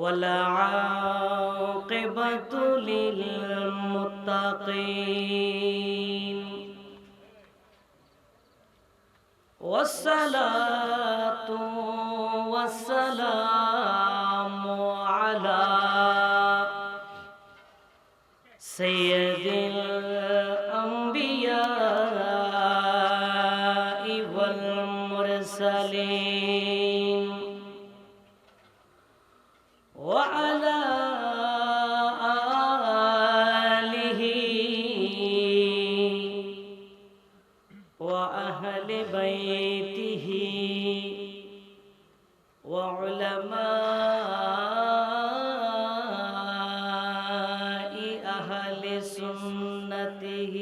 والعاقبة للمتقين والصلاة والسلام على سيد الأنبياء والمرسلين وعلى آله وأهل بيته وعلماء أهل سنته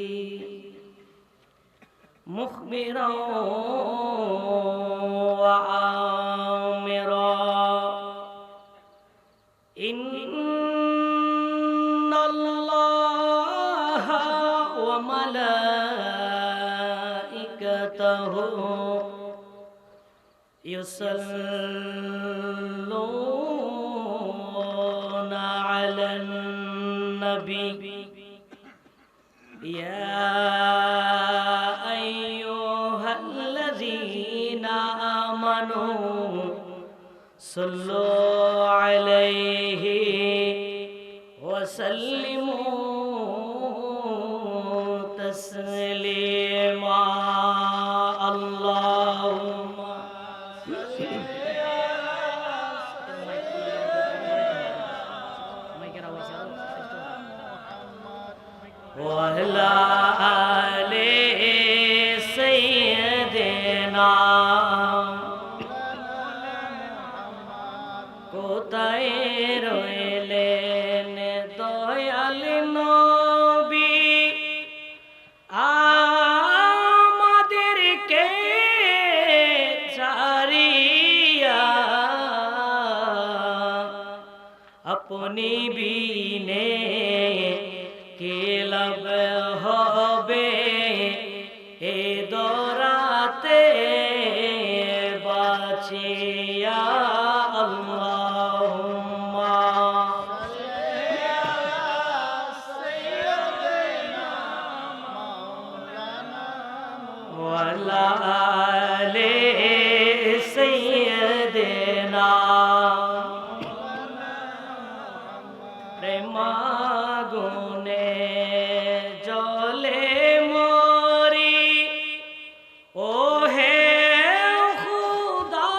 مخبرا وآمرا إن الله وملائكته يصلون على النبي يا أيها الذين آمنوا صلوا عليه وسلموا تسليما اللهم وعلى آل سيدنا কোথায় রইলেন দয়াল নবী আমাদেরকে ছাড়িয়া আপনি বিনে কে লাভ হবে এ দরাতে বাঁচিয়া আল্লাহুম্মা ওয়ালা আলি সাইয়্যিদিনা প্রেমাগুনে জলে মরি ও হে খুদা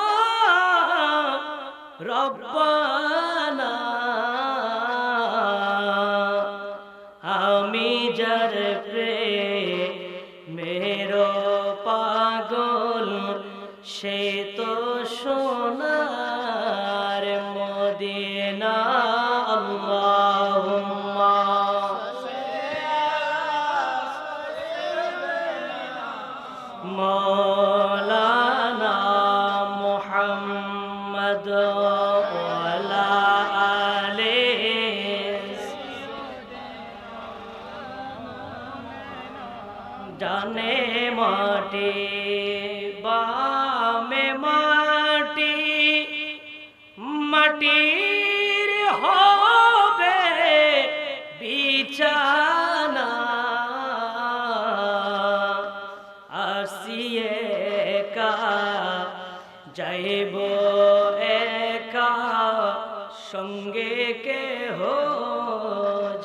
রব্বানা আমি যার প্রেমের পাগল সে তো সোনার মদিনা আল্লাহুম্মা মওলানা মুহাম্মদ ওয়ালা আলিহি জানে মাটি বামে মাটি মাটির হবে বিছানা আসিয়ে একা যাইব একা সঙ্গে কেহ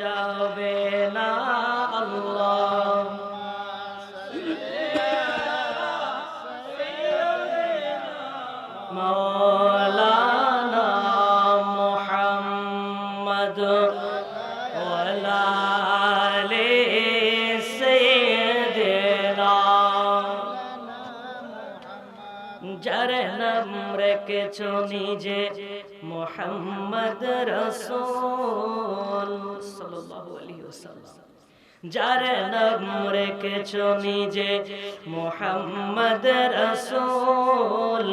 যাবে না আল্লাহ মওলানা মুহাম্মদ ওয়ালা আলি সাইয়্যিদিনা যার নাম রেখেছো নিজে মুহাম্মদ রাসূল সাল্লাল্লাহু আলাইহি ওয়াসাল্লাম যার নাম রেখেছো নিজে মুহাম্মদ রাসূল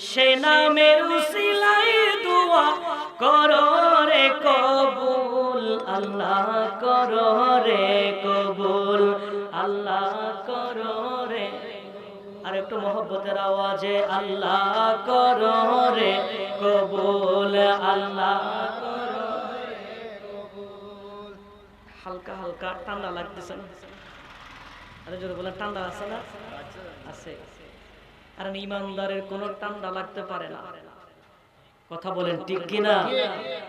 সে নামের উসিলায় দোয়া করো রে কবুল আল্লাহ করো রে কবুল আল্লাহ করো রে আর একটু মহব্বতের আওয়াজে আল্লাহ করো রে কবুল, আল্লাহ করো রে কবুল। হালকা হালকা ঠান্ডা লাগতেছে না? আরে জোরে বলেন, ঠান্ডা আছে না? আছে। কারণ ইমানদারের কোনো ঠান্ডা লাগতে পারে না। কথা বলেন ঠিক কিনা?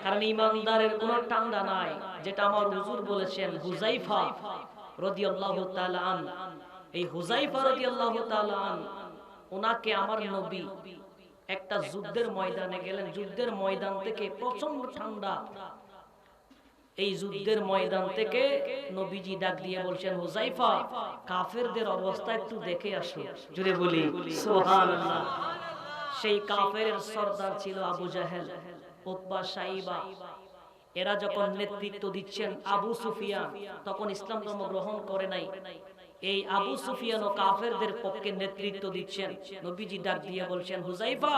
কারণ ইমানদারের কোনো ঠান্ডা নাই। যেটা আমার হুজুর বলেছেন, হুযায়ফা রাদিয়াল্লাহু তাআলা আন, এই হুযায়ফা রাদিয়াল্লাহু তাআলা আন, ওনাকে আমার নবী একটা যুদ্ধের ময়দানে গেলেন। যুদ্ধের ময়দান থেকে প্রচন্ড ঠান্ডা। এই যুদ্ধের ময়দান থেকে নবীজি ডাক দিয়ে বলছেন, হুযায়ফা, কাফেরদের অবস্থা একটু দেখে আসো। জুড়ে বলি সুবহানাল্লাহ। সেই কাফেরের সর্দার ছিল আবু জাহেল, উতবা, সাইবা। এরা যখন নেতৃত্ব দিচ্ছেন, আবু সুফিয়ান তখন ইসলাম ধর্ম গ্রহণ করে নাই। এই আবু সুফিয়ান ও কাফেরদের পক্ষে নেতৃত্ব দিচ্ছেন। নবীজি ডাক দিয়ে বলছেন, হুযায়ফা,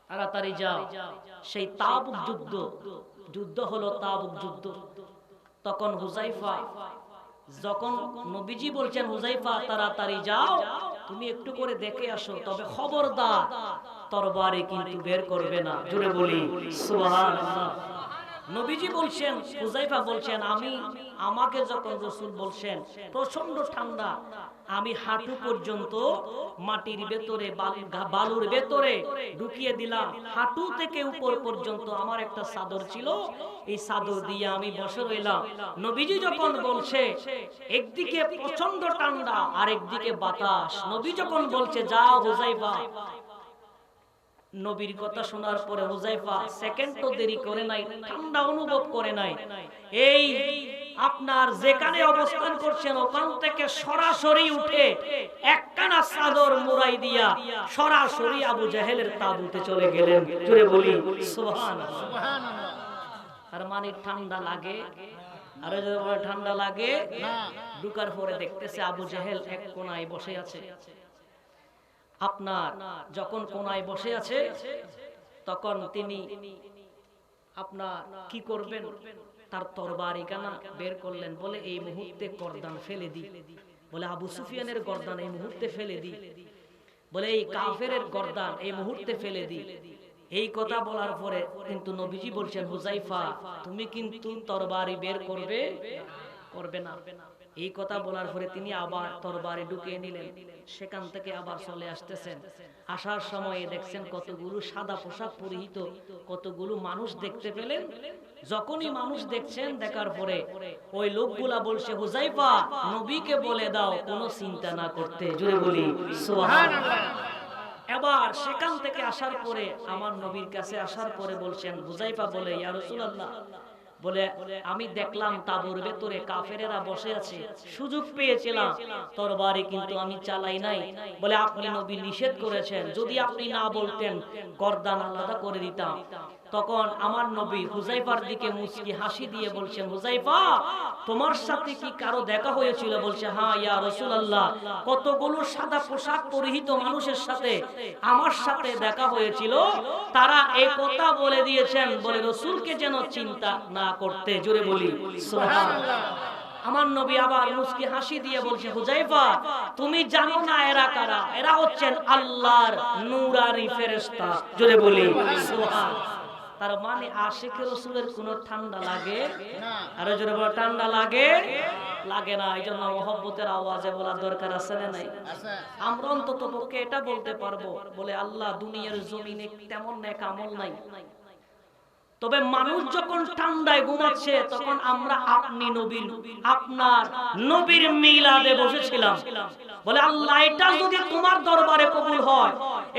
তাড়াতাড়ি যাও। সেই তাবুক যুদ্ধ হলো তাবুক যুদ্ধ। তখন হুযায়ফা, যখন নবীজি বলছেন, হুযায়ফা তাড়াতাড়ি যাও, তুমি একটু করে দেখে আসো, তবে খবরদার তরবারি কিন্তু বের করবে না। জোরে বলি সুবহানাল্লাহ। নবীজি বলছেন, হুযায়ফা বলছেন, আমাকে যখন রাসূল বলছেন প্রচন্ড ঠান্ডা, আমি হাঁটু পর্যন্ত মাটির ভেতরে বালুর ভেতরে ঢুকিয়ে দিলাম। হাঁটু থেকে উপর পর্যন্ত আমার একটা চাদর ছিল, এই চাদর দিয়ে আমি বসে রইলাম। নবীজি যখন বলছে একদিকে প্রচন্ড ঠান্ডা আর একদিকে বাতাস, নবী যখন বলছে যাও হুযায়ফা, নবীর কথা শোনার পরে হুযায়ফা সেকেন্ড তো দেরি করে নাই, ঠান্ডা অনুভব করে নাই। এই আপনার যেখানে অবস্থান করছেন ওখান থেকে সরাসরি উঠে একখানা চাদর মুড়াই দিয়া সরাসরি আবু জাহেলের তাঁবুতে চলে গেলেন। জোরে বলি সুবহানাল্লাহ। তার মানে ঠান্ডা লাগে, আরে যদি বলে ঠান্ডা লাগে না। ঢুকার পরে দেখতেছে আবু জাহেল এক কোণায় বসে আছে। আপনার যখন কোণায় বসে আছে তখন তিনি আপনার কি করবেন, তার তরবারি কানা বের করলেন, বলে এই মুহূর্তে গর্দান ফেলে দি। বলে আবু সুফিয়ানের গর্দান এই মুহূর্তে ফেলে দি, বলে এই কাফেরের গর্দান এই মুহূর্তে ফেলে দি। এই কথা বলার পরে কিন্তু নবীজি বলছেন, হুযায়ফা তুমি কিন্তু তরবারি বের করবে না। এই কথা বলার পরে তিনি আবার তরবারি ঢুকিয়ে নিলেন। সেখান থেকে আবার চলে আসতেছেন। আসার সময় দেখছেন কতগুলো সাদা পোশাক পরিহিত কতগুলো মানুষ দেখতে পেলেন। যখনই মানুষ দেখছেন, দেখার পরে ওই লোকগুলা বলছে, হুযায়ফা নবীকে বলে দাও কোনো চিন্তা না করতে। জোরে বলি সুবহানাল্লাহ। এবার সেখান থেকে আসার পরে আমার নবীর কাছে আসার পরে বলছেন, হুযায়ফা বলে, ইয়া রাসূলুল্লাহ, বলে আমি দেখলাম তাঁবুর ভেতরে কাফেরেরা বসে আছে, সুযোগ পেয়েছিলাম, তরবারি কিন্তু আমি চালাই নাই। বলে আপনি নবী নিষেধ করেছেন, যদি আপনি না বলতেন গর্দান আলাদা করে দিতাম। তখন আমার নবী হুযায়ফার দিকে মুচকি হাসি দিয়ে বলছেন, হুযায়ফা তোমার সাথে কি কারো দেখা হয়েছিল? বলছে, হ্যাঁ ইয়া রাসূলুল্লাহ, কতগুলো সাদা পোশাক পরিহিত মানুষের সাথে আমার সাথে দেখা হয়েছিল। তারা এই কথা বলে দিয়েছেন, বলে রাসূলকে যেন চিন্তা না করতে। জোরে বলি সুবহানাল্লাহ। আমার নবী আবার মুচকি হাসি দিয়ে বলছে, হুযায়ফা তুমি জানো না এরা কারা? এরা হচ্ছেন আল্লাহর নূরানি ফেরেশতা। জোরে বলি সুবহানাল্লাহ। তার মানে আশিকে রাসূলের কোনো ঠান্ডা লাগে না। আর জোরে বলো ঠান্ডা লাগে না। এই জন্য মহব্বতের আওয়াজে বলার দরকার আছে না নাই? আমরা অন্তত পক্ষে এটা বলতে পারবো, বলে আল্লাহ দুনিয়ার জমিনে তেমন নেক আমল নাই, তবে মানুষ যখন ঠান্ডায় ঘুমাচ্ছে তখন আমরা আপনার নবীর মিলাদে বসেছিলাম। বলে আল্লাহ এটা যদি তোমার দরবারে কবুল হয়,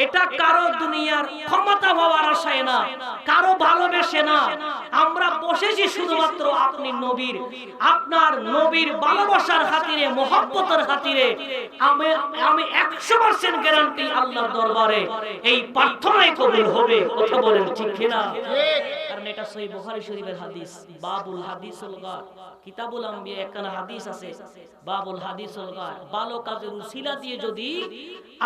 এটা কারো দুনিয়ার ক্ষমতা হওয়ার আশায় না, কারো ভালোবেসে না, আমরা বসেছি শুধুমাত্র আপনার নবীর ভালোবাসার খাতিরে, মহব্বতের খাতিরে। আমি 100% গ্যারান্টি আল্লাহর দরবারে এই প্রার্থনাই কবুল হবে। কথা বলেন ঠিক কিনা? কারণ এটা সহিহ বুখারী শরীফের হাদিস, বাবুল হাদিসুল গার, কিতাবুল আম্বিয়া একখানা হাদিস আছে, বাবুল হাদিসুল গার। ভালো কাজের উসিলা দিয়ে যদি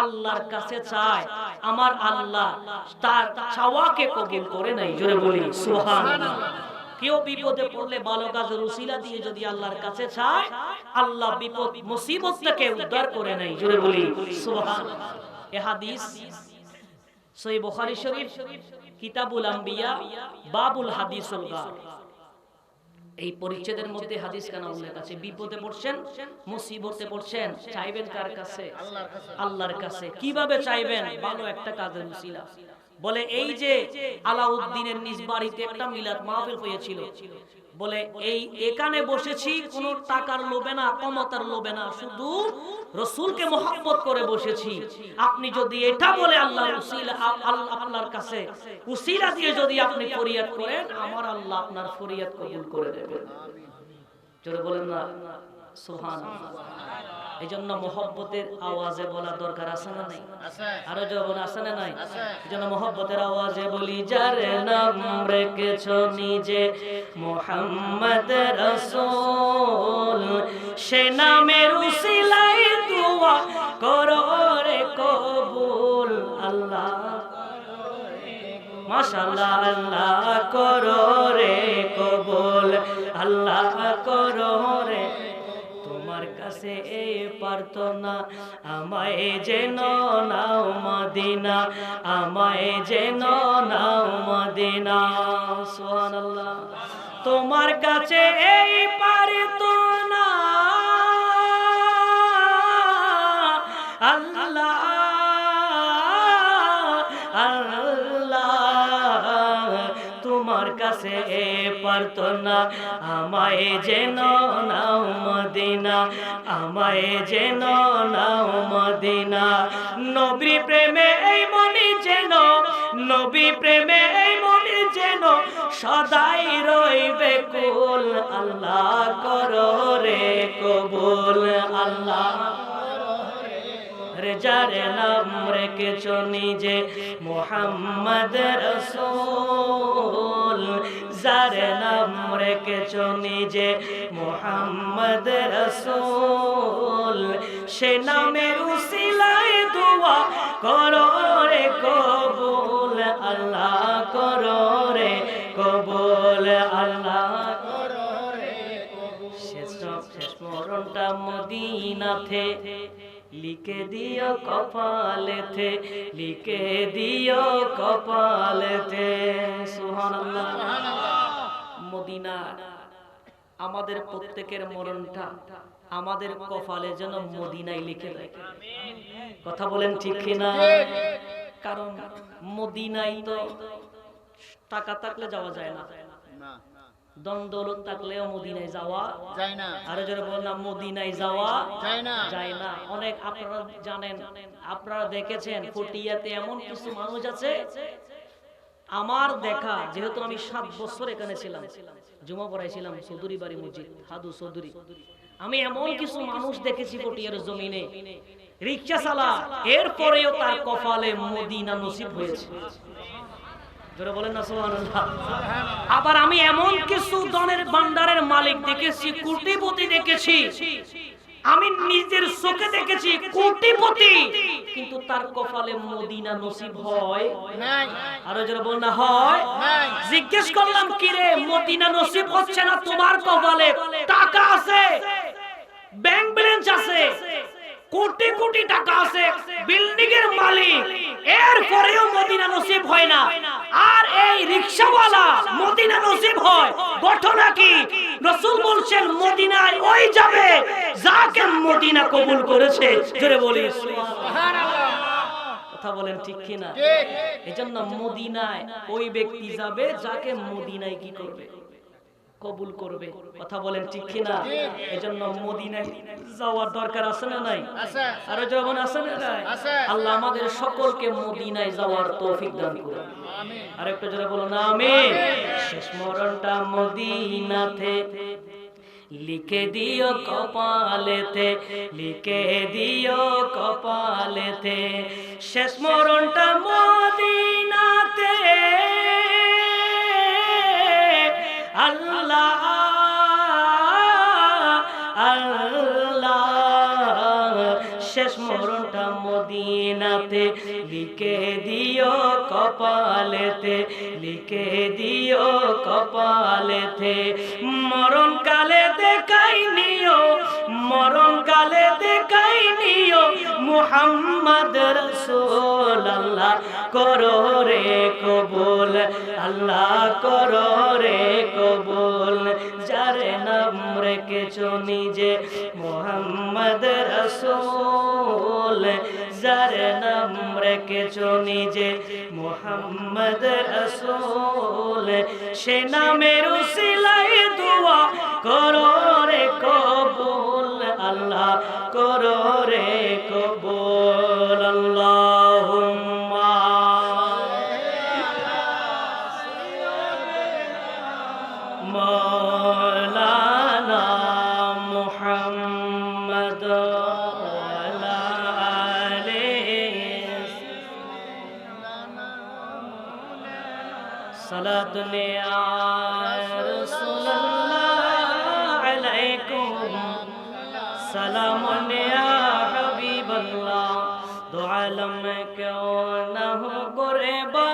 আল্লাহর কাছে চায়, আমার আল্লাহ তার চাওয়াকে কবুল করে নাই। জোরে বলি সুবহানাল্লাহ। কেউ বিপদে পড়লে ভালো কাজের উসিলা দিয়ে যদি আল্লাহর কাছে চায়, আল্লাহ বিপদ মুসিবত থেকে উদ্ধার করে নেয়। জোরে বলি সুবহানাল্লাহ। এই হাদিস সহিহ বুখারী শরীফ কিতাবুল আম্বিয়া বাবুল হাদিসুল গার, এই পরিচ্ছেদের মধ্যে হাদিস কেন উল্লেখ আছে? বিপদে পড়ছেন, মুসিবতে পড়ছেন, চাইবেন কার কাছে? আল্লাহর কাছে। কিভাবে চাইবেন? ভালো একটা কাজের উসিলা। বলে এই যে আলাউদ্দিনের নিজ বাড়িতে একটা মিলাদ মাহফিল হয়েছিল, বলে এখানে বসেছি কোন টাকার লোভে না, ক্ষমতার লোভে না, শুধু রাসূলকে মহব্বত করে বসেছি। আপনি যদি এটা বলে আল্লাহর উসিলা, আপনার কাছে উসিলা দিয়ে যদি আপনি ফরিয়াদ করেন, আমার আল্লাহ আপনার ফরিয়াদ কবুল করে দেবেন। জোরে বলেন না সুবহানাল্লাহ। এইজন্য মহব্বতের আওয়াজে বলা দরকার আছে না নাই? আরো জোরে আছে না নাই? এইজন্য মহব্বতের আওয়াজে বলি, যার নাম রেখেছো নিজে মুহাম্মদ রাসূল, সে নামের উসিলায় দোয়া করো রে কবুল। আল্লাহ মাশাআল্লাহ, আল্লাহ করো রে কবুল, আল্লাহ করো রে। তোমার কাছে এই প্রার্থনা, আমায় যেন নাও মদিনা, আমায় যেন নাও মদিনা। সুবহানাল্লাহ। তোমার কাছে এই প্রার্থনা, আল্লাহ তোমার কাছে প্রার্থনা, আমায় যেন নাও মদিনা, আমায় যেন নাও মদিনা। নবী প্রেমে এই মনে যেন, নবী প্রেমে এই মনে যেন সদাই রইবে কুল। আল্লাহ করো রে কবুল, আল্লাহ যার নাম রেখেছো নিজে মুহাম্মদ রাসূল, যার নাম রেখেছো নিজে মুহাম্মদ রাসূল, সে নামের উসিলায় দোয়া করো রে কবুল। আল্লাহ করো রে কবুল, আল্লাহ করো রে কবুল। শেষ মরণটা মদিনাতে লিখে দিও কপালেতে, লিখে দিও কপালেতে। সুবহানাল্লাহ। মদিনা আমাদের প্রত্যেকের মরণটা আমাদের কপালে যেন মদিনায় লিখে দেয়। কথা বলেন ঠিক কিনা? কারণ মদিনায় তো টাকা থাকলে যাওয়া যায় না, দন্দৌলত থাকলেও মদিনায় যাওয়া যায় না। আরো যারা বললাম মদিনায় যাওয়া যায় না। অনেক আপনারা জানেন, আপনারা দেখেছেন পটিয়াতে এমন কিছু মানুষ আছে, আমার দেখা, যেহেতু আমি 7 বছর এখানে ছিলাম, জুমা পড়াইছিলাম চৌধুরী বাড়ি মসজিদ, হাদু চৌধুরী। আমি এমন কিছু মানুষ দেখেছি পটিয়ার জমিনে, রিকশা চালা, এরপরেও তার কপালে মদিনা নসিব হয়েছে। জোরে বলেন না সুবহানাল্লাহ। আবার আমি এমন কিছু ধনের ভান্ডারের মালিক দেখেছি, কোটিপতি দেখেছি, আমি নিজের চোখে দেখেছি কোটিপতি, কিন্তু তার কপালে মদিনা নসিব হয় নাই। আরো জোরে বল না হয় নাই। জিজ্ঞেস করলাম, কি রে মদিনা নসিব হচ্ছে না? তোমার কপালে টাকা আছে, ব্যাংক ব্যালেন্স আছে, কোটি কোটি টাকা আছে, বিল্ডিং এর মালিক, এরপরেও মদিনা নসিব হয় না। আর এই রিকশাওয়ালা মদিনা নসিব হয়। ঘটনা কি? রাসূল বলছেন মদিনায় ওই যাবে যাকে মদিনা কবুল করেছে। জোরে বলি সুবহানাল্লাহ। কথা বলেন ঠিক কি না? ঠিক। এজন্য মদিনায় ওই ব্যক্তি যাবে যাকে মদিনায় কি করবে? কবুল করবে। কথা বলেন ঠিক কি না? এজন্য মদিনায় যাওয়ার দরকার আছে না নাই? আছে। আরো যখন আছে না নাই? আল্লাহ আমাদের সকলকে মদিনায় যাওয়ার তৌফিক দান করুন। আমিন। আরেকটু জোরে বলুন আমিন। শেষ মরণটা মদিনাতে লিখে দিও কপালেতে, লিখে দিও কপালেতে। শেষ মরণটা মদিনাতে, আল্লাহ আল্লাহ। শেষ মরণটা মদিনাতে লিখে দিও কপালেতে, লিখে দিও কপালেতে। মরণ কালে দেখাই নিও, মরণ কালে দেখাই নিও মুহাম্মদ রাসূল। আল্লাহ করো রে কবুল, আল্লাহ করো রে কবুল। যার নাম রেখেছো নিজে মুহাম্মদ রাসূল, যার নাম রেখেছো নিজে মুহাম্মদ রাসূল, সে নামের উসিলায় দোয়া করো রে কবুল, আল্লাহ করো রে কবুল। আল্লাহুম্মা মাওলানা মুহাম্মদ ওয়ালা আলিহি সালাতুন ইয়া রাসূলুল্লাহ আলাইকুম সালামুন ইয়া হাবিবাল্লাহ। दो आलम में क्यों न हो कुर्बा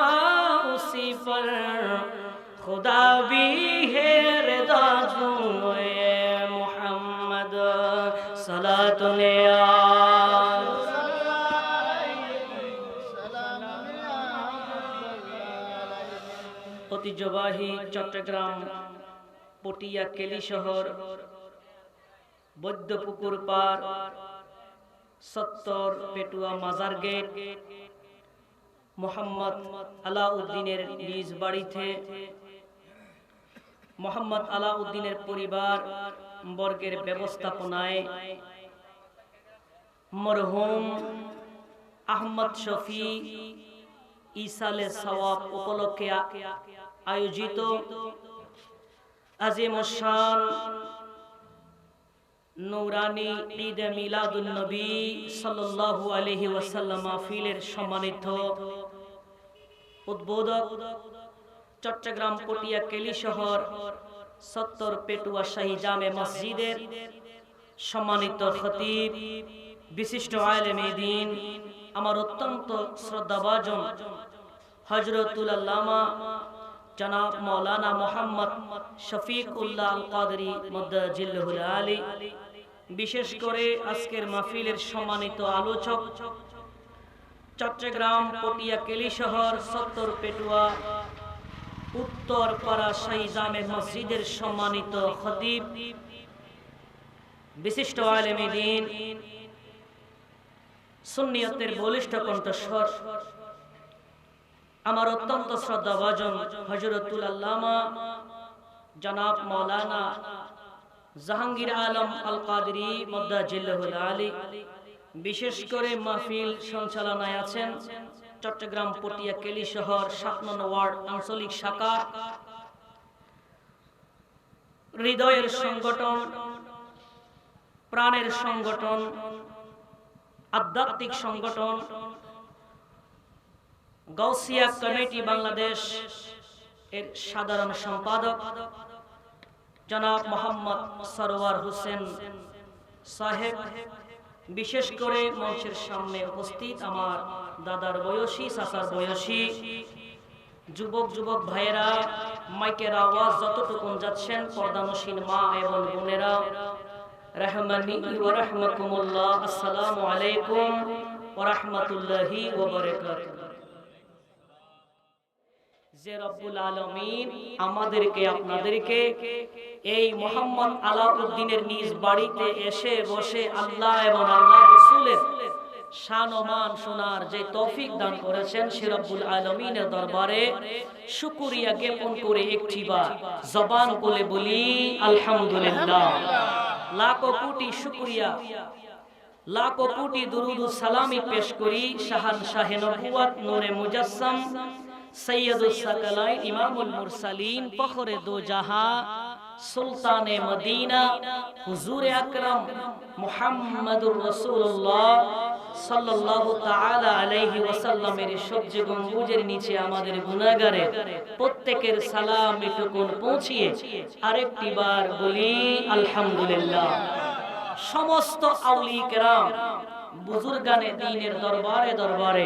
उसी पर खुदा भी है रज़ा जुए मुहम्मद सलातुन या ঐতিহ্যবাহী চট্টগ্রাম পটিয়া কেলি শহর বৈদ্যপুকুর পার সত্তর পেটুয়া মাজার গেট মোহাম্মদ আলাউদ্দিনের নিজ বাড়িতে মোহাম্মদ আলাউদ্দিনের পরিবার বর্গের ব্যবস্থাপনায় মরহুম আহমদ শফি ইসালে সওয়াব উপলক্ষে আয়োজিত আজিমুশ শান নূরানী ঈদ মিলাদুন নবী সাল্লাল্লাহু আলাইহি ওয়াসাল্লাম মাহফিলের সম্মানিত উদ্বোধক চট্টগ্রাম পটিয়া কেলি শহর 70 পেটুয়া শাহী জামে মসজিদের সম্মানিত খতিব বিশিষ্ট আলেমে দ্বীন আমার অত্যন্ত শ্রদ্ধাভাজন হযরতুল আল্লামা জনাব মাওলানা মোহাম্মদ শফিক উল্লাহ আল কাদরি মুদ্দাজিল্লাহুল আলী, বিশেষ করে আজকের মাহফিলের সম্মানিত আলোচক চট্টগ্রাম পটিয়া কেলি শহর 70 পেটুয়া উত্তর পাড়া শাহী জামে মসজিদের সম্মানিত খতিব বিশিষ্ট আলেমে দ্বীন সুন্নিয়তের বলিষ্ঠ কণ্ঠস্বর আমার অত্যন্ত শ্রদ্ধাভাজন হযরতুল আল্লামা জনাব মাওলানা জাহাঙ্গীর আলম আল কাদরি মুদ্দাজিল্লাহুল আলী, বিশেষ করে মাহফিল সঞ্চালনায় আছেন চট্টগ্রাম পটিয়া কেলি শহর 7 নং ওয়ার্ড আঞ্চলিক শাখা হৃদয়ের সংগঠন, প্রাণের সংগঠন, আধ্যাত্মিক সংগঠন গাউসিয়া কমিটি বাংলাদেশ এর সাধারণ সম্পাদক জনাব মোহাম্মদ সরওয়ার হোসেন সাহেব, বিশেষ করে মঞ্চের সামনে উপস্থিত আমার দাদার বয়সী চাচার বয়সী যুবক ভাইয়েরা, মাইকের আওয়াজ যতটুকুন যাচ্ছেন পর্দানশীল মা এবং বোনেরা, রাহমানি ওয়া রাহমাকুমুল্লাহ, আসসালামু আলাইকুম ওয়া রাহমাতুল্লাহি ওয়া বারাকাতুহু। যে রব্বুল আলামিন আমাদেরকে আপনাদেরকে এই মোহাম্মদ আলাউদ্দিনের নিজ বাড়িতে এসে বসে আল্লাহ এবং আল্লাহ রাসূলের শান ও মান শোনার যে তৌফিক দান করেছেন, সে রব্বুল আলামিনের দরবারে শুকরিয়া জ্ঞাপন করে একটিবার জবান খুলে বলি আলহামদুলিল্লাহ। লাখো কোটি শুকরিয়া, লাখো কোটি দুরুদ ও সালামি পেশ করি শাহানশাহে নবুয়ত নূরে মুজাসসাম সৈয়দুস সাকালাইন ইমামুল মুরসালিন ফখরে দো জাহাঁ সুলতানে মদিনা হুজুরে আকরাম মুহাম্মাদুর রাসূলুল্লাহ সাল্লাল্লাহু তাআলা আলাইহি ওয়াসাল্লামের সবচেয়ে গম্বুজের নিচে আমাদের গুনাহগারের প্রত্যেকের সালাম এটুকুন পৌঁছিয়ে আরেকটি বার বলি আলহামদুলিল্লাহ। সমস্ত আউলিয়া কেরাম বুজুর্গানে দ্বীনের দরবারে দরবারে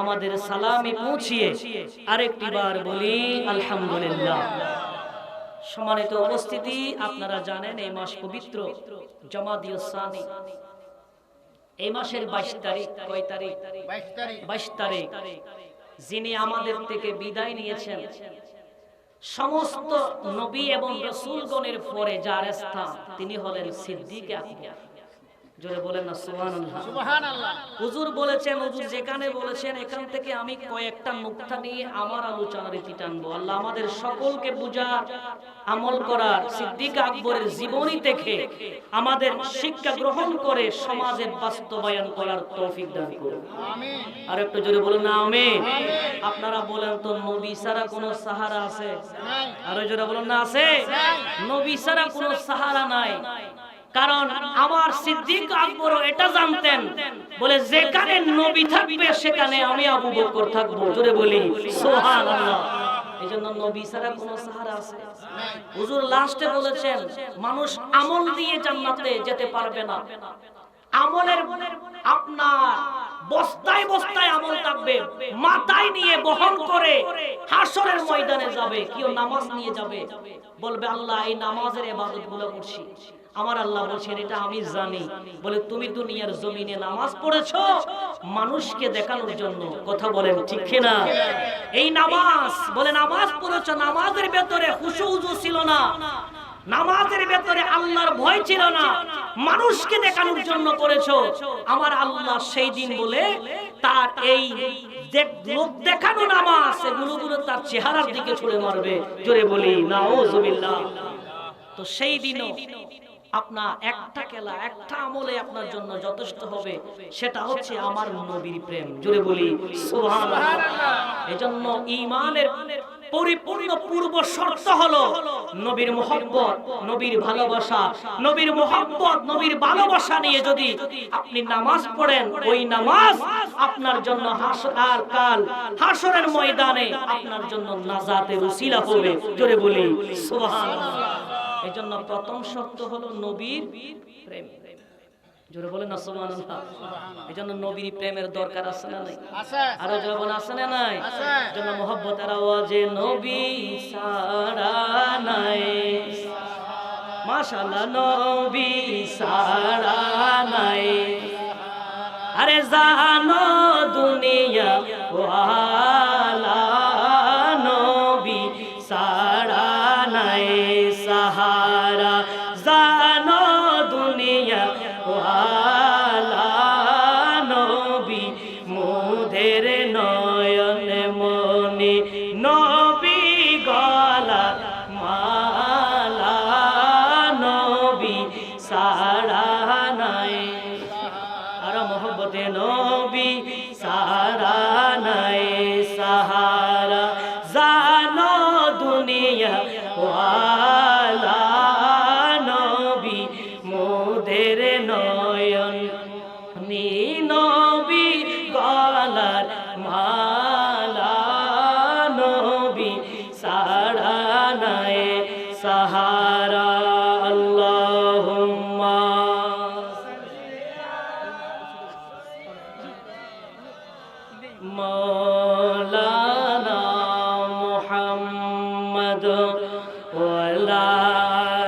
আমাদের সালামি পৌঁছিয়ে আরেকটি বার বলি আলহামদুলিল্লাহ। সম্মানিত উপস্থিতি, আপনারা জানেন এই মাস পবিত্র জমাদিউস সানি। এই মাসের 22 তারিখ, কয় তারিখ? 22 তারিখ, যিনি আমাদের থেকে বিদায় নিয়েছেন, সমস্ত নবী এবং রাসূলগণের পরে যার স্থান, তিনি হলেন সিদ্দিক আকবর। জোরে বলেন না সুবহানাল্লাহ। সুবহানাল্লাহ। হুজুর বলেছেন, হুজুর যেখানে বলেছেন এখান থেকে আমি কয়েকটা নুকতা নিয়ে আমার আলোচনার রীতি টানবো। আল্লাহ আমাদের সকলকে বুঝার, আমল করার, সিদ্দিক আকবরের জীবনী থেকে আমাদের শিক্ষা গ্রহণ করে সমাজে বাস্তবায়ন করার তৌফিক দান করুন। আমিন। আর একটু জোরে বলুন না আমিন। আপনারা বলেন তো নবী ছাড়া কোনো সাহারা আছে? নাই। আর জোরে বলুন না আছে? নাই। নবী ছাড়া কোনো সাহারা নাই। কারণ আমার সিদ্দিক আকবর এটা জানতেন, বলে যেখানে নবী থাকবে সেখানে আমি আবু বকর থাকবো। জোরে বলি সুবহানাল্লাহ। এইজন্য নবী ছাড়া কোনো সাহারা আছে? হুজুর লাস্টে বলেছেন মানুষ আমল দিয়ে জান্নাতে যেতে পারবে না। আমলের আপনার বস্তায় বস্তায় আমল থাকবে, মাথায় নিয়ে বহন করে হাসরের ময়দানে যাবে। কেউ নামাজ নিয়ে যাবে, বলবে আল্লাহ এই নামাজের ইবাদতগুলো করছি, আমার আল্লাহ বলছেন এটা আমি জানি। বলে তুমি দুনিয়ার জমিনে নামাজ পড়েছো মানুষকে দেখানোর জন্য। কথা বলেন ঠিক কিনা? এই নামাজ, বলে নামাজ পড়েছো, নামাজের ভেতরে খুশু উজু ছিল না, নামাজের ভেতরে আল্লাহর ভয় ছিল না, মানুষকে দেখানোর জন্য করেছো। আমার আল্লাহ সেই দিন বলে তার এই লোক দেখানো নামাজ এগুলো তার চেহারার দিকে ছুড়ে মারবে। জোরে বলি নাউজুবিল্লাহ। তো সেই দিনও আপনার একটা কেলা, একটা আমলে আপনার জন্য যথেষ্ট হবে, সেটা হচ্ছে আমার নবীর প্রেম। জোরে বলি সুবহানাল্লাহ। এজন্য ঈমানের পরিপূর্ণ পূর্ব শর্ত হলো নবীর মুহাব্বত, নবীর ভালোবাসা। নবীর মুহাব্বত, নবীর ভালোবাসা নিয়ে যদি আপনি নামাজ পড়েন, ওই নামাজ আপনার জন্য হাসরের ময়দানে আপনার জন্য নাজাতের উসিলা হবে। জোরে বলি সুবহানাল্লাহ। এজন্য প্রথম শর্ত হলো নবীর প্রেম। জোরে বলেন না সুবহানাল্লাহ। এজন্য নবীর প্রেমের দরকার আছে না নাই? আছে। আরো জোরে বলেন আছে না নাই? আছে। এজন্য মুহাব্বতের আওয়াজে নবী সারা নাই, মাশাআল্লাহ নবী সারা নাই। আরে জানো দুনিয়া ওয়ালা নবী সারা নাই, সাহারা জানো দুনিয়া ওয়ালা নবী মুদের নয়ন মনি নবী গলা মালা নবী সারা নাই। আর মোহব্বতে নবী সারা নাই, সাহারা জানো দুনিয়া ওয়ালা নবী মুদের নয়ন নি নবী গলার মালা নবী সারা নাই, সাহারা। আল্লাহুম্মা মাওলানা মুহাম্মদ ওয়ালা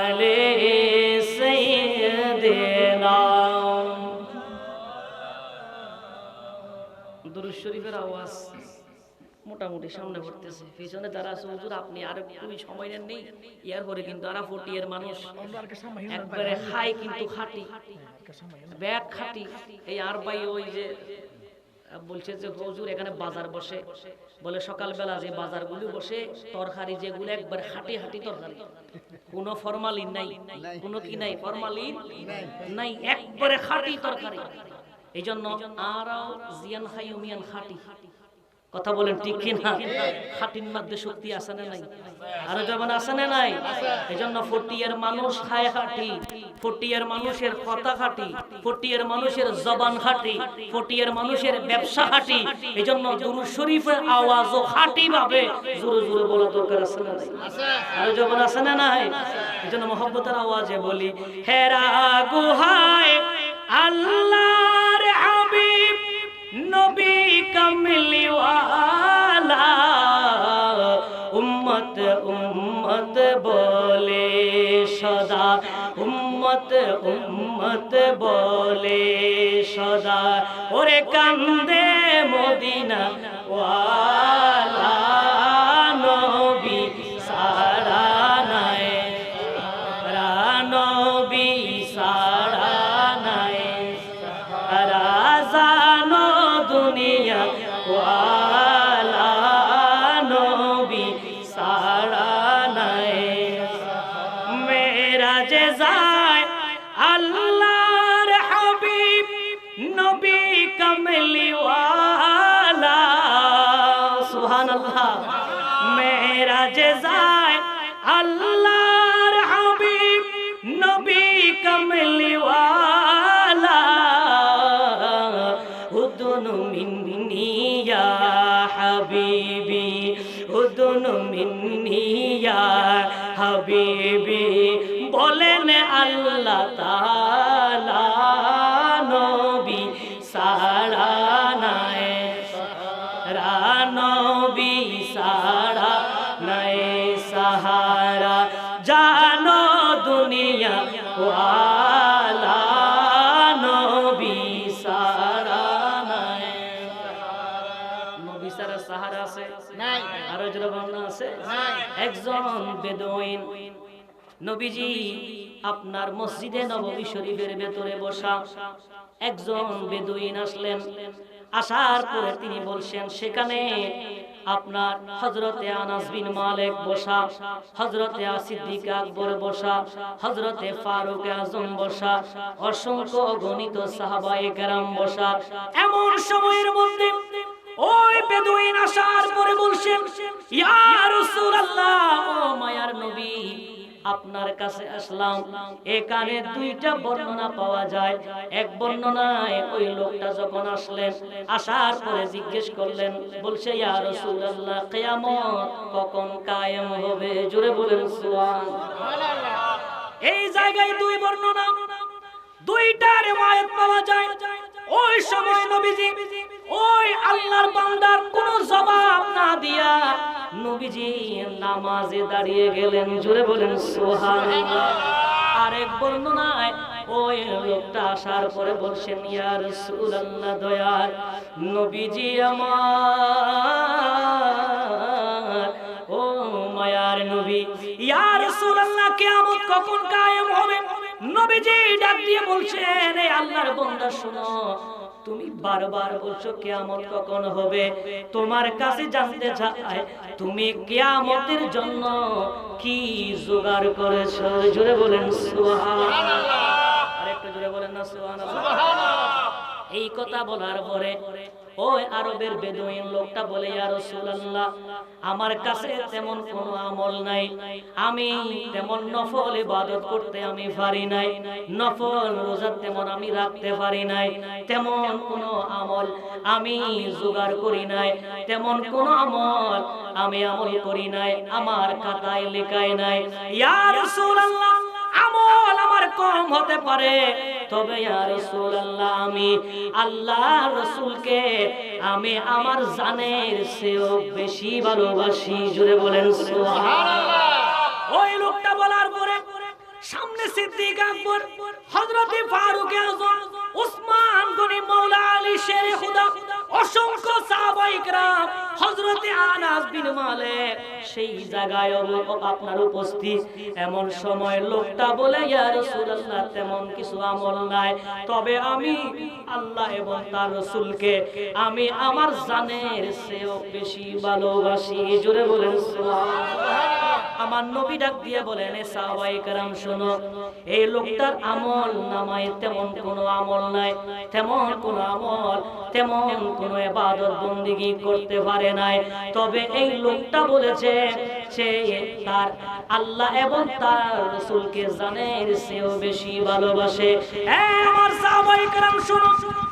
আলি সাইয়্যিদিনা। দুরূদ শরীফের আওয়াজ মোটামুটি সামনে পড়তেছে, পিছনে যারা আছে হুজুর আপনি আর একটু সময় নেন নেই, ইয়ার পরে কিন্তু আরা 40 এর মানুষ একবারে খাই কিন্তু খাঁটি ব্যাগ খাঁটি। এই আর ভাই ওই যে বলছে যে হুজুর এখানে বাজার বসে, বলে সকালবেলা যে বাজারগুলো বসে তরকারি যেগুলো একবার খাঁটি খাঁটি তরকারি, কোনো ফরমালিন নাই, কোনো কি নাই, ফরমালিন নাই, একবারে খাঁটি তরকারি। এই জন্য আরাও জিয়ান খাই উমিয়ান খাঁটি। কথা বলেন ঠিক কিনা? খাঁটির মধ্যে শক্তি আছে না নাই? আরো যেমন আছে না নাই? এজন্য 40 এর মানুষ খায় খাঁটি, 40 এর মানুষের কথা খাঁটি, 40 এর মানুষের জবান খাঁটি, 40 এর মানুষের ব্যবসা খাঁটি। এজন্য দুরূদ শরীফের আওয়াজও খাঁটি ভাবে জোরে জোরে বলা দরকার আছে না নাই? আরো যেমন আছে না নাই? এজন্য মুহাব্বতের আওয়াজে বলি, হেরা গুহায় আল্লাহর নবী কামলিওয়ালা উম্মত উম্মত বলে সদা, উম্মত উম্মত বলে সদা, ওরে কান্দে মদিনা ওয়ালা নবী সারা নাই, নবী সারা নাই, রাজানো দুনিয়া ওয়ালা নবী সারা নাই। মেরাজে যায় আল্লাহর হাবিব নবী কামলিওয়ালা, সুবহানাল্লাহ। মেরাজে যায় আল্লাহর হাবিব নবী কামলিওয়ালা, উদুন মিন্নি ইয়া হাবিবি, উদুন মিন্নি ইয়া হাবিবি, বলেন আল্লাহ তাআলা নবী সারা নাই, নবী সারা নাই, সাহারা জানো দুনিয়া ওয়ালা নবী সারা নাই। নবী সারা সাহারা আছে নাই, আরো যারা বর্ণনা আছে নাই। একজন বেদুইন নবীজি আপনার মসজিদে নববী শরীফের ভেতরে বসা, একজন বেদুইন আসলেন। আসার পরে তিনি বলছেন, সেখানে আপনার হযরতে আনাস বিন মালিক বসা, হযরতে সিদ্দিক আকবর বসা, হযরতে ফারুক আযম বসা, অসংখ্য গণিত সাহাবায়ে কেরাম বসা। এমন সময়ের মধ্যে ওই বেদুইন আসার পরে বলছেন, ইয়া রাসূলুল্লাহ, ও মায়ার নবী, আপনার কাছে আসলাম। এখানে দুইটা বর্ণনা পাওয়া যায়। এক বর্ণনায় ওই লোকটা যখন আসলেন, আসার পরে জিজ্ঞেস করলেন, বলছে, ইয়া রাসূলুল্লাহ, কিয়ামত কখন কায়েম হবে? জোরে বলেন সুবহানাল্লাহ। এই জায়গায় দুই বর্ণনা, দুইটা রিওয়ায়াত পাওয়া যায়। ওই সময় নবীজি ওই আল্লাহর বান্দার কোনো জবাব না দিয়া নবীজি নামাজে দাঁড়িয়ে গেলেন। জোরে বলেন সুবহানাল্লাহ। আরেক বর্ণনায় ওই লোকটা আসার পরে বলছেন, ইয়া রাসূলুল্লাহ, দয়ার নবীজি আমার, ও মায়ার নবী, ইয়া রাসূলুল্লাহ, কিয়ামত কখন কায়েম হবে? নবীজি ডাক দিয়ে বলছেন, হে আল্লাহর বান্দা, শোনো, তুমি বারবার বলছো কিয়ামত কখন হবে। তোমার কাছে জানতে চাই, তুমি কিয়ামতের জন্য কি জোগাড় করেছো? জোরে বলেন সুবহানাল্লাহ। আরেকটু জোরে বলেন না সুবহানাল্লাহ। এই কথা বলার পরে ওই আরবের বেদুইন লোকটা বলে, ইয়া রাসূলুল্লাহ, আমার কাছে তেমন কোনো আমল নাই, আমি তেমন নফল ইবাদত করতে আমি পারি নাই, নফল রোজা তেমন আমি রাখতে পারি নাই, তেমন কোনো আমল আমি জোগাড় করি নাই, তেমন কোনো আমল আমি আমল করি নাই, আমার খাতায় লেখাই নাই। ইয়া রাসূলুল্লাহ, আমল আমার কম হতে পারে, তবে ইয়া রাসূলুল্লাহ, আমি আল্লাহ রাসূলকে আমি আমার জানের চেয়েও বেশি ভালোবাসি। জোরে বলেন সুবহানাল্লাহ। ওই লোকটা বলার পরে সামনে সিদ্দিক আকবর, হযরতে ফারুক আযম, উসমান গনি, মাওলা আলী শেরে খুদা, অসংখ্য সাহাবায়ে কেরাম, হযরতে আনাস বিন মালিক সেই জায়গায় আপনার উপস্থিত। এমন সময় লোকটা বলে, ইয়া রাসূলুল্লাহ, তেমন কিছু আমল নাই, তবে আমি আল্লাহ এবং তার রাসূলকে আমি আমার জানের চেয়েও বেশি ভালোবাসি। জোরে বলেন সুবহানাল্লাহ। আমার নবী ডাক দিয়ে বলেন, এ সাহাবায়ে কেরাম, শোনো, এই লোকটার আমল নামায় তেমন কোনো আমল নাই, তেমন কোনো আমল, তেমন কোনো ইবাদত বন্দেগী করতে পারে নাই, তবে এই লোকটা বলেছে সে তার আল্লাহ এবং তার রাসূলকে জানের চেয়েও বেশি ভালোবাসে। আমার সাহাবায়ে কেরাম, শোনো,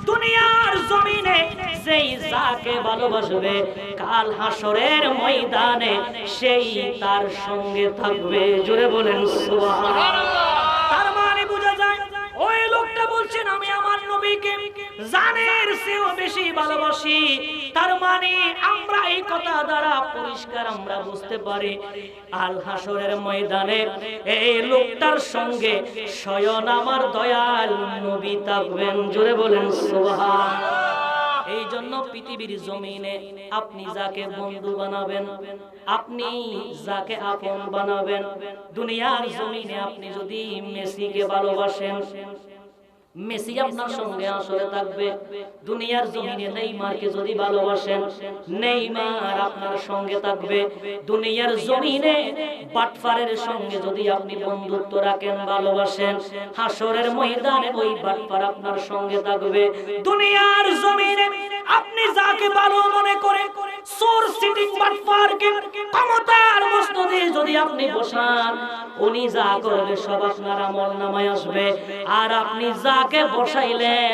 দুনিয়ার জমিনে যেই যাকে ভালোবাসবে, কাল হাসরের ময়দানে সেই তার সঙ্গে থাকবে। জোরে বলেন সুবহানাল্লাহ। তার মানে বোঝা যায় ওই লোকটা বলছেন, আমি আমার নবী নবীকে জানের চেয়েও বেশি ভালোবাসি, তার মানে আমরা এই কথা দ্বারা পরিষ্কার আমরা বুঝতে পারি আল হাসরের ময়দানে এই লোকটার সঙ্গে স্বয়ং আমার দয়াল নবী থাকবেন। জোরে বলেন সুবহানাল্লাহ। এই জন্য পৃথিবীর জমিনে আপনি যাকে বন্ধু বানাবেন, আপনি যাকে আপন বানাবেন, দুনিয়ার জমিনে আপনি যদি মেসিকে ভালোবাসেন, মেসি আপনার সঙ্গে আসলে থাকবে। দুনিয়ার জমিনে নেইমারকে যদি ভালোবাসেন, নেইমার আপনার সঙ্গে থাকবে। দুনিয়ার জমিনে বাটফারের সঙ্গে যদি আপনি বন্ধুত্ব রাখেন, ভালোবাসেন, হাসরের ময়দানে ওই বাটফার আপনার সঙ্গে থাকবে। দুনিয়ার জমিনে আপনি যাকে ভালো মনে করে সোর সিটিং বাটফারকে ক্ষমতার মসনদে যদি আপনি বসান, উনি যা করবে সব আপনার আমলনামায় আসবে। আর আপনি যাকে বসাইলেন,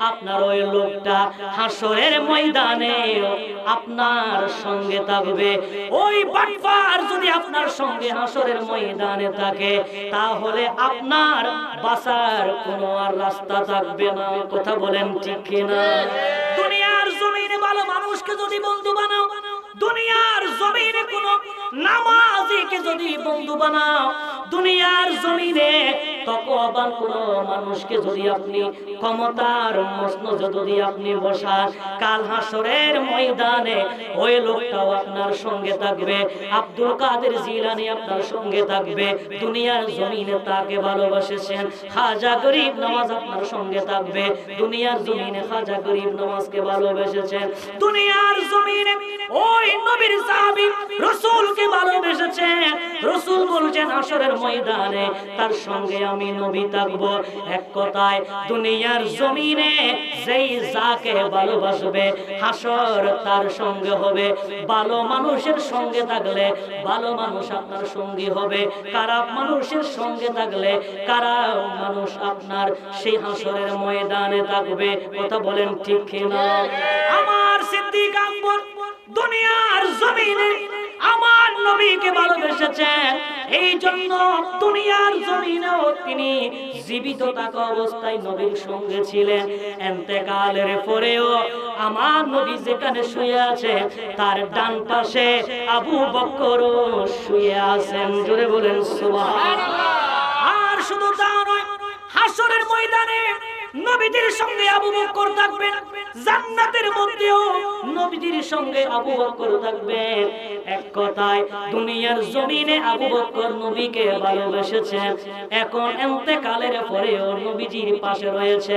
আপনার ওই লোকটা হাসরের ময়দানে আপনার সঙ্গে থাকবে। ওই বাটফার যদি আপনার সঙ্গে হাসরের ময়দানে থাকে, তাহলে আপনার বাঁচার কোনো আর রাস্তা থাকবে না। কথা বলেন ঠিক কিনা? দুনিয়ার জমিনে ভালো মানুষকে যদি বন্ধু বানাও, দুনিয়ার জমিনে কোন নামাজিকে যদি বন্ধু বানাও, দুনিয়ার জমিনে তকওয়াবান কোন মানুষকে যদি আপনি ক্ষমতার মসনদে যদি আপনি বসান, কাল হাসরের ময়দানে ওই লোকটাও আপনার সঙ্গে থাকবে। আব্দুল কাদের জিলানী আপনার সঙ্গে থাকবে। দুনিয়ার জমিনে তাকে ভালোবাসেছেন, খাজা গরিব নওয়াজ আপনার সঙ্গে থাকবে। দুনিয়ার জমিনে খাজা গরিব নওয়াজকে ভালোবেসেছেন। দুনিয়ার জমিনে ওই নবীর সাহাবী রাসূলকে ভালোবেসেছেন। রাসূল বলেছেন হাসরের ময়দানে তার সঙ্গে আমি নবী থাকবো। এক কথায় দুনিয়ার জমিনে যেই যাকে ভালোবাসবে, হাসর তার সঙ্গে হবে। ভালো মানুষের সঙ্গে থাকলে ভালো মানুষ আপনার সঙ্গী হবে, খারাপ মানুষের সঙ্গে থাকলে খারাপ মানুষ আপনার সেই হাসরের ময়দানে থাকবে। কথা বলেন ঠিক কিনা? আমার সিদ্দিক আকবর দুনিয়ার জমিনে আমার নবীকে ভালোবেসেছেন। এই জন্য দুনিয়ার জমিনেও তিনি জীবিত থাকা অবস্থায় নবীর সঙ্গে ছিলেন। ইন্তেকালের পরেও আমার নবী যেখানে শুয়ে আছে, তার ডান পাশে আবু বকর শুয়ে আছেন। জোরে বলেন সুবহানাল্লাহ। আর শুধু তা নয়, হাসরের ময়দানে নবীদের সঙ্গে আবু বকর থাকবেন। জান্নাতের মধ্যেও নবীদের সঙ্গে আবু বকর থাকবেন। এক কথায় দুনিয়ার জমিনে আবু বকর নবীকে ভালোবেসেছেন, এখন ইন্তেকালের পরেও নবীজির পাশে রয়েছে।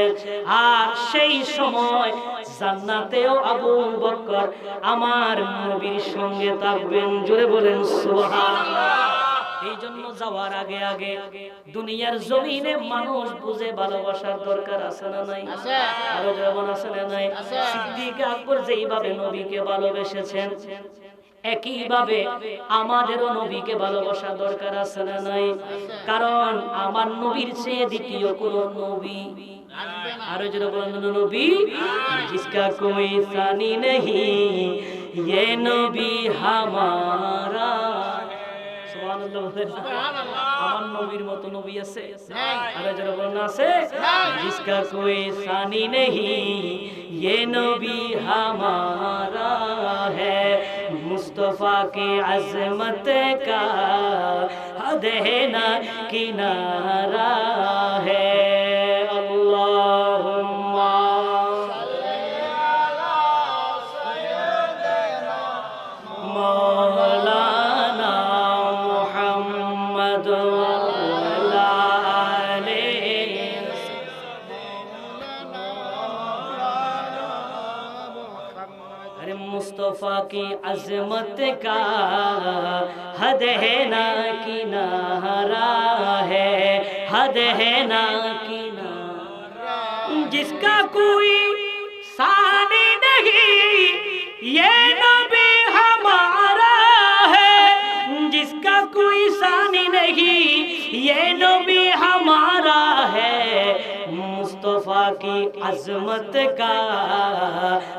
আর সেই সময় জান্নাতেও আবু বকর আমার নবীর সঙ্গে থাকবেন। জোরে বলেন সুবহানাল্লাহ। এই জন্য যাওয়ার আগে আগে দুনিয়ার জমিনে মানুষ বুঝে ভালোবাসার দরকার আছে না নাই? আরো যেমন আছে না নাই? সিদ্দিক আকবর যেইভাবে নবীকে ভালোবেসেছেন, একইভাবে আমাদেরও নবীকে ভালোবাসা দরকার আছে না নাই? কারণ আমার নবীর চেয়ে দ্বিতীয় কোন নবী, আরো যেটা বলেন নবী, জিসকা কোই সানি নেহি ये নবী হামারা। আমার নবীর মতো নবী আছে? আরে যারা বলেন আছে, জিসকা কোই সানি নেহি ये নবী হামারা है, मुस्तफा की अजमत का हद है ना किनारा है। अल्लाहुम्मा मौलाना मुहम्मद वाला अरे मुस्तफा की अजमत का हद है ना किनारा है, हद है ना किनारा, जिसका कोई सानी नहीं ये नबी हमारा है, जिसका कोई सानी नहीं ये नबी हमारा है, मुस्तफा की अजमत का,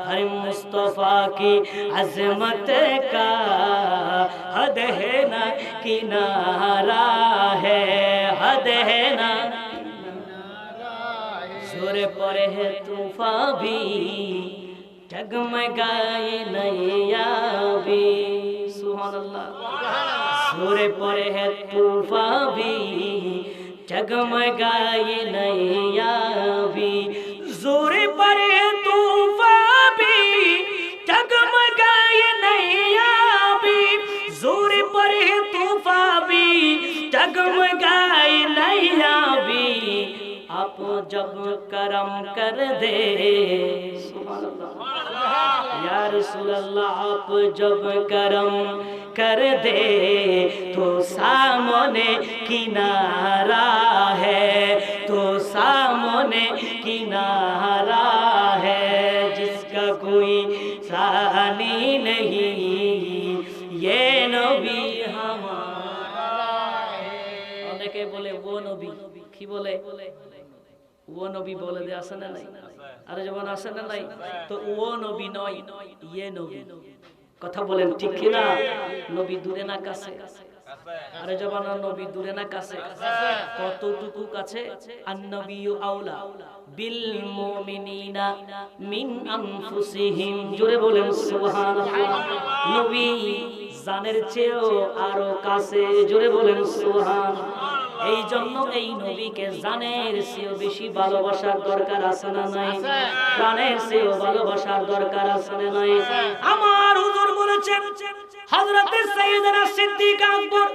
हर मुस्तफा की अजमत का हद है ना किनारा है, हद है ना। सूर्य पर है तूफान भी जगमगाए नैया भी सुभान अल्लाह सूर्य पर है तूफान भी जगमगाए नैया भी सूर्य पर है तूफान भी जगमगाए नैया भी सूर्य पर है तूफान भी जगमगाए नैया भी आप जब करम कर दे या रसूल अल्लाह आप जब करम कर दे तो सामने किनारा है तो सामने किनारा है जिसका कोई सानी नहीं ये नबी हमारा है অনেকে বলে ও নবী কি বলে ও নবী বলে দে আসে না নাই আরে যখন আসে না নাই তো ও নবী নয় ইয়ে নবী কথা বলেন ঠিক কি না নবী দূরে না কাছে আরে যখন নবী দূরে না কাছে কতটুকু কাছে আন-নবিয়্যু আউলা বিল মুমিনিনা মিন আনফুসিহিম জোরে বলেন সুবহানাল্লাহ নবী জানের চেয়েও আরো কাছে জোরে বলেন সুবহানাল্লাহ এই জন্য এই নবীকে জানের চেয়েও বেশি ভালোবাসার দরকার আছে না নাই প্রাণের চেয়েও ভালোবাসার দরকার আছে না নাই আমার হুজুর বলেছেন হযরত সাইয়েদনা সিদ্দিক আকবর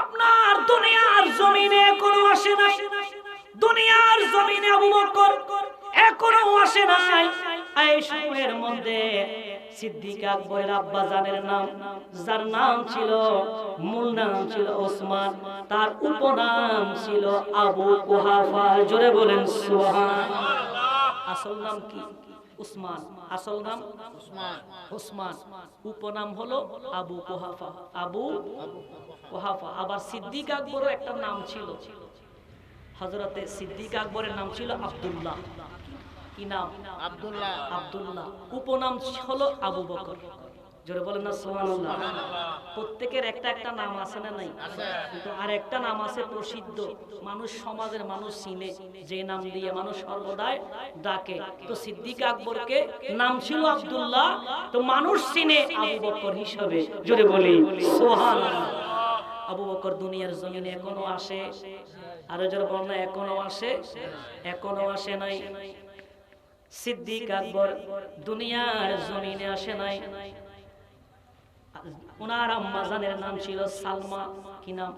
আপনার দুনিয়ার জমিনে এখনো আসে নাই দুনিয়ার জমিনে আবু বকর এখনো আসে নাই এই সময়ের মধ্যে সিদ্দিক আকবরের আব্বা জানের নাম যার নাম ছিল মূল নাম ছিল ওসমান তার উপনাম ছিল আবু কুহাফা জোরে বলেন সুবহানাল্লাহ আসল নাম কি উসমান আসল নাম উসমান উপনাম হলো আবু কুহাফা আবু কুহাফা আবার সিদ্দিক আকবরও একটা নাম ছিল হযরতে সিদ্দিক আকবরের নাম ছিল আব্দুল্লাহ কি নাম আব্দুল্লাহ আব্দুল্লাহ উপনাম হলো আবু বকর জোরে বলেন না সুবহানাল্লাহ প্রত্যেকের একটা একটা নাম আছে না নাই কিন্তু আরেকটা নাম আছে প্রসিদ্ধ মানুষ সমাজের মানুষ চিনে যে নাম দিয়ে মানুষ সর্বদাই ডাকে তো সিদ্দিক আকবরকে নাম ছিল আব্দুল্লাহ তো মানুষ চিনে আবু বকর হিসাবে জোরে বলি সুবহানাল্লাহ আবু বকর দুনিয়ার জমিনে এখনো আসে আর যারা বলেন না এখনো আসে নাই সিদ্দিক আকবর দুনিয়ার জমিনে আসে নাই ওনার আম্মা জানের নাম ছিল সালমা কি নাম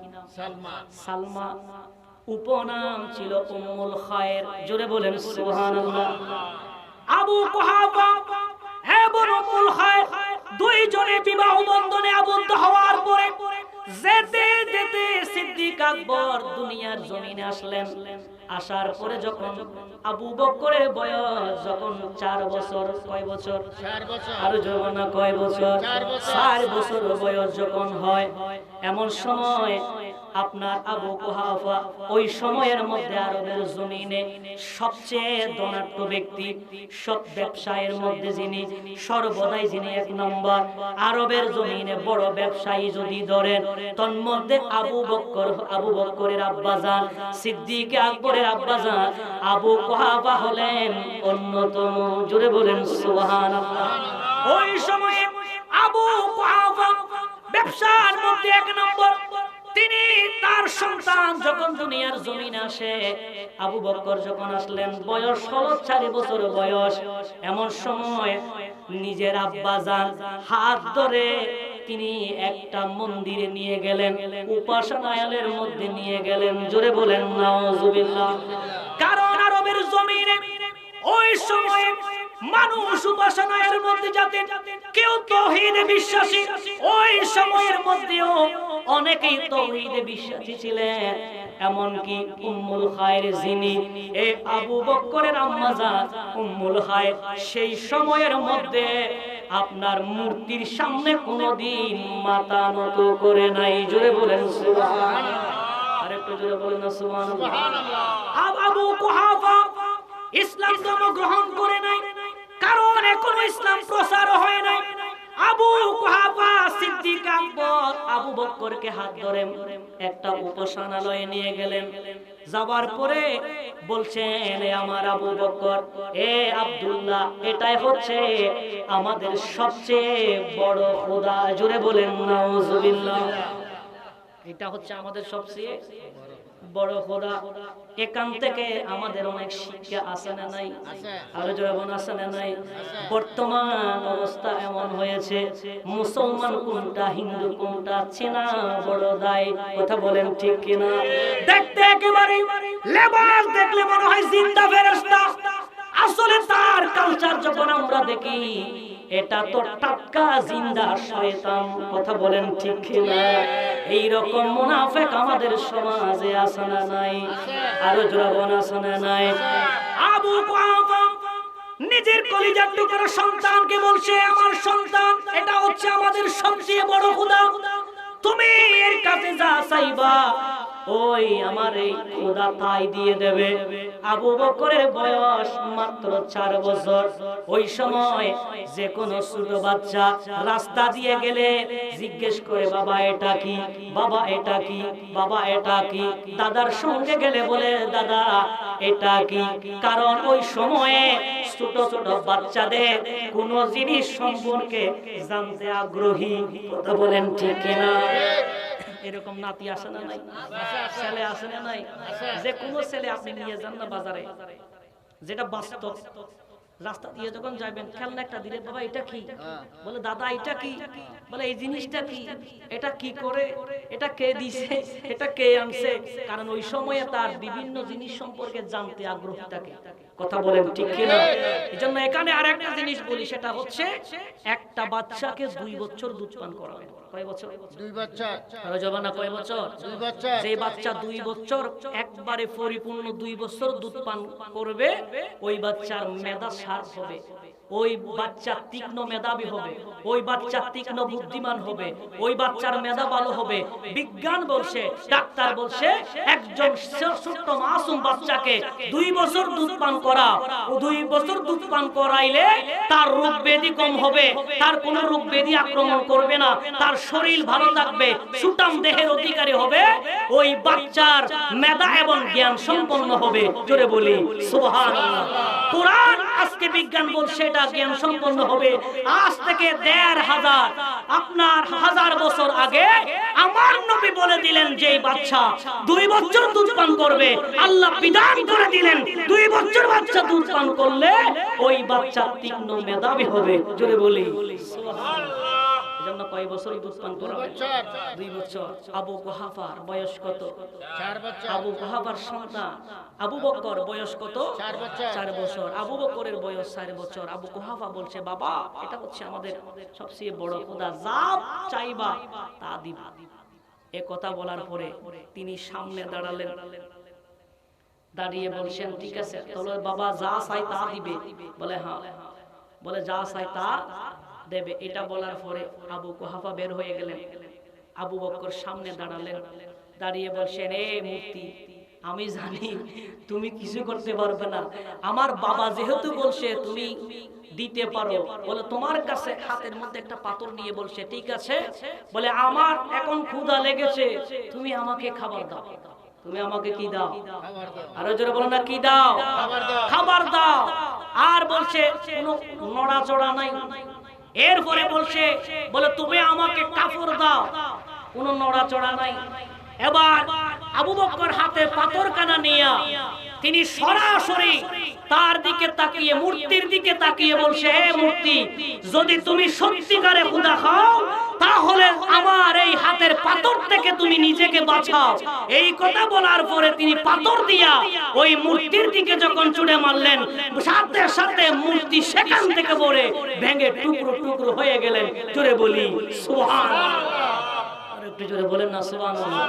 সালমা উপনাম ছিল উম্মুল খায়ের জোরে বলেন সুবহানাল্লাহ আবু কুহাফা এবং উম্মুল খায়ের দুইজনে বিবাহ বন্ধনে আবদ্ধ হওয়ার পরে যেতে যেতে সিদ্দিক আকবর দুনিয়ার জমিনে আসলেন আসার পরে যখন আবু বকরের বয়স যখন 4 বছর কয় বছর 4 বছর আর যখন কয় বছর 4 বছর বয়স যখন হয় এমন সময় আপনার আবু কুহাফা ওই সময়ের মধ্যে আরবের জমিনে সবচেয়ে ধনাঢ্য ব্যক্তি সব ব্যবসায়ের মধ্যে যিনি সর্বদাই যিনি এক নম্বর আরবের জমিনে বড় ব্যবসায়ী যদি ধরেন তন্মধ্যে আবু বকরের আব্বাজান সিদ্দিক আকবরের আব্বাজান আবু কুহাফা হলেন অন্যতম জোরে বলেন সুবহানাল্লাহ ওই সময়ে আবু কুহাফা ব্যবসার মধ্যে এক নম্বর তিনি তার সন্তান যখন দুনিয়ার জমিনে আসে আবু বকর যখন আসলেন বয়স হলো 4 বছর বয়স এমন সময় নিজের আব্বাজান হাত ধরে তিনি একটা মন্দিরে নিয়ে গেলেন উপাসনালয়ের মধ্যে নিয়ে গেলেন জোরে বলেন নাউজুবিল্লাহ কারণ আরবের জমিনে ওই সময়ে মানুষ উপাসনার মধ্যে যেতেন কেউ তাওহীদে বিশ্বাসী ওই সময়ের মধ্যেও অনেকেই তাওহীদে বিশ্বাসী ছিলেন এমনকি উম্মুল খায়ের যিনি এই আবু বকরের আম্মা জান উম্মুল খায়ের সেই সময়ের মধ্যে আপনার মূর্তির সামনে কোনোদিন মাথা নত করে নাই জোরে বলেন সুবহানাল্লাহ আরেকটু জোরে বলেন না সুবহানাল্লাহ আবু কুহাফা ইসলাম ধর্ম গ্রহণ করে নাই কারণ এখনো ইসলাম প্রচার হয় নাই আবু আবু কুহাফা সিদ্দিক আকবর আবু বকরকে হাত ধরে একটা উপাসনালয়ে নিয়ে গেলেন। যাবার পরে বলছেন, এ আমার আবু বকর, এ আব্দুল্লাহ, এটাই হচ্ছে আমাদের সবচেয়ে বড় খোদা। জোরে বলেন নাউজুবিল্লাহ। এটা হচ্ছে আমাদের সবচেয়ে বড় খোদা। এখান থেকে আমাদের অনেক শিক্ষা আছে না নাই? আরো জোরে আছে না নাই? বর্তমান অবস্থা এমন হয়েছে, মুসলমান কোনটা হিন্দু কোনটা চেনা বড় দায়। কথা বলেন ঠিক কিনা? দেখতে একেবারে লেবাস দেখলে মনে হয় জিন্দা ফেরেশতা, আসলে তার কালচার যখন আমরা দেখি এটা তো টাটকা জিন্দা শয়তান। কথা বলেন ঠিক কিনা? এই রকম মুনাফিক আমাদের সমাজে আছে না নাই? আরো জোরে আছে না নাই? আবু কুহাফা নিজের কলিজার টুকরা সন্তানকে বলছে, আমার সন্তান, এটা হচ্ছে আমাদের সবচেয়ে বড় খোদা, তুমি এর কাছে যা চাইবা ওই আমার এই খোদা তাই দিয়ে দেবে। আবু বকরের বয়স মাত্র 4 বছর। ওই সময় যে কোনো ছোট বাচ্চা রাস্তা দিয়ে গেলে জিজ্ঞেস করে, বাবা এটা কি, বাবা এটা কি, বাবা এটা কি। দাদার সঙ্গে গেলে বলে, দাদা এটা কি। কারণ ওই সময়ে ছোট ছোট বাচ্চাদের কোন জিনিস সম্পর্কে জানতে আগ্রহী। কথা বলেন ঠিক কিনা? এরকম নাতি আসে না নাই? ছেলে আসে না নাই? যে কোনো ছেলে আপনি নিয়ে যান না বাজারে, যেটা বাস্তব, রাস্তা দিয়ে যখন যাবেন খেলনা একটা দিলে, বাবা এটা কি, বলে দাদা এটা কি, বলে এই জিনিসটা কি, এটা কি করে, এটা কে দিছে, এটা কে আনছে। কারণ ওই সময়ে তার বিভিন্ন জিনিস সম্পর্কে জানতে আগ্রহ থাকে। কথা বলেন ঠিক কিনা? এজন্য এখানে আরেকটা জিনিস বলি, সেটা হচ্ছে একটা বাচ্চাকে 2 বছর দুধ পান করাবেন। কয় বছর? 2 বছর। আরো জবানা কয় বছর? 2 বছর। যে বাচ্চা 2 বছর একবারে পরিপূর্ণ 2 বছর দুধ পান করবে, ওই বাচ্চার মেধা শার্প হবে, ওই বাচ্চা তীক্ষ্ণ মেধাবী হবে, ওই বাচ্চা তীক্ষ্ণ বুদ্ধিমান হবে, ওই বাচ্চার মেধা ভালো হবে। বিজ্ঞান বলছে, ডাক্তার বলছে, একজন ছোট্ট মাসুম বাচ্চাকে 2 বছর দুধ পান করা, ও 2 বছর দুধ পান করাইলে তার রোগ ব্যাধি কম হবে, তার কোনো রোগ ব্যাধি আক্রমণ করবে না, তার শরীর ভালো থাকবে, সুঠাম দেহের অধিকারী হবে, ওই বাচ্চার মেধা এবং জ্ঞান সম্পন্ন হবে। জোরে বলি সুবহানাল্লাহ। কোরআন আজকে বিজ্ঞান বলছে এটা জ্ঞান সম্পন্ন হবে। আজ থেকে 1500 আপনার 1000 বছর আগে আমার নবী বলে দিলেন, যে বাচ্চা 2 বছর দুধ পান করবে, আল্লাহ বিধান করে দিলেন 2 বছর বাচ্চা দুধ পান করলে ওই বাচ্চা তীক্ষ্ণ মেধাবী হবে। জোরে বলি সুবহানাল্লাহ। এজন্য কয় বছর দুধ পান করাবে? 2 বছর। আবু কুহাফার বয়স কত? 4 বছর। আবু কুহাফার সন্তান আবু বকর বয়স কত? 4 বছর। আবু বকরের বয়স 4 বছর। আবু কুহাফা বলছে, বাবা এটা হচ্ছে আমাদের সবচেয়ে বড় খোদা, যা চাইবা তা দিবা। এ কথা বলার পরে তিনি সামনে দাঁড়ালেন, দাঁড়িয়ে বলছেন, ঠিক আছে তাহলে বাবা যা চাই তা দিবে? বলে হ্যাঁ। বলে যা চাই তা দেবে। এটা বলার পরে আবু কুহাফা বের হয়ে গেলেন। আবু বকর সামনে দাঁড়ালেন, দাঁড়িয়ে বলছেন, এ মূর্তি, আমি জানি তুমি কিছু করতে পারবে না, আমার বাবা যেহেতু বলছে তুমি দিতে পারো, বলে তোমার কাছে হাতের মধ্যে একটা পাথর নিয়ে বলছে, ঠিক আছে, বলে আমার এখন ক্ষুধা লেগেছে, তুমি আমাকে খাবার দাও। তুমি আমাকে কি দাও? আরো জোরে বলো না, কি দাও? খাবার দাও। আর বলছে কোনো নড়াচড়া নাই। এরপরে বলছে, বলে তুমি আমাকে কাপড় দাও, কোনো নড়াচড়া নাই। এবার আবু বকর হাতে পাথর কানা নিয়ে তিনি সরাসরি তার দিকে তাকিয়ে, মূর্তির দিকে তাকিয়ে বলছে, হে মূর্তি, যদি তুমি সত্যিকারে খোদা খাও তাহলে আমার এই হাতের পাথর থেকে তুমি নিজেকে বাঁচাও। এই কথা বলার পরে তিনি পাথর দিয়া ওই মূর্তির দিকে যখন ছুঁড়ে মারলেন, সাথে সাথে মূর্তি সেখান থেকে পড়ে ভেঙে টুকরো টুকরো হয়ে গেলেন। জোরে বলি সুবহানাল্লাহ। আর একটু জোরে বলেন না সুবহানাল্লাহ।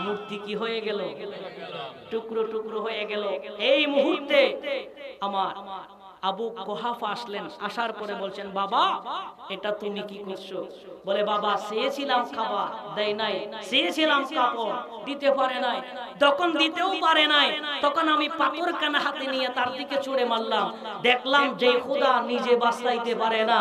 মূর্তি কি হয়ে গেল? টুকরো টুকরো হয়ে গেল। এই মুহূর্তে আমার আবু কুহাফা আসলেন, আসার পরে বলছেন, বাবা এটা তুমি কি করছো? বলে, বাবা চেয়েছিলাম খাবার, দেয় নাই, চেয়েছিলাম কাপড়, দিতে পারে নাই, যখন দিতেও পারে নাই তখন আমি পাথর কানা হাতে নিয়ে তার দিকে ছুঁড়ে মারলাম। দেখলাম যে খোদা নিজে বাঁচাইতে পারে না,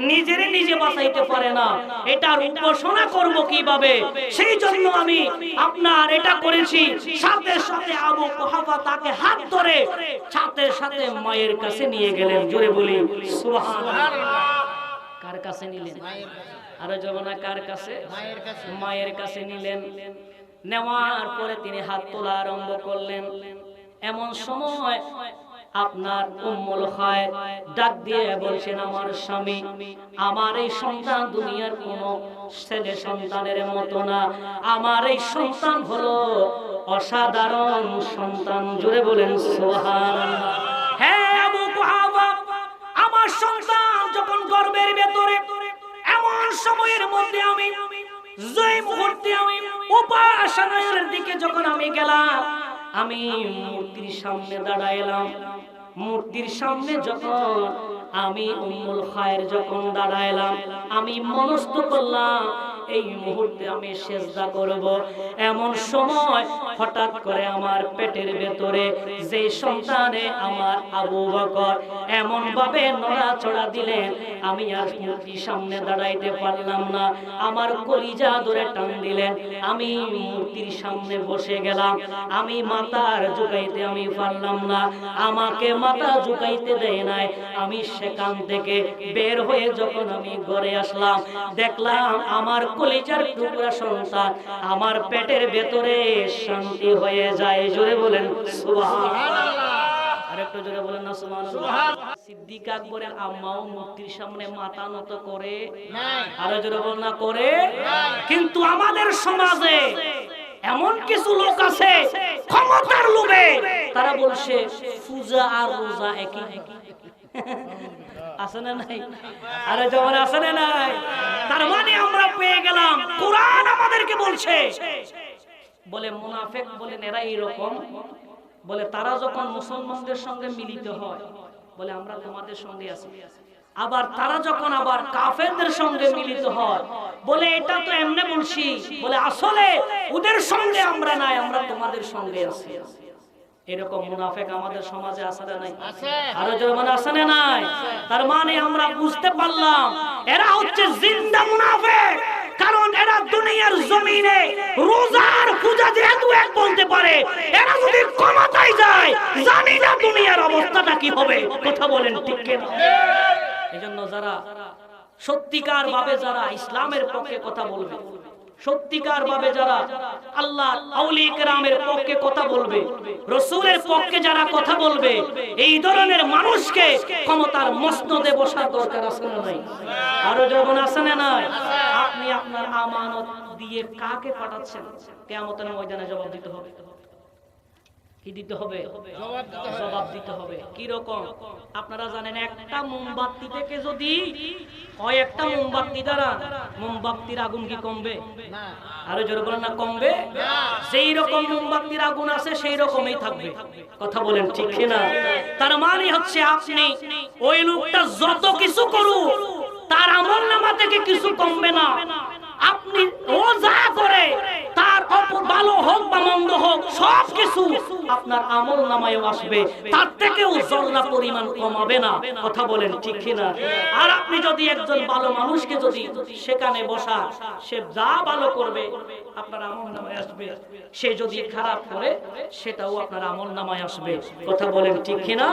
নিজেরে নিজে বাঁচাইতে পারে না, এটার উপাসনা করব কিভাবে? সেই জন্য আমি আপনার এটা করেছি। সাথে সাথে আবু কুহাফা তাকে হাত ধরে সাথে সাথে মায়ের কাছে নিয়ে গেলেন। জোরে বলি সুবহানাল্লাহ। কার কাছে নিলেন? আরো জমানা কার কাছে? মায়ের কাছে নিলেন। নেওয়ার পরে তিনি হাত তোলা আরম্ভ করলেন। এমন সময় আপনার উম্মুল খায়ের ডাক দিয়ে বলছেন, আমার স্বামী, আমার এই সন্তান দুনিয়ার কোন ছেলে সন্তানের মতো না, আমার এই সন্তান হলো অসাধারণ সন্তান। জোরে বলেন সুবহানাল্লাহ। হ্যাঁ আবু কুহাফা, আমার সন্তান যখন গর্ভের ভেতরে, এমন সময়ের মধ্যে আমি যে মুহূর্তে আমি উপাসনার দিকে যখন আমি গেলাম, আমি মূর্তির সামনে দাঁড়াইলাম। মূর্তির সামনে যখন আমি উম্মুল খায়ের যখন দাঁড়াইলাম, আমি মনস্থ করলাম এই মুহূর্তে আমি সিজদা করব। এমন সময় হঠাৎ করে আমার পেটের ভেতরে যে সন্তানে আমার আবু বকর এমন ভাবে নড়াচড়া দিলেন, আমি আর মূর্তির সামনে দাঁড়াইতে পারলাম না। আমার কলিজা ধরে টান দিলেন, আমি মূর্তির সামনে বসে গেলাম। আমি মাথার ঝুঁকাইতে আমি পারলাম না, আমাকে মাথা ঝুঁকাইতে দেয় নাই। আমি সেখান থেকে বের হয়ে যখন আমি ঘরে আসলাম, দেখলাম আমার কলিজার টুকরা সন্তান আমার পেটের ভেতরে শান্তি হয়ে যায়। জোরে বলেন সুবহানাল্লাহ। আরেকটু জোরে বলেন না সুবহানাল্লাহ। সিদ্দিক আকবরের আম্মাও মূর্তির সামনে মাথা নত করে নাই, আরো জোরে বলেন না করে। কিন্তু আমাদের সমাজে এমন কিছু লোক আছে ক্ষমতার লোভে, তারা বলছে পূজা আর রোজা একই। আছে না নাই? আরে যখন আছে না নাই, তার মানে আমরা পেয়ে গেলাম কোরআন আমাদেরকে বলছে, বলে মুনাফিক বলেন এরা এইরকম, বলে তারা যখন মুসলমানদের সঙ্গে মিলিত হয় বলে আমরা তোমাদের সঙ্গে আছি, আবার তারা যখন আবার কাফেরদের সঙ্গে মিলিত হয় বলে এটা তো এমনি বলছি, বলে আসলে ওদের সঙ্গে আমরা নাই, আমরা তোমাদের সঙ্গে আছি। এরকম মুনাফিক আমাদের সমাজে আছে না নাই? আরো জোরে আছে না নাই? তার মানে আমরা বুঝতে পারলাম এরা হচ্ছে জিন্দা মুনাফিক। কারণ এরা দুনিয়ার জমিনে রোজার পূজা যেহেতু এক বলতে পারে, এরা যদি ক্ষমতায় যায় জানি না দুনিয়ার অবস্থাটা কি হবে। কথা বলেন ঠিক কি না? এজন্য যারা সত্যিকার ভাবে যারা ইসলামের পক্ষে কথা বলবে, সত্যিকার ভাবে যারা আল্লাহর আউলিয়া কেরামের পক্ষে কথা বলবে, রাসূলের পক্ষে যারা কথা বলবে, এই ধরনের মানুষকে ক্ষমতার মসনদে বসার দরকার আছে না নাই? আরো যখন আছে না নাই? আপনি আপনার আমানত দিয়ে কাকে পাঠাচ্ছেন? কিয়ামতের ময়দানে জবাব দিতে হবে। কি দিতে হবে? জবাব দিতে হবে। কি রকম? আপনারা জানেন একটা মোমবাতি থেকে যদি হয়, একটা মোমবাতি দ্বারা মোমবাতির আগুন কি কমবে? না। আরো জোরে বলেন না, কমবে না। সেই রকম মোমবাতির আগুন আছে সেই রকমই থাকবে। কথা বলেন ঠিক কি না? তার মানে হচ্ছে আপনি ওই লোকটা যত কিছু করুক তার আমলনামা থেকে কিছু কমবে না। আপনি ও যা করে তার ভালো হোক বা মন্দ হোক সবকিছু আপনার আমলনামায় আসবে, তার থেকেও জররা পরিমাণ কমাবে না। কথা বলেন ঠিক কি না? আর আপনি যদি একজন ভালো মানুষকে যদি সেখানে বসা, সে যা ভালো করবে আপনার আমলনামায় আসবে, সে যদি খারাপ করে সেটাও আপনার আমলনামায় আসবে। কথা বলেন ঠিক কি না?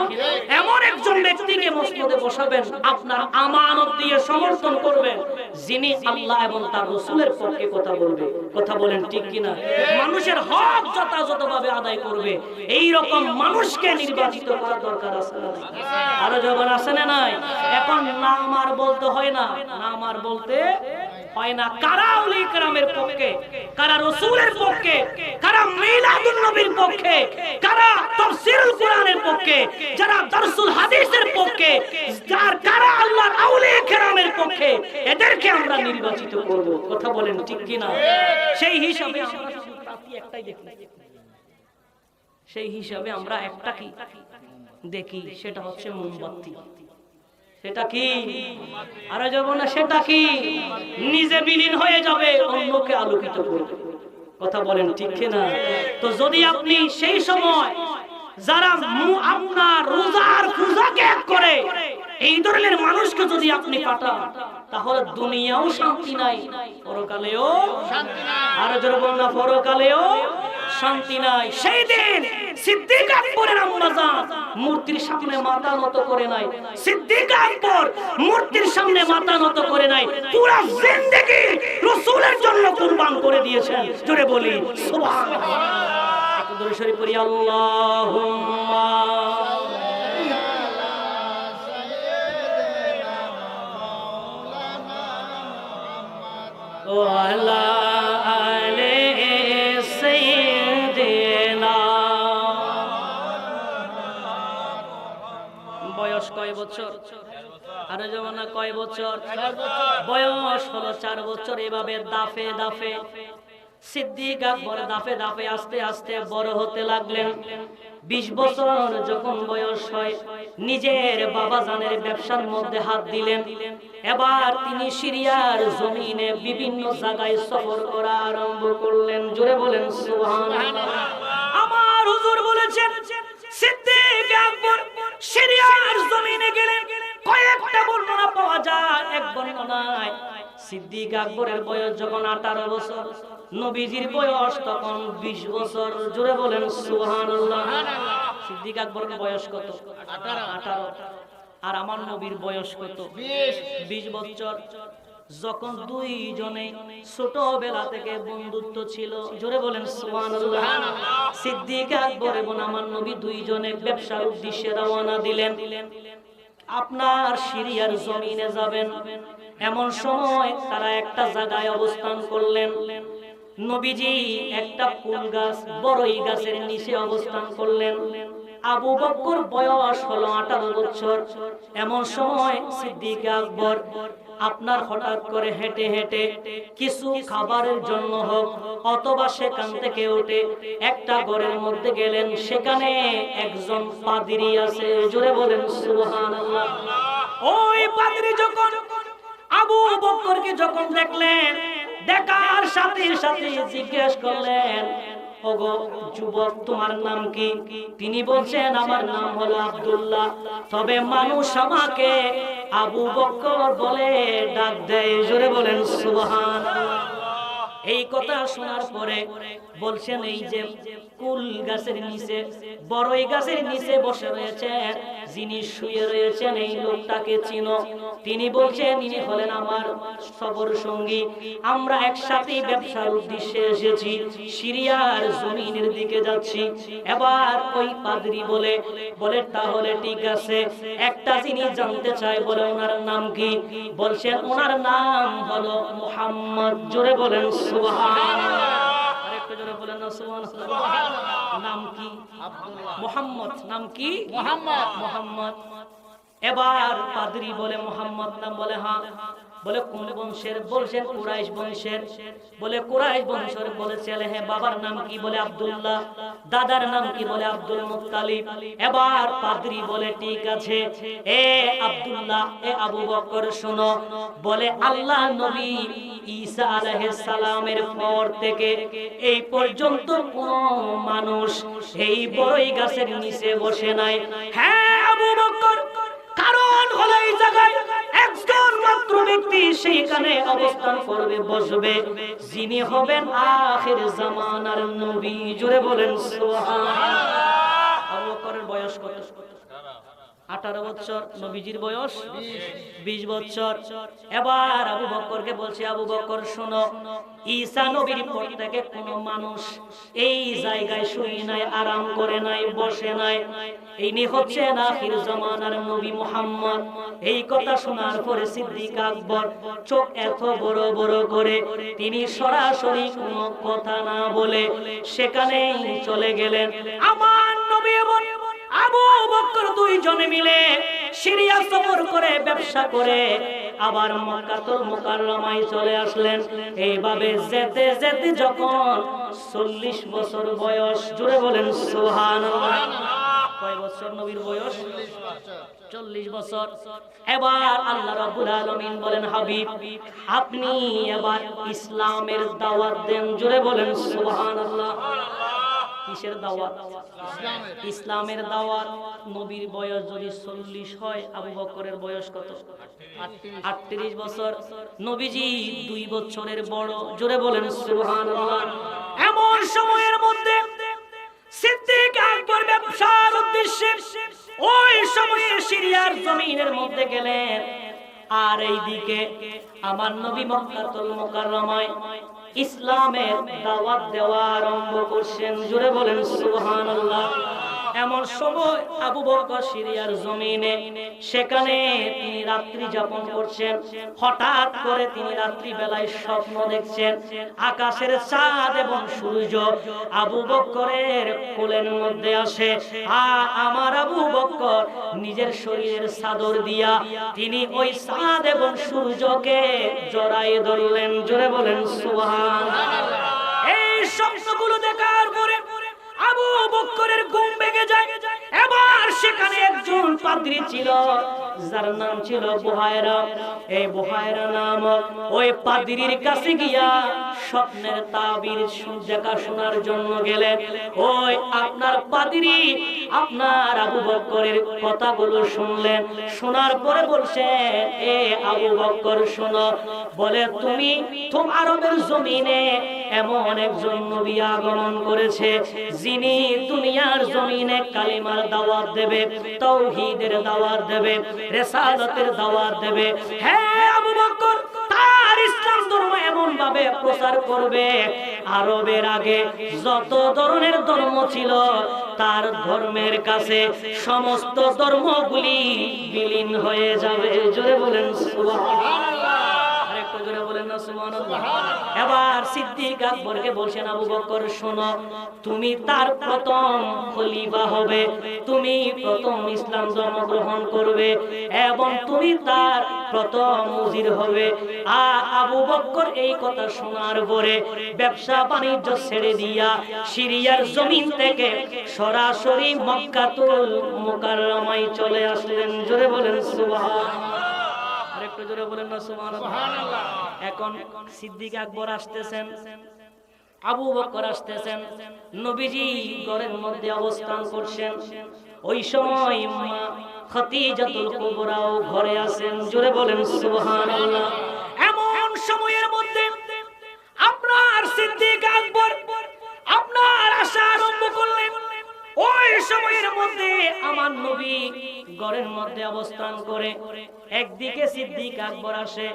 এমন একজন ব্যক্তিকে মসনদে বসাবেন, আপনার আমানত দিয়ে সমর্থন করবেন, যিনি আল্লাহ এবং তার রাসূলের পক্ষে কথা বলবে। কথা বলেন ঠিক কি না? মানুষের হক যথাযথভাবে আদায় করবে, এই রকম মানুষকে নির্বাচিত করার দরকার আছে না? আরো জবান আছে না নাই? এখন নাম আর বলতে হয় না, নাম আর বলতে হয় না। কারা আউলিয়া কেরামের পক্ষে, কারা রাসূলের পক্ষে, কারা মিলাদুন নবীর পক্ষে, কারা তাফসীরুল কোরআনের পক্ষে, যারা দারসুল হাদিসের পক্ষে, কারা আল্লাহর আউলিয়া কেরামের পক্ষে, এদেরকে আমরা নির্বাচিত করব। কথা বলেন ঠিক কি না? সেই হিসাবে আমরা শুধু প্রার্থী একটাই দেখি, সেই হিসাবে আমরা একটা কি দেখি সেটা হচ্ছে মোমবাতি। সেটা কি? আর যাব না, সেটা কি? নিজে বিলীন হয়ে যাবে, অন্যকে আলোকিত করবে। কথা বলেন ঠিক কিনা? তো যদি আপনি সেই সময় যারা আপনার রোজার পূজাকে এক করে এই ধরনের মানুষকে যদি আপনি পাঠান, তাহলে দুনিয়াও শান্তি নাই, পরকালেও শান্তি নাই। আর জোরে বলুন না, পরকালেও শান্তি নাই। সেই দিন সিদ্দিক আকবরের আম্মা জান মূর্তির সামনে মাথা নত করে নাই। সিদ্দিক আকবর মূর্তির সামনে মাথা নত করে নাই, পুরো জিন্দেগি রাসূলের জন্য কুরবান করে দিয়েছেন। জোরে বলি সুবহানাল্লাহ। একটু দরুদ শরীফ পড়ি, আল্লাহুম্মা ওয়া আলা আলি সাইয়্যিদিনা। বয়স কয় বছর? আর জমানা কয় বছর? বয়স হলো 4 বছর। এভাবে দাফে দাফে সিদ্দিক আকবর দাফে দাফে আস্তে আস্তে বড় হতে লাগলেন। 20 বছর যখন বয়স হয়, নিজের বাবাজানের ব্যবসার মধ্যে হাত দিলেন। এবার তিনি সিরিয়ার জমিনে বিভিন্ন জায়গায় সফর করা আরম্ভ করলেন। জোরে বলেন সুবহানাল্লাহ। আমার হুজুর বলেছেন সিদ্দিক আকবর সিরিয়ার জমিনে গেলেন। কয়েকটা বর্ণনা পাওয়া যায়, এক বর্ণনায় সিদ্দিক আকবরের বয়স যখন 18 বছর, নবীজির বয়স তখন 20 বছর। জোরে বলেন সুবহানাল্লাহ। সিদ্দিক আকবরের বয়স কত? 18। আর আমার নবীর বয়স কত? 20 বছর। যখন দুইজনে ছোটবেলা থেকে বন্ধুত্ব ছিল, জোরে বলেন সুবহানাল্লাহ, সিদ্দিক আকবর এবং আমার নবী দুইজনে ব্যবসার উদ্দেশ্যে রওনা দিলেন। আপনার সিরিয়ার জমিনে যাবেন, এমন সময় তারা একটা জায়গায় অবস্থান করলেন। নবীজি একটা কুল গাছ, বড়ই গাছের নিচে অবস্থান করলেন। আবু বকর বয়স হলো 18 বছর। এমন সময় সিদ্দিক আকবর আপনার হঠাৎ করে হেঁটে হেঁটে কিছু খাবারের জন্য হোক অথবা সেখান থেকে উঠে একটা ঘরের মধ্যে গেলেন। সেখানে একজন পাদ্রী আছে। জোরে বলেন সুবহানাল্লাহ। ওই পাদ্রী যখন আবু বকরকে যখন দেখলেন, দেখার সাথে সাথে জিজ্ঞেস করলেন, ওগো যুবক, তোমার নাম কি? তিনি বলছেন, আমার নাম হলো আব্দুল্লাহ, তবে মানুষ আমাকে আবু বকর বলে ডাক দেয়। জোরে বলেন সুবহানাল্লাহ। এই কথা শোনার পরে বলছেন, এই যে কুল গাছের নিচে, বড়ই গাছের নিচে বসে রয়েছেন, যিনি শুয়ে রয়েছেন, এই লোকটাকে চিনো? তিনি বলছেন, ইনি হলেন আমার সফর সঙ্গী, আমরা একসাথে ব্যবসার উদ্দেশ্যে এসেছি, সিরিয়ার জমিনের দিকে যাচ্ছি। এবার ওই পাদ্রী বলে তাহলে ঠিক আছে, একটা জিনিস জানতে চাই, বলে ওনার নাম কি? বলছেন, ওনার নাম হলো মুহাম্মদ। জোরে বলেন সুবহানাল্লাহ। আরেকটু জোরে বলেন না সুবহানাল্লাহ। নাম কি? আব্দুল্লাহ। মুহাম্মদ নাম কি? মুহাম্মদ। এবার পাদ্রী বলে, মুহাম্মদ নাম? বলে হ্যাঁ। বলে কোন বংশের? বলছেন কুরাইশ বংশের। বলে কুরাইশ বংশের। বলে ছেলে? হ্যাঁ। বাবার নাম কি? বলে আব্দুল্লাহ। দাদার নাম কি? বলে আব্দুল মুত্তালিব। এবার পাদ্রী বলে ঠিক আছে, এ আব্দুল্লাহ, এ আবু বকর, শোনো, বলে আল্লাহ নবী ঈসা আলাইহিস সালামের পর থেকে এই পর্যন্ত কোন মানুষ এই বড়ই গাছের নিচে বসে নাই। হ্যাঁ আবু বকর, কারণ হলো এই জায়গায় একজন মাত্র ব্যক্তি সেইখানে অবস্থান করবে, বসবে, যিনি হবেন আখির জামানার নবী। জোরে বলেন সুবহানাল্লাহ। আবু বকরের বয়স কত? 18 বছর। নবীজির বয়স 20 বছর। এবার আবু বকরকে বলছে, আবু বকর শোনো, ঈসা নবীর পর থেকে কোন মানুষ এই জায়গায় শুয়ে নাই, আরাম করে নাই, বসে নাই। ইনি হচ্ছেন আখির জামানার নবী মুহাম্মদ। এই কথা শোনার পরে সিদ্দিক আকবর চোখ এত বড় বড় করে তিনি সরাসরি কোনো কথা না বলে সেখানেই চলে গেলেন। আমার নবী এবং আবু বকর দুইজনে মিলে সিরিয়া সফর করে, ব্যবসা করে আবার মক্কাতুল মুকাররমায় চলে আসলেন। এইভাবে যেতে যেতে যখন 40 বছর বয়স, জোরে বলেন সুবহানাল্লাহ, কয় বছর নবীর বয়স? 40 বছর। এবার আল্লাহ রাব্বুল আলামিন বলেন, হাবিব আপনি এবার ইসলামের দাওয়াত দেন। জোরে বলেন সুবহানাল্লাহ। কিসের দাওয়াত? ইসলামের দাওয়াত। নবীর বয়স যদি 40 হয়, আবু বকরের বয়স কত? 38 বছর। নবীজি 2 বছরের বড়। জোরে বলেন সুবহানাল্লাহ। এমন সময়ের মধ্যে সিদ্দিক আকবর ব্যবসার উদ্দেশ্যে ওই সময়ে সিরিয়ার জমিনের মধ্যে গেলেন, আর এইদিকে আমার নবী মক্কাতুল মুকাররমায় ইসলামের দাওয়াত দেওয়া আরম্ভ করছেন। জোরে বলেন সুবহানাল্লাহ। এমন সময় আবু বকর সিরিয়ার জমিনে সেখানে তিনি রাত্রি যাপন করছেন। হঠাৎ করে তিনি রাত্রি বেলায় স্বপ্ন দেখছেন, আকাশের চাঁদ এবং সূর্য আবু বকরের কোলের মধ্যে আসে। আমার আবু বকর নিজের শরীরের চাদর দিয়া তিনি ওই চাঁদ এবং সূর্যকে জড়ায় ধরলেন। জোরে বলেন সুবহানাল্লাহ। এই স্বপ্নগুলো দেখার পরে আবু বকরের ঘুম ভেঙে যায়। এবার সেখানে একজন পাদ্রী ছিল, যার নাম ছিল বুহায়রা। এই বুহায়রা নামক ওই পাদ্রীর কাছে গিয়া স্বপ্নের তাবির দেখাশোনার জন্য গেলেন। ওই আপনার পাদ্রী আপনার আবু বকরের কথাগুলো শুনলেন, শোনার পরে বলছেন, এ আবু বকর শোনো, বলে তুমি আরবের জমিনে এমন একজন নবী আগমন করেছে যিনি দুনিয়ার জমিনে কালিমার দাওয়াত দেবে, তাওহীদের দাওয়াত দেবে, রিসালাতের দাওয়াত দেবে। হ্যাঁ আবু বকর তার ইসলাম ধর্ম এমন ভাবে প্রচার করবে, আরবের আগে যত ধরনের ধর্ম ছিল তার ধর্মের কাছে সমস্ত ধর্মগুলি বিলীন হয়ে যাবে। জোরে বলেন সুবহানাল্লাহ। আরেকটু জোরে বলেন না সুবহানাল্লাহ। এবার সিদ্দিক আকবরকে বলছেন, আবু বকর শোনো, তুমি তার প্রথম খলিফা হবে, তুমি প্রথম ইসলাম ধর্ম গ্রহণ করবে এবং তুমি তার প্রথম মুজির হবে। আর আবু বকর এই কথা শোনার পরে ব্যবসা বাণিজ্য ছেড়ে দিয়া সিরিয়ার জমিন থেকে সরাসরি মক্কাতুল মুকাররমায় চলে আসলেন। জোরে বলেন সুবহানাল্লাহ। আরেকটু জোরে বলেন না সুবহানাল্লাহ। এখন সিদ্দিক আকবর আসতেছেন, আবু বকর আসতেছেন, নবীজি ঘরের মধ্যে অবস্থান করছেন। ওই সময় মা খাদিজাতুল কুবরাও ঘরে আছেন। জোরে বলেন সুবহানাল্লাহ। এমন সময়ের মধ্যে আপনার সিদ্দিক আকবর আপনার আসা আরম্ভ করলেন। ওই সময়ের মধ্যে আমার নবী ঘরের মধ্যে অবস্থান করে, একদিকে সিদ্দিক আকবর আসে,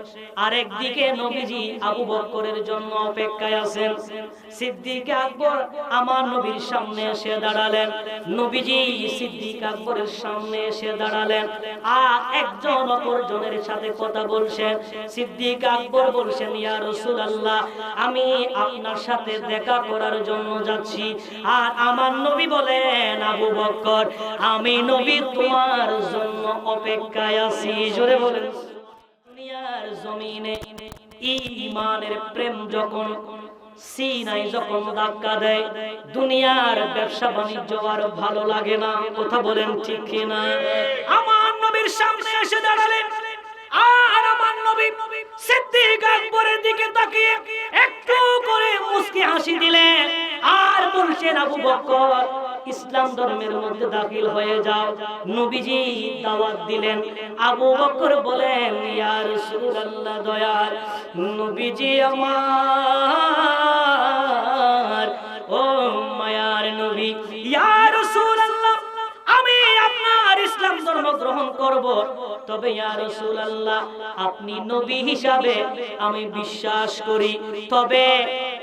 আর একদিকে নবীজি আবু বকরের জন্য অপেক্ষায় আছেন। সিদ্দিক আকবর আমার নবীর সামনে এসে দাঁড়ালেন, নবীজি সিদ্দিক আকবরের সামনে এসে দাঁড়ালেন, আর একজন অপরজনের সাথে কথা বলছেন। সিদ্দিক আকবর বলছেন, ইয়া রাসূলুল্লাহ, আমি আপনার সাথে দেখা করার জন্য যাচ্ছি। আর আমার নবী বলেন, আবু বকর আমি নবী তোমার জন্য অপেক্ষায় আছি। জোরে বলেন। দুনিয়ার জমিনে ঈমানের প্রেম যখন সিনাই যখন ধাক্কা দেয়, দুনিয়ার ব্যবসা বাণিজ্য আর ভালো লাগে না। কথা বলেন ঠিক কিনা? আমার নবীর সামনে এসে দাঁড়ালেন, আর আমার নবী সিদ্দিক আকবরের দিকে তাকিয়ে একটু করে মুস্কি হাসি দিলেন, আর বলছেন, আবু বকর ইসলাম ধর্মের মধ্যে দাখিল হয়ে যাও। নবীজি দাওয়াত দিলেন। আবু বকর বলেন, ইয়া রাসূলুল্লাহ, দয়াল নবীজি আমার, ও মায়ার নবী, ইয়া রাসূলুল্লাহ আমি আপনার ইসলাম ধর্ম গ্রহণ করব, তবে ইয়া রাসূলুল্লাহ আপনি নবী হিসাবে আমি বিশ্বাস করি, তবে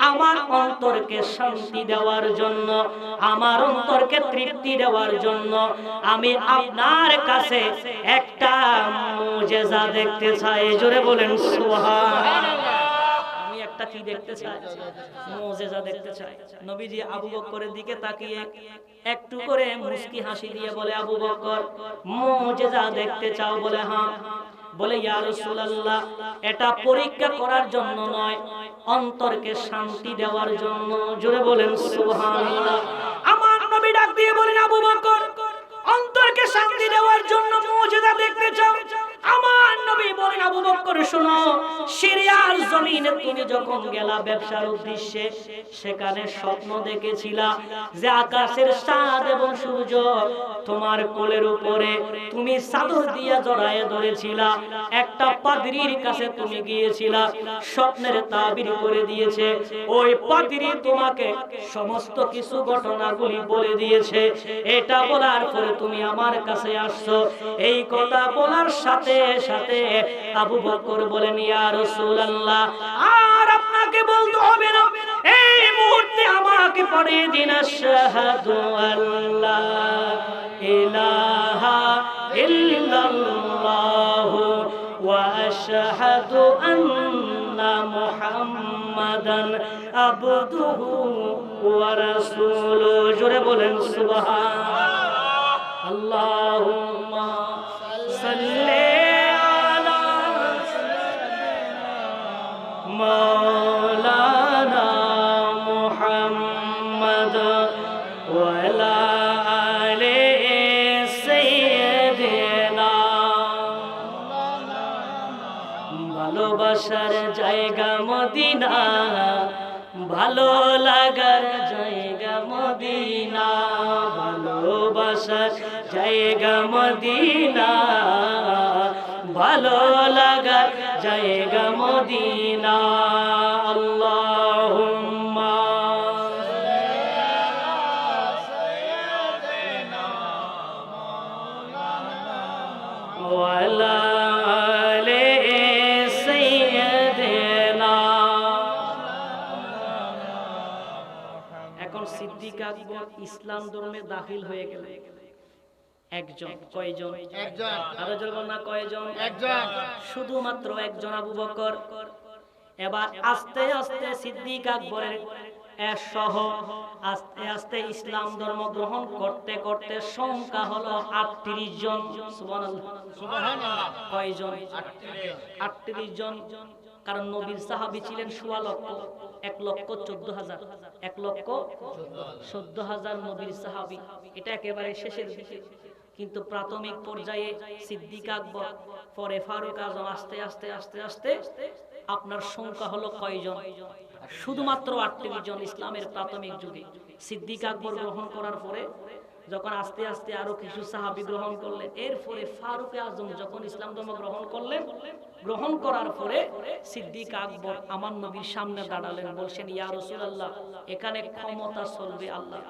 আমার অন্তরকে শান্তি দেওয়ার জন্য, আমার অন্তরকে তৃপ্তি দেওয়ার জন্য আমি আপনার কাছে একটা মুজিজা দেখতে চাই। জোরে বলেন সুবহানাল্লাহ। আমি একটা কি দেখতে চাই? মুজিজা দেখতে চাই। নবীজি আবু বকরের দিকে তাকিয়ে একটু করে মুস্কি হাসি দিয়ে বলে, আবু বকর মুজিজা দেখতে চাও? বলে হ্যাঁ। বলে, ইয়া রাসূলুল্লাহ এটা পরীক্ষা করার জন্য নয়, অন্তরকে শান্তি দেওয়ার জন্য। জোরে বলেন সুবহানাল্লাহ। আমার নবী ডাক দিয়ে বলেন, আবু বকর অন্তরকে শান্তি দেওয়ার জন্য মুজিজা দেখতে চাও, আমার নবী বলেন আবু বকর শোনো, সিরিয়ার জমিনে তুমি যখন গেলা ব্যবসার উদ্দেশ্যে, সেখানে স্বপ্ন দেখেছিলা যে আকাশের চাঁদ এবং সূর্য তোমার কোলের উপরে তুমি চাদর দিয়ে জড়ায়ে ধরেছিলা। একটা পাদ্রীর কাছে তুমি গিয়েছিলা, স্বপ্নের তাবির করে দিয়েছে, ওই পাদ্রী তোমাকে সমস্ত কিছু ঘটনাগুলি বলে দিয়েছে। এটা বলার পরে তুমি আমার কাছে আসছো। এই কথা বলার সাথে সাথে আবু বকর বলেন ইয়া রাসূলুল্লাহ, আর আপনাকে বলতে হবে না, এই মুহূর্তে আমাকে পড়ে দিন আশহাদু আল্লা ইলাহা ইল্লাল্লাহ ওয়া আশহাদু আন্না মুহাম্মাদান আবদুহু ওয়া রাসূলুহু। জোরে বলেন সুবহান। আল্লাহুম্মা সাল্লি আলা মাওলানা মুহাম্মাদ ওয়া আলা আলি সাইয়্যিদিনা। ভালোবাসার জায়গা মদিনা, ভালো লাগার জায়গা মদিনা, ভালোবাসার জায়গা মদিনা, ভালো লাগার জায়গা মদিনা। আল্লাহুম্মা ওয়া আলা আলি সাইয়্যিদিনা। এখন সিদ্দিক আকবর ইসলাম ধর্মে দাখিল হয়ে গেলেন। একজন, কয়জন? একজন। আরো জোরে না, কয়জন? একজন। শুধুমাত্র একজন, আবু বকর। এবার আস্তে আস্তে সিদ্দিক আকবরের সহ আস্তে আস্তে ইসলাম ধর্ম গ্রহণ করতে করতে সংখ্যা হলো 38 জন। সুবহানাল্লাহ, সুবহানাল্লাহ। কয়জন? 38 জন। কারণ নবীর সাহাবী ছিলেন 16 লক্ষ, 1,14,000, 1,14,000 নবীর সাহাবী। এটা একেবারে শেষের দিকে। কিন্তু প্রাথমিক পর্যায়ে সিদ্দিক আকবর, পরে ফারুক আজম, আস্তে আস্তে আস্তে আস্তে আপনার সংখ্যা হলো কয়জন? শুধুমাত্র 38 জন। ইসলামের প্রাথমিক যুগে সিদ্দিক আকবর গ্রহণ করার পরে যখন আস্তে আস্তে আরো কিছু সাহাবী গ্রহণ করলেন, এরপরে ফারুক আজম যখন ইসলাম ধর্ম গ্রহণ করলেন, গ্রহণ করার পরে সিদ্দিক আকবর আমার নবীর সামনে দাঁড়ালেন, বলছেন ইয়া রাসূলুল্লাহ, এখানে ক্ষমতা চলবে আল্লাহ।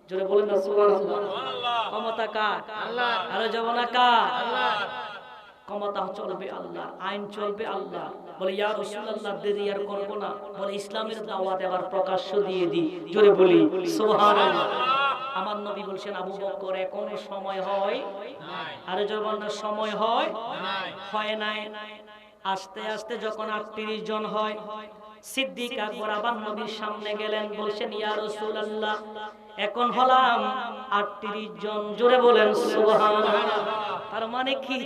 জোরে বলেন না সুবহানাল্লাহ। ক্ষমতা কার? আল্লাহ। আরো জবানা কার? আল্লাহ। ক্ষমতা চলবে আল্লাহ, আইন চলবে আল্লাহ। বলে ইয়া রাসূলুল্লাহ, দেরি আর করব না, বলে ইসলামের দাওয়াত এবার প্রকাশ্য দিয়ে দি। জোরে বলি সুবহানাল্লাহ। আমার নবী বলছেন আবু বকর, এখনো সময় হয় নাই। আরো জবানা সময় হয় নাই, হয় নাই। আস্তে আস্তে যখন 38 জন হয়, সিদ্দিক আকবর আবার নবীর সামনে গেলেন, বলছেন ইয়া রাসূলুল্লাহ, এখন হলাম 38 জন। জোরে বলেন সুবহানাল্লাহ। তার মানে কি?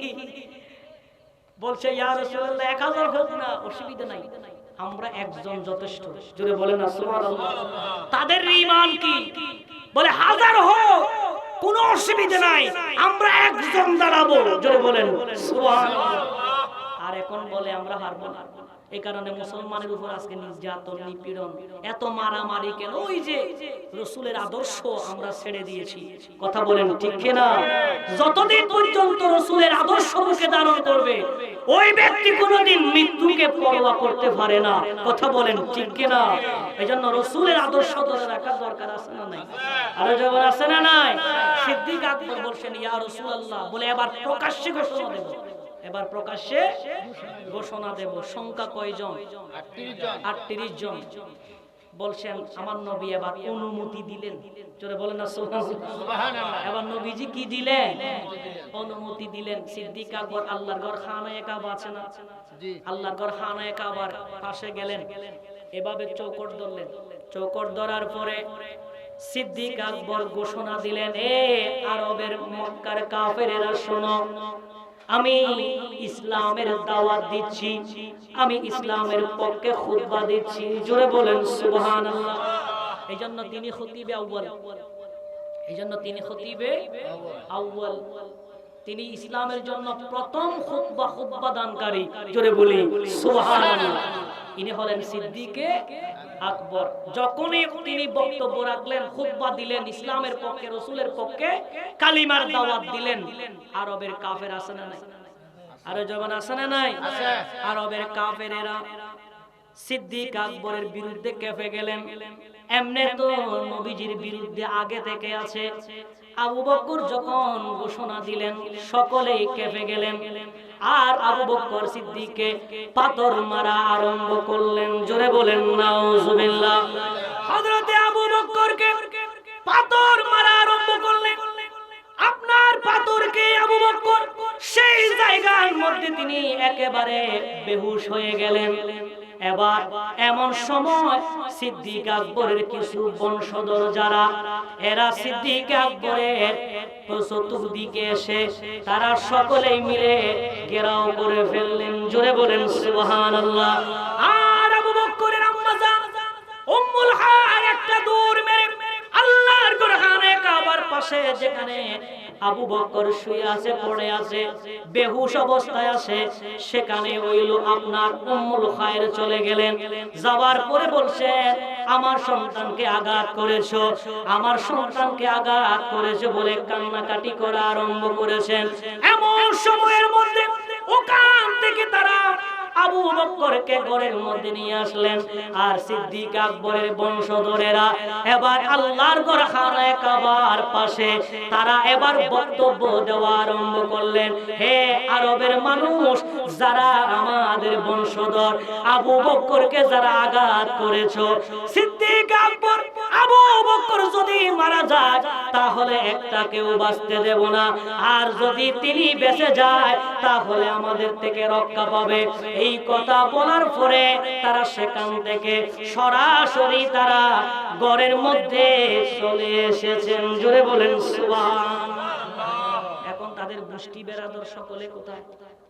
বলছে ইয়া রাসূলুল্লাহ 1000 হোক না, অসুবিধা নাই, আমরা একজন যথেষ্ট। জোরে বলেন না সুবহানাল্লাহ। তাদের ঈমান কি? বলে 1000 হোক, কোনো অসুবিধা নাই, আমরা একজন দাঁড়াবো। জোরে বলেন সুবহানাল্লাহ। আর এখন বলে আমরা হারবো না। এই কারণে মুসলমানের উপর আজকে নির্যাতন, নিপীড়ন, এত মারামারি কেন? ওই যে রাসূলের আদর্শ আমরা ছেড়ে দিয়েছি। কথা বলেন ঠিক কি না? যতদিন পর্যন্ত রাসূলের আদর্শ মুখে ধারণ করবে, ওই ব্যক্তি কোনোদিন মৃত্যুকে পরোয়া করতে পারে না। কথা বলেন ঠিক কি না? এজন্য রাসূলের আদর্শ ধরে রাখার দরকার আছে না নাই? আরো জবাব আছে না নাই? সিদ্দিক আকবর বলছেন ইয়া রাসূলুল্লাহ, বলে এবার প্রকাশ্যে ঘোষণা দেব, এবার প্রকাশ্যে ঘোষণা দেব। সংখ্যা কয়জন? 38 জন। বলছেন আমার নবী এবার অনুমতি দিলেন। জোরে বলেন না সুবহানাল্লাহ। এবার নবীজি কি দিলেন? অনুমতি দিলেন। সিদ্দিক আকবর আল্লাহর ঘর খানায়ে কাবা আছে না? জি। আল্লাহর ঘর খানায়ে কাবার পাশে গেলেন, এভাবে চৌকট ধরলেন। চৌকট ধরার পরে সিদ্দিক আকবর ঘোষণা দিলেন, এ আরবের মক্কার কাফেরেরা শোনো, আমি ইসলামের দাওয়াত দিচ্ছি, আমি ইসলামের পক্ষে খুতবা দিচ্ছি। জোরে বলেন সুবহানাল্লাহ। এইজন্য তিনি খতিবে আউয়াল, এই জন্য তিনি খতিবে আউয়াল, তিনি ইসলামের জন্য প্রথম খুতবা দানকারী। জোরে বলি সুবহানাল্লাহ। ইনি হলেন সিদ্দিকে আকবর। যখনই তিনি বক্তব্য রাখলেন, খুতবা দিলেন ইসলামের পক্ষে, রাসূলের পক্ষে, কালিমার দাওয়াত দিলেন, আরবের কাফের আছে না নাই? আরো জবান আছে না নাই? আরবের কাফেরেরা সিদ্দিক আকবরের বিরুদ্ধে কেঁপে গেলেন। এমনি তো নবীজির বিরুদ্ধে আগে থেকে আছে। আবু বকর যখন ঘোষণা দিলেন সকলেই কেঁপে গেলেন, আর আবু বকর সিদ্দিককে পাথর মারা আরম্ভ করলেন। জোরে বলেন নাউজুবিল্লাহ। হযরতে আবু বকরকে পাথর মারা আরম্ভ করলেন। আপনার পাথরকে আবু বকর সেই জায়গার মধ্যে তিনি একেবারে বেহুশ হয়ে গেলেন। এবার এমন সময় সিদ্দিক আকবরের কিছু বংশধর যারা, এরা সিদ্দিক আকবরের চতুর্দিকে এসে তারা সকলেই মিলে ঘেরাও করে ফেললেন। জোরে বলেন সুবহানাল্লাহ। আর আবু বকরের আম্মা জান উম্মুল হায় একটা দূর মেরে আল্লাহর ঘরখানে কাবার পাশে যেখানে আবু বকর শুয়ে আছে, পড়ে আছে, বেহুশ অবস্থায় আছে, সেখানে হইল আপনার উম্মুল খায়ের চলে গেলেন। যাওয়ার পরে বলছেন, আমার সন্তানকে আঘাত করেছো, আমার সন্তানকে আঘাত করেছো বলে কান্নাকাটি করা আরম্ভ করেছেন। এমন সময়ের মধ্যে ওখান থেকে তারা আবু বকরকে ঘরের মধ্যে নিয়ে আসলেন। আর সিদ্দিক আকবরের বংশধরেরা এবার আল্লাহর ঘরখানায় কাবার পাশে তারা এবার বক্তব্য দেওয়া আরম্ভ করলেন। হে আরবের মানুষ, যারা আমাদের বংশধর আবু বকরকে যারা আঘাত করেছো, সিদ্দিক আকবর আবু বকর যদি মারা যায় তাহলে একটা কেউ বাঁচতে দেব না, আর যদি তিনি বেঁচে যায় তাহলে আমাদের থেকে রক্ষা পাবে। এই কথা বলার পরে তারা সেখান থেকে সরাসরি তারা ঘরের মধ্যে চলে এসেছেন। জোরে বলেন সুবহানাল্লাহ। এখন তাদের গোষ্ঠী বেরাদর সকলে কোথায়?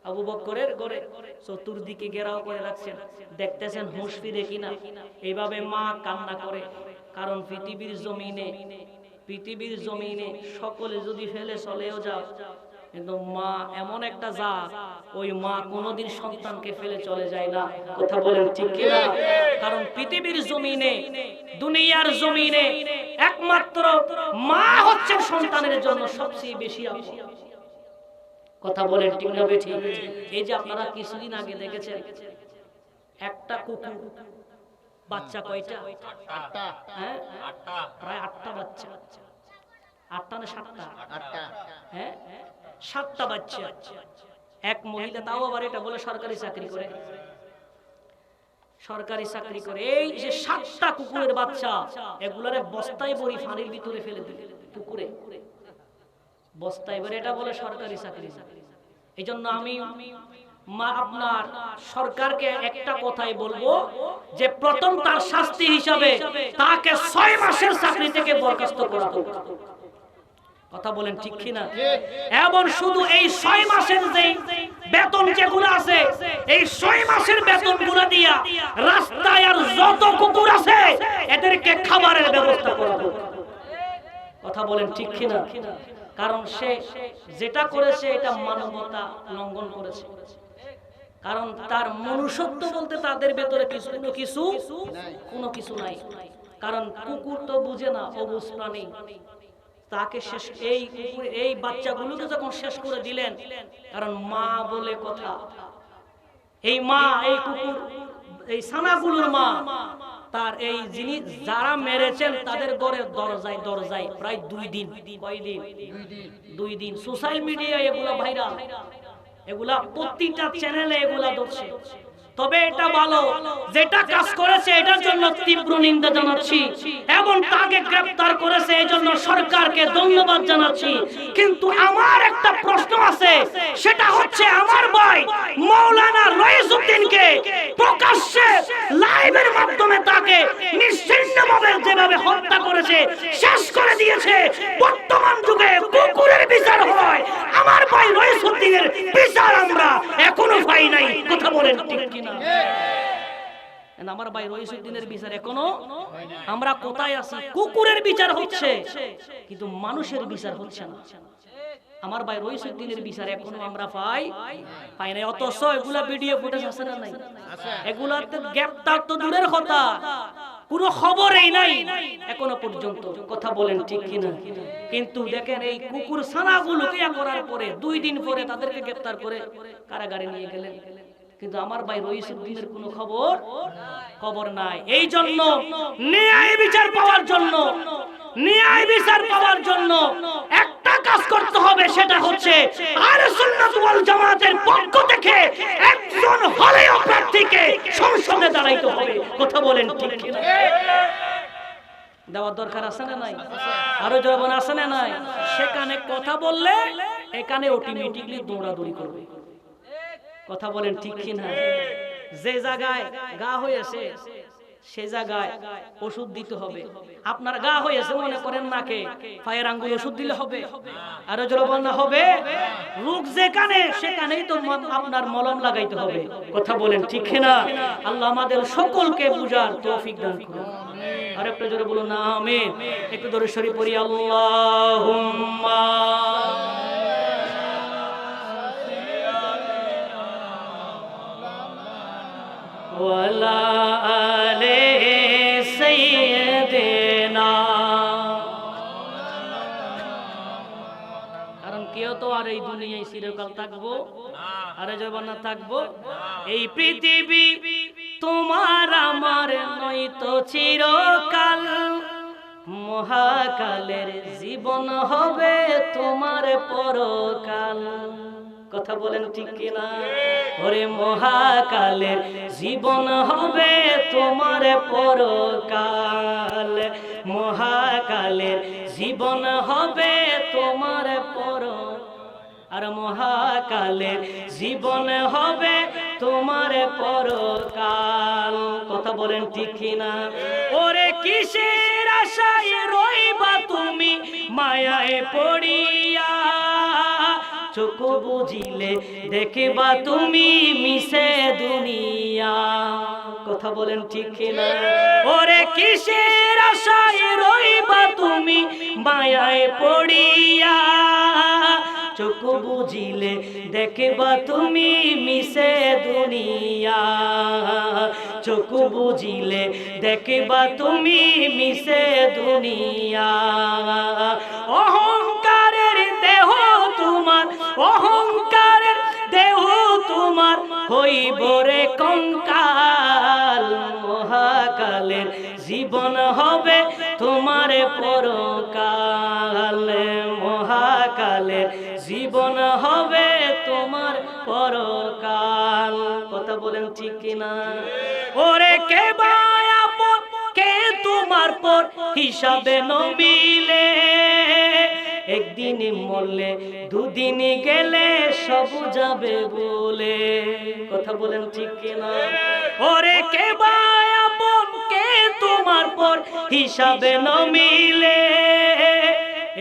আবু বকরের ঘরে চতুর্দিকে ঘেরাও করে রাখছেন, দেখতেছেন হুঁশ ফিরে কিনা। এইভাবে মা কান্না করে, কারণ পৃথিবীর জমিনে সকলে যদি ফেলে চলেও যাও, কিন্তু মা এমন একটা জাত, ওই মা কোনোদিন সন্তানকে ফেলে চলে যায় না। কথা বলেন ঠিক কিনা? কারণ পৃথিবীর জমিনে, দুনিয়ার জমিনে একমাত্র মা হচ্ছে সন্তানের জন্য সবচেয়ে বেশি আপন। কথা বলেন ঠিক না বেঠিক? এই যে আপনারা কিছুদিন আগে দেখেছেন একটা কুকুর বাচ্চা কয়টা? 8টা। হ্যাঁ, 8টা, প্রায় 8টা বাচ্চা। 8টা না 7টা? 8টা। হ্যাঁ, 7টা বাচ্চা। এক মহিলা, তাও আবার এটা বলে সরকারি চাকরি করে, সরকারি চাকরি করে। এই যে 7টা কুকুরের বাচ্চা, এগুলারে বস্তায় ভরি পানির ভিতরে ফেলে দিল, পুকুরে বস্তায় ভরে, এটা বলে সরকারি চাকরি। এই জন্য আমি আপনার সরকারকে একটা কথাই বলবো যে প্রথম তার শাস্তি হিসাবে তাকে 6 মাসের চাকরি থেকে বরখাস্ত করা হোক। কথা বলেন ঠিক কিনা? এবং শুধু এই 6 মাসের যে বেতন যেগুলো আছে, এই 6 মাসের বেতনগুলো দিয়া রাস্তায় আর যত কুকুর আছে এদেরকে খাবারের ব্যবস্থা করা হোক। কথা বলেন ঠিক কিনা? কারণ সে যেটা করেছে এটা মানবতা লঙ্ঘন করেছে। কারণ তার মনুষ্যত্ব বলতে তাদের ভেতরে কোনো কিছু নাই। কারণ কুকুর তো বুঝে না, অবুঝ প্রাণী। তাকে শেষ, এই বাচ্চাগুলোকে যখন শেষ করে দিলেন, কারণ মা বলে কথা, এই মা, এই কুকুর, এই ছানাগুলোর মা, তার এই জিনিস যারা মেরেছেন তাদের ঘরে দরজায় প্রায় 2 দিন। কয়দিন? 2 দিন। সোশ্যাল মিডিয়ায় এগুলা ভাইরাল, এগুলা প্রতিটা চ্যানেলে এগুলা ধরছে। তবে এটা ভালো, যেটা কাজ করেছে এটার জন্য তীব্র নিন্দা জানাচ্ছি, এবং তাকে গ্রেফতার করেছে এই জন্য সরকারকে ধন্যবাদ জানাচ্ছি। কিন্তু আমার একটা প্রশ্ন আছে, সেটা হচ্ছে আমার ভাই মাওলানা রইসউদ্দিনকে প্রকাশ্যে লাইভের মাধ্যমে তাকে নিশ্চিহ্নভাবে যেভাবে হত্যা করেছে, শেষ করে দিয়েছে, বর্তমান যুগে কুকুরের বিচার হয়, আমার ভাই রইসউদ্দিনের বিচার আমরা এখনো পাই নাই। কথা বলেন ঠিক কিনা? আমার ভাই রইসুদ্দিনের বিচার এখনো আমরা কোথায় আছি? কুকুরের বিচার হচ্ছে কিন্তু মানুষের বিচার হচ্ছে না। আমার ভাই রইসুদ্দিনের বিচার এখনো আমরা পাই নাই। অথচ এগুলা ভিডিও ফুটেজ আছে না নাই? এগুলাতে গ্রেফতার তো দূরের কথা, কোনো খবরই নাই এখনো পর্যন্ত। কথা বলেন ঠিক কিনা? কিন্তু দেখেন এই কুকুর ছানাগুলোকে করার পরে 2 দিন পরে তাদেরকে গ্রেফতার করে কারাগারে নিয়ে গেলেন। কিন্তু আমার ভাই রইসুদ্দিনের কোনো খবর নাই। এই জন্য ন্যায় বিচার পাওয়ার জন্য একটা কাজ করতে হবে, সেটা হচ্ছে আহলে সুন্নাত ওয়াল জামাতের পক্ষ থেকে একজন হলেও প্রার্থীকে সংসদে দাঁড়াইতে হবে। কথা বলেন ঠিক কি না? দেওয়ার দরকার আছে না নাই? আরো জবান আছে না নাই? সেখানে কথা বললে এখানে অটোমেটিক্যালি দৌড়াদৌড়ি করবে। কথা বলেন ঠিক কি না? যে জায়গায় গা হয়েছে সে জায়গায় ওষুধ দিতে হবে। আপনার গা হয়েছে মনে করেন নাকে, পায়ের আঙ্গুল ওষুধ দিলে হবে? আরো জোরবান না হবে? রোগ যেখানে সেখানেই তো আপনার মলম লাগাইতে হবে। কথা বলেন ঠিক না? আল্লাহ আমাদের সকলকে বুঝার তৌফিক দান করুন। আর একটা জোরে বলুন না আমিন। একটু দরুদ শরীফ পড়ি। আল্লাহুম্মা ওয়ালা আলে সাইয়্যিদিনা। কারণ কেউ তো আর এই দুনিয়ায় চিরকাল থাকবো আর জীবনে থাকবো? এই পৃথিবী তোমার আমার নয় তো চিরকাল, মহাকালের জীবন হবে তোমার পরকাল। কথা বলেন ঠিক কিনা? ওরে মহাকালের জীবন হবে তোমার পরকাল, মহাকালের জীবন হবে তোমার আর মহাকালের জীবন হবে তোমার পরকাল। কথা বলেন ঠিক কিনা? ওরে কিসের আশায় রইবা তুমি মায়ায় পড়িয়া, চোখ বুঝিলে দেখবা তুমি মিশে দুনিয়া। কথা বলেন ঠিক কিনা? ওরে কিসের আশায় রইবা তুমি মায়ায় পড়িয়া, চোখ বুঝিলে দেখবা তুমি মিশে দুনিয়া, চোখ বুঝিলে দেখবা তুমি মিশে দুনিয়া। অহংকারের দেহ তোমার, অহংকারের দেহ তোমার হইব রে কঙ্কাল, মহাকালের জীবন হবে তোমার পরকাল, মহাকালের জীবন হবে তোমার পরকাল। কথা বলেন ঠিক কিনা? ওরে কে আপন কে তোমার পর হিসাবে নমিলে, একদিন মরলে দুদিন গেলে সব যাবে বলে। কথা বলেন ঠিক কিনা? ওরে কে আপন কে তোমার পর হিসাবে নমিলে,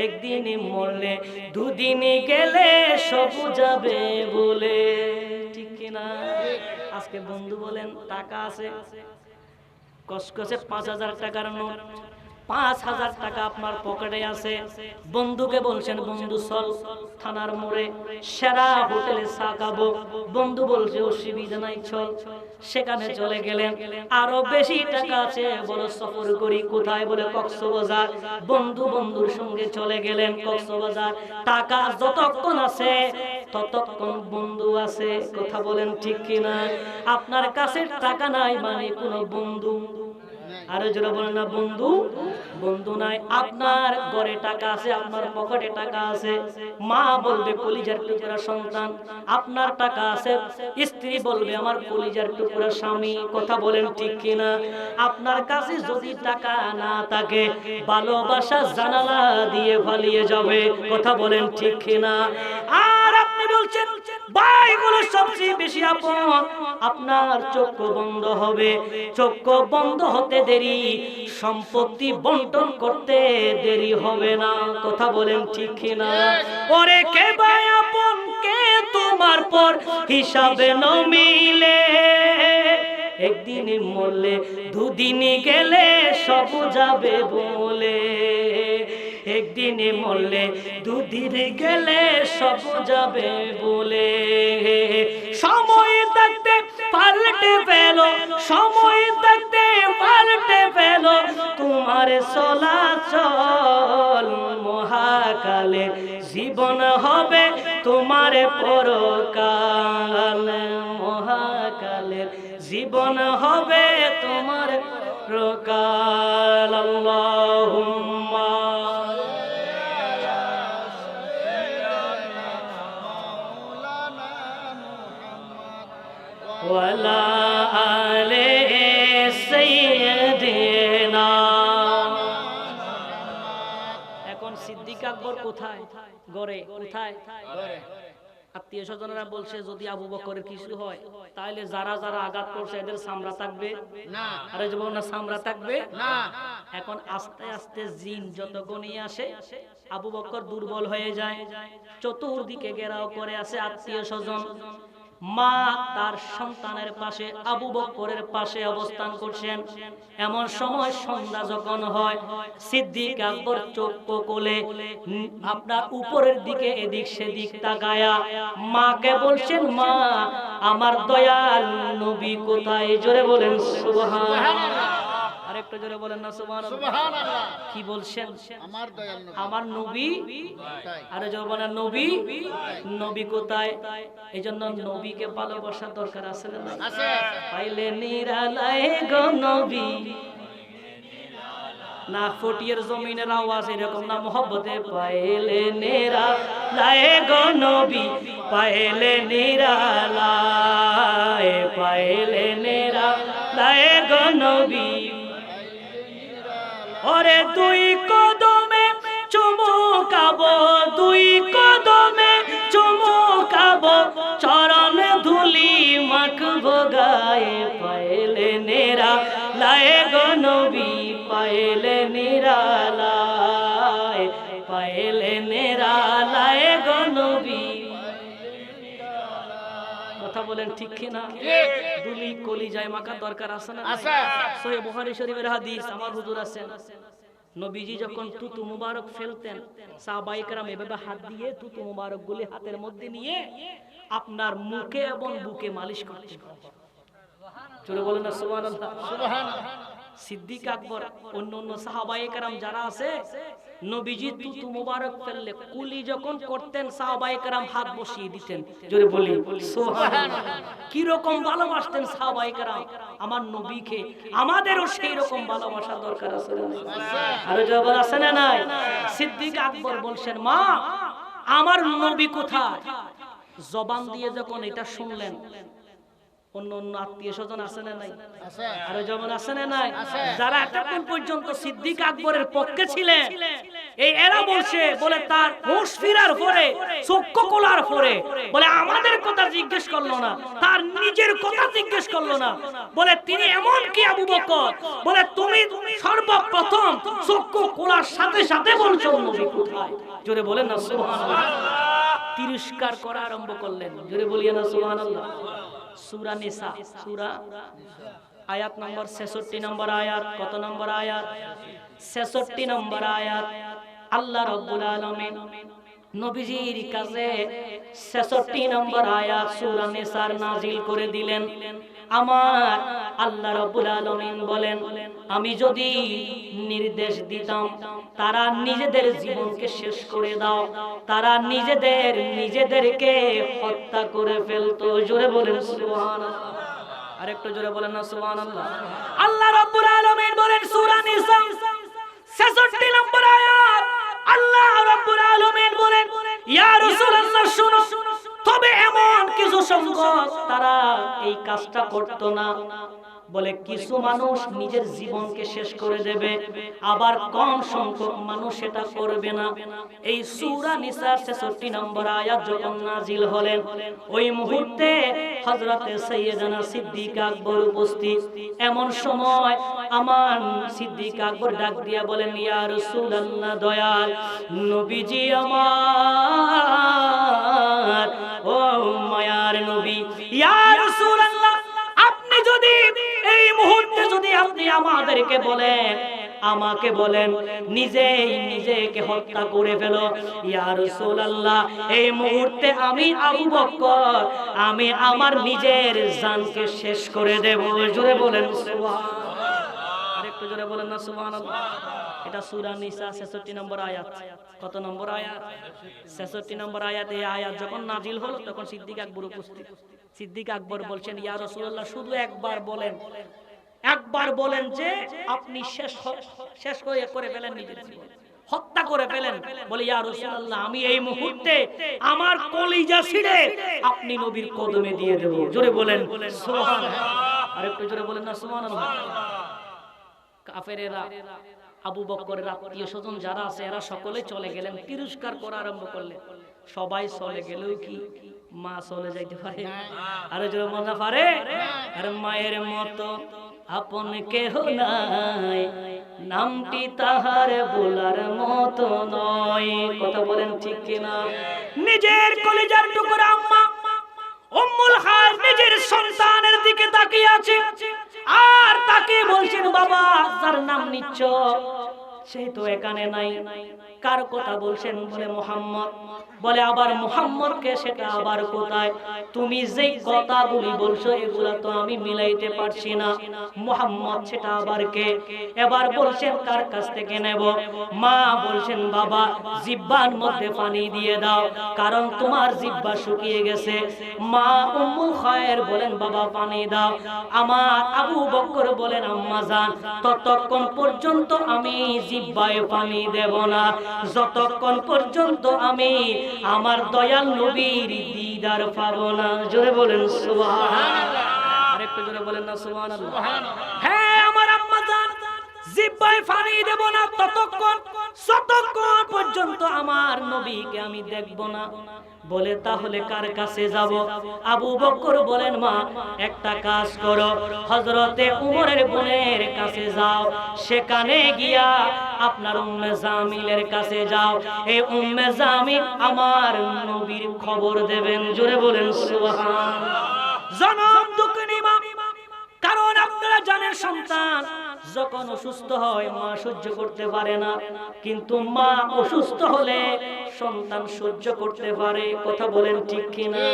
একদিন মরলে দুদিন গেলে সব যাবে বলে। ঠিক কিনা? আজকে বন্ধু বলেন টাকা আছে, কসকসে 5000 টাকার নোট, 5000 টাকা আপনার পকেটে আছে। বন্ধুকে বলছেন বন্ধু চল থানার মোড়ে সেরা হোটেলে চা খাবো। বন্ধু বলছে অসুবিধা নাই চল। সেখানে চলে গেলেন। আরো বেশি টাকা আছে, বলো সফর করি কোথায়? বলে কক্সবাজার। বন্ধুর সঙ্গে চলে গেলেন কক্সবাজার। টাকা যতক্ষণ আছে ততক্ষণ বন্ধু আছে। কথা বলেন ঠিক কিনা? আপনার কাছে টাকা নাই মানে কোনো বন্ধু, আরো যারা বলেন না বন্ধু নাই। আপনার ঘরে টাকা আছে, আপনার পকেটে টাকা আছে, মা বলবে কলিজার টুকরা সন্তান। আপনার টাকা আছে, স্ত্রী বলবে আমার কলিজার টুকরা স্বামী। কথা বলেন ঠিক কিনা? আপনার কাছে যদি টাকা না থাকে ভালোবাসা জানালা দিয়ে পালিয়ে যাবে। কথা বলেন ঠিক কিনা? আর আপনি বলছেন ভাইগুলো সবচেয়ে বেশি আপন, আপনার চোখ বন্ধ হবে। চোখ বন্ধ হতে দেরি, সম্পত্তি বন্টন করতে দেরি হবে না। কথা বলেন ঠিক কিনা? ওরে কে ভাই আপন কে তোমার পর হিসাবে নমিলে, একদিন মরলে দুদিন গেলে সব যাবে বলে, একদিন মরলে দুদিন গেলে সব যাবে বলে। সময় থাকতে পাল্টে ফেলো, সময় থাকতে পাল্টে ফেলো তোমার চলাচল, মহাকালে জীবন হবে তোমার পরকাল, মহাকালের জীবন হবে তোমার পরকাল। আল্লাহুম্মা ওয়ালা আলে সাইয়্যিদিনা। এখন সিদ্দিক আকবর কোথায়? গড়ে। কোথায়? আত্মীয় স্বজনরা বলছে যদি আবু বকরের কিছু হয় তাহলে যারা যারা আঘাত করছে এদের সামরা থাকবে না, আরে বলবো না সামরা থাকবে না। এখন আস্তে আস্তে জিন যত গনিয়ে আসে আবু বকর দুর্বল হয়ে যায়, চতুর্দিকে ঘেরাও করে আছে আত্মীয় স্বজন। মা তার সন্তানের পাশে আবু বকরের পাশে অবস্থান করছেন। এমন সময় সন্ধ্যা যখন হয়, সিদ্দিক আকবর চোখ কোলে আপনার উপরের দিকে এদিক সেদিক তাকায়া মাকে বলছেন, মা আমার দয়াল নবী কোথায়? জোরে বলেন সুবহানাল্লাহ। আরেকটু জোরে বলেন না সুবহানাল্লাহ। কি বলছেন? আমার দয়াল নবী, আমার নবী কোথায়? আরে জোরে বলেন নবী, নবী কোথায়? এইজন্য নবীকে ভালোবাসার দরকার আছে না? আছে। পাইলে নিরালায় গো নবী, না ফটিয়ার জমিনের আওয়াজ এরকম না, মোহব্বতে পাইলে নিরালায় গো নবী, পাইলে নিরালায়, পাইলে নিরালায় গো নবী। ওরে দুই কদমে চুমুকাবো, দুই কদমে চুমুকাবো, চরণ ধুলি মাখবো গায়ে, পাইলে নিরালায় গো নবী, পাইলে নিরালায়, পাইলে নিরালায় গো নবী। কথা বলেন ঠিক কি না? দুলি কলিজায় মাখা দরকার আছে না? আছে। সহিহ বুখারী শরীফের হাদিস, আমার হুজুর আছেন, নবীজি যখন তুতু মুবারক ফেলতেন সাহাবায়ে কেরাম এভাবে হাত দিয়ে তুতু মুবারক গুলি হাতের মধ্যে নিয়ে আপনার মুখে এবং বুকে মালিশ করতেন। জোরে বলেন না সুবহানাল্লাহ। সুবহানাল্লাহ। সিদ্দিক আকবর অন্য অন্য সাহাবায়ে কেরাম যারা আছে নবীজি তুতু মুবারক ফেললে কুলি যখন করতেন সাহাবায়ে কেরাম হাত বসিয়ে দিতেন। জোরে বলি সুবহানাল্লাহ। কি রকম ভালোবাসতেন সাহাবায়ে কেরাম আমার নবীকে। আমাদেরও সেই রকম ভালোবাসা দরকার আছে না? আরে জবাব আছে না নাই? সিদ্দিক আকবর বলছেন, মা আমার নবী কোথায়? জবান দিয়ে যখন এটা শুনলেন, অন্য অন্য আত্মীয় স্বজন আছে না নাই? আরো যেমন আছে না নাই? যারা এতক্ষণ পর্যন্ত সিদ্দিক আকবরের পক্ষে ছিলেন, এই এরা বলছে, বলে তার হুঁশ ফিরার পরে, চক্ষু খোলার পরে বলে আমাদের কথা জিজ্ঞেস করলো না, তার নিজের কথা জিজ্ঞেস করলো না। বলে তিনি এমন কি আবু বকর, বলে তুমি সর্বপ্রথম চক্ষু খোলার সাথে সাথে বলছো নবী কোথায়? জোরে বলেন না সুবহানাল্লাহ। তিরস্কার করা আরম্ভ করলেন। জোরে বলিয়ে না সুবহানাল্লাহ। সূরা নিসা, সূরা আয়াত নম্বর 66 নম্বর আয়াত। কত নম্বর আয়াত? 66 নম্বর আয়াত। আল্লাহ রাব্বুল আলামিন নবীজির কাছে 66 নম্বর আয়াত সূরা নিসার নাজিল করে দিলেন। আমার আল্লাহ রাব্বুল আলামিন বলেন, আমি যদি নির্দেশ দিতাম তারা নিজেদের জীবনকে শেষ করে দাও, তারা নিজেদেরকে হত্যা করে ফেলতো। জোরে বলেন সুবহানাল্লাহ। আরেকটু জোরে বলেন না সুবহানাল্লাহ। আল্লাহ রাব্বুল আলামিন বলেন সূরা নিসা 66 নম্বর আয়াত, আল্লাহ রাব্বুল আলামিন বলেন, ইয়া রাসূলুল্লাহ শুনো, তবে এমন কিছু সংখ্যক তারা এই কাজটা করত না। বলে কিছু মানুষ নিজের জীবনকে শেষ করে দেবে, আবার কম সংখ্যক মানুষ এটা করবে না। এই সূরা নিসার 66 নম্বর আয়াত যখন নাজিল হলেন, ওই মুহূর্তে হযরতে সাইয়েদানা সিদ্দিক আকবর উপস্থিত। এমন সময় আমার সিদ্দিক আকবর ডাক দিয়া বলেন, ইয়া রাসূলুল্লাহ, দয়াল নবীজি আমার, ও মায়ার নবী, ইয়া রাসূলুল্লাহ, আপনি যদি আমাদেরকে বলেন, আমাকে বলেন, নিজেই নিজেকে হত্যা করে ফেলো। ইয়া রাসূলুল্লাহ, এই মুহূর্তে আমি আবু বকর, আমি আমার নিজের জানকে শেষ করে দেব। জোরে বলেন সুবহানাল্লাহ। আরেকটু জোরে বলেন না সুবহানাল্লাহ। এটা সূরা নিসা 66 নম্বর আয়াত। কত নম্বর আয়াত? 66 নম্বর আয়াত। এই আয়াত যখন নাজিল হলো তখন সিদ্দিক আকবর উপস্থিত। সিদ্দিক আকবর বলছেন, ইয়া রাসূলুল্লাহ, শুধু একবার বলেন, একবার বলেন যে আপনি শেষ করে ফেলেন, নিজের জীবন হত্যা করে ফেলেন। বলে, ইয়া রাসূলুল্লাহ, আমি এই মুহূর্তে আমার কলিজা ছিঁড়ে আপনি নবীর কদমে দিয়ে দেব। জোরে বলেন সুবহানাল্লাহ। আরেকটু জোরে বলেন না সুবহানাল্লাহ। কাফেরেরা, আবু বকরের আত্মীয় স্বজন যারা আছে এরা সকলে চলে গেলেন, তিরস্কার করা আরম্ভ করলেন। সবাই চলে গেলেও কি মা চলে যাইতে পারে? আরে জোরে মজা পারে? আরে মায়ের মতো আপন কেহ নাই, নামটি তাহার বলার মতো নয়। কথা বলেন ঠিক কিনা? নিজের কলিজার টুকরা আম্মা উম্মুল খায়র নিজের সন্তানের দিকে তাকিয়ে আছে, আর তাকে বলছেন, বাবা যার নাম নিচ্ছ সে তো এখানে নাই। কার কথা বলছেন? বলে মুহাম্মদ। বলে, আবার মুহাম্মদ কে? সেটা আবার কোথায়? তুমি যেই কথাগুলি বলছো এগুলা তো আমি মিলাইতে পারছি না। মুহাম্মদ সেটা আবার কে? এবার বলছেন, কার কাছ থেকে নেব? মা বলছেন, বাবা জিহ্বার মধ্যে পানি দিয়ে দাও, কারণ তোমার জিহ্বা শুকিয়ে গেছে। মা উম্মুল খায়র বলেন, বাবা পানি দাও। আমার আবু বকর বলেন, আম্মা জান, ততক্ষণ পর্যন্ত আমি জিহ্বায় পানি দেব না যতক্ষণ পর্যন্ত আমি আমার দয়াল নবীর দিদার পাবো না। জোরে বলেন সুবহানাল্লাহ। আরেকটু জোরে বলেন না সুবহানাল্লাহ। হ্যাঁ, আমার আম্মা জান, জিহ্বায় পানি দেব না ততক্ষণ যতক্ষণ পর্যন্ত আমার নবীকে আমি দেখব না। বলে, তাহলে কার কাছে যাব? আবু বকর বলেন, মা একটা কাজ করো, হযরতে উমরের বোনের কাছে যাও, সেখানে গিয়া আপনার উম্মে জামিলের কাছে যাও। এই উম্মে জামিল আমার নবীর খবর দেবেন। জোরে বলেন সুবহানাল্লাহ। জনম দুঃখিনী মা, কারণ আপনারা জানেন সন্তান যখন অসুস্থ হয় মা সহ্য করতে পারে না, কিন্তু মা অসুস্থ হলে সন্তান সহ্য করতে পারে। কথা বলেন ঠিক কিনা?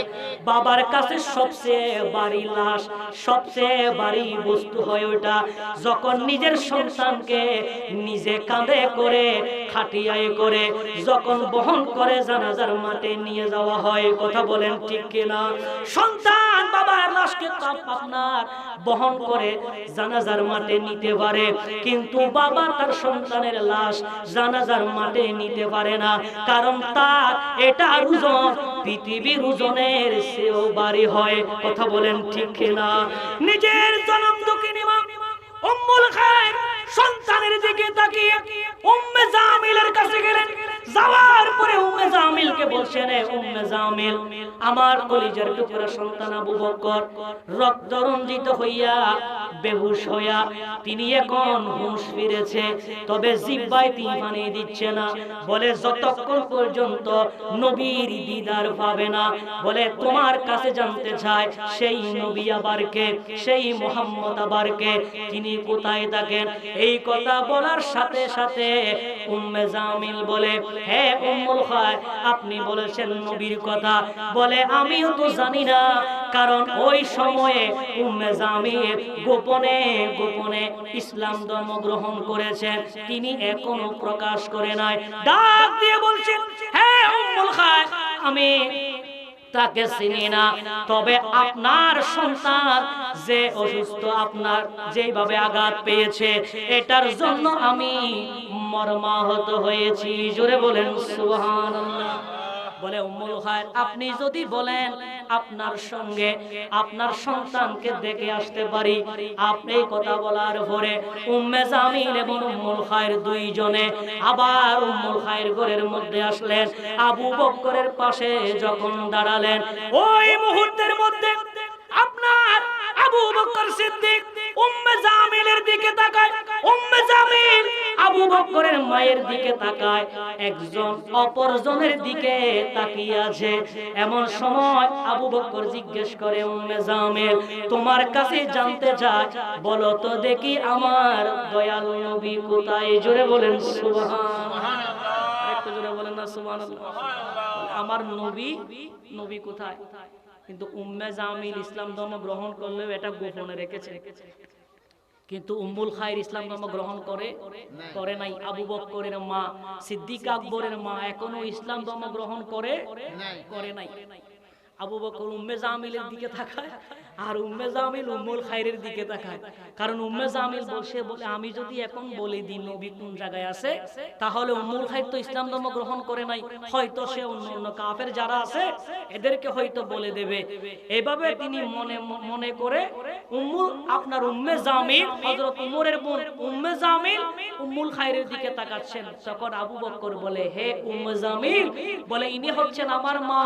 বাবার কাছে সবচেয়ে ভারী লাশ, সবচেয়ে ভারী বস্তু হয় ওটা যখন নিজের সন্তানকে নিজে কাঁধে করে খাটিয়ায় করে যখন বহন করে জানাজার মাঠে নিয়ে যাওয়া হয়। কথা বলেন ঠিক কিনা? সন্তান বাবার লাশকে আপনার বহন করে জানাজার মাঠে নিতে পারে, কিন্তু বাবা তার সন্তানের লাশ জানাজার মাঠে নিতে পারে না, কারণ তার এটা ওজন পৃথিবীর ওজনের চেয়েও ভারী হয়। কথা বলেন ঠিক কিনা? নিজের জনম দুঃখিনী মা উম্মুল খায়র সন্তানের দিকে তাকিয়ে উম্মে জামিলের কাছে গেলেন। যাওয়ার পরে উম্মে জামিলকে বলছেন, উম্মে জামিল, আমার কলিজার টুকরা সন্তান আবু বকর রক্ত রঞ্জিত হইয়া বেহুশ হইয়া তিনি এখন হুঁশ ফিরেছে, তবে জিহ্বায় তিনি পানি দিচ্ছে না। বলে, যতক্ষণ পর্যন্ত নবীর দিদার পাবে না। বলে, তোমার কাছে জানতে চাই সেই নবী আবার কে? সেই মুহাম্মদ আবার কে? তিনি কোথায় থাকেন? এই কথা বলার সাথে সাথে উম্মে জামিল বলে, হে উম্মুল খায়র, আপনি বলেছেন নবীর কথা। বলে, আমিও তো জানি না, কারণ ওই সময়ে উম্মে জামিল গোপনে গোপনে ইসলাম ধর্ম গ্রহণ করেছেন, তিনি এখনো প্রকাশ করে নাই। ডাক দিয়ে বলছেন, হে উম্মুল খায়র, আমি তাকে চিনি না, তবে আপনার সন্তান যে অসুস্থ, আপনার যেভাবে আঘাত পেয়েছে এটার জন্য আমি মর্মাহত হয়েছি। জোরে বলেন সুবহানাল্লাহ। বলে, উম্মুল খায়র, আপনি যদি বলেন আপনার সঙ্গে আপনার সন্তানকে দেখে আসতে পারি, আপনি কথা বলার পরে উম্মে জামিল এবং উম্মুল খায়র দুইজনে আবার উম্মুল খায়র ঘরের মধ্যে আসলেন। আবু বকরের পাশে যখন দাঁড়ালেন, ওই মুহূর্তের মধ্যে আপনার আবু বকর সিদ্দিক উম্মে জামিলের দিকে তাকায়, উম্মে জামিল আবু বকরের মায়ের দিকে তাকায়। একজন অপরজনের দিকে তাকিয়ে আছে। এমন সময় আবু বকর জিজ্ঞেস করে উম্মে জামিল, তোমার কাছে জানতে চাই, বলো তো দেখি আমার দয়াল নবী কোথায়? জোরে বলেন সুবহানাল্লাহ। আরেকটু জোরে বলেন না সুবহানাল্লাহ। আমার নবী কোথায়? কিন্তু উম্মে জামিল ইসলাম ধর্ম গ্রহণ করলেও এটা গোপনে রেখেছে। কিন্তু উম্মুল খায়র ইসলাম ধর্ম গ্রহণ করে নাই। আবু বকরের মা সিদ্দিকা আকবরের মা এখনো ইসলাম ধর্ম গ্রহণ করে নাই। আবু বকর উম্মে জামিলের দিকে তাকায়, আর উম্মে জামিল উম্মুল খায়রের দিকে তাকায়। কারণ উম্মে জামিল বলে আমি যদি এখন বলে দিই নবী কোন জায়গায় আছে, তাহলে উম্মুল খায়র তো ইসলাম ধর্ম গ্রহণ করে নাই, হয়তো সে অন্য কাফের যারা আছে এদেরকে হয়তো বলে দেবে। এভাবে তিনি মনে করে আপনার উম্মে জামিল হযরত উমরের বোন উম্মে জামিল উম্মুল খায়রের দিকে তাকাচ্ছেন। তখন আবু বকর বলে, হে উম্মে জামিল, বলে ইনি হচ্ছেন আমার মা,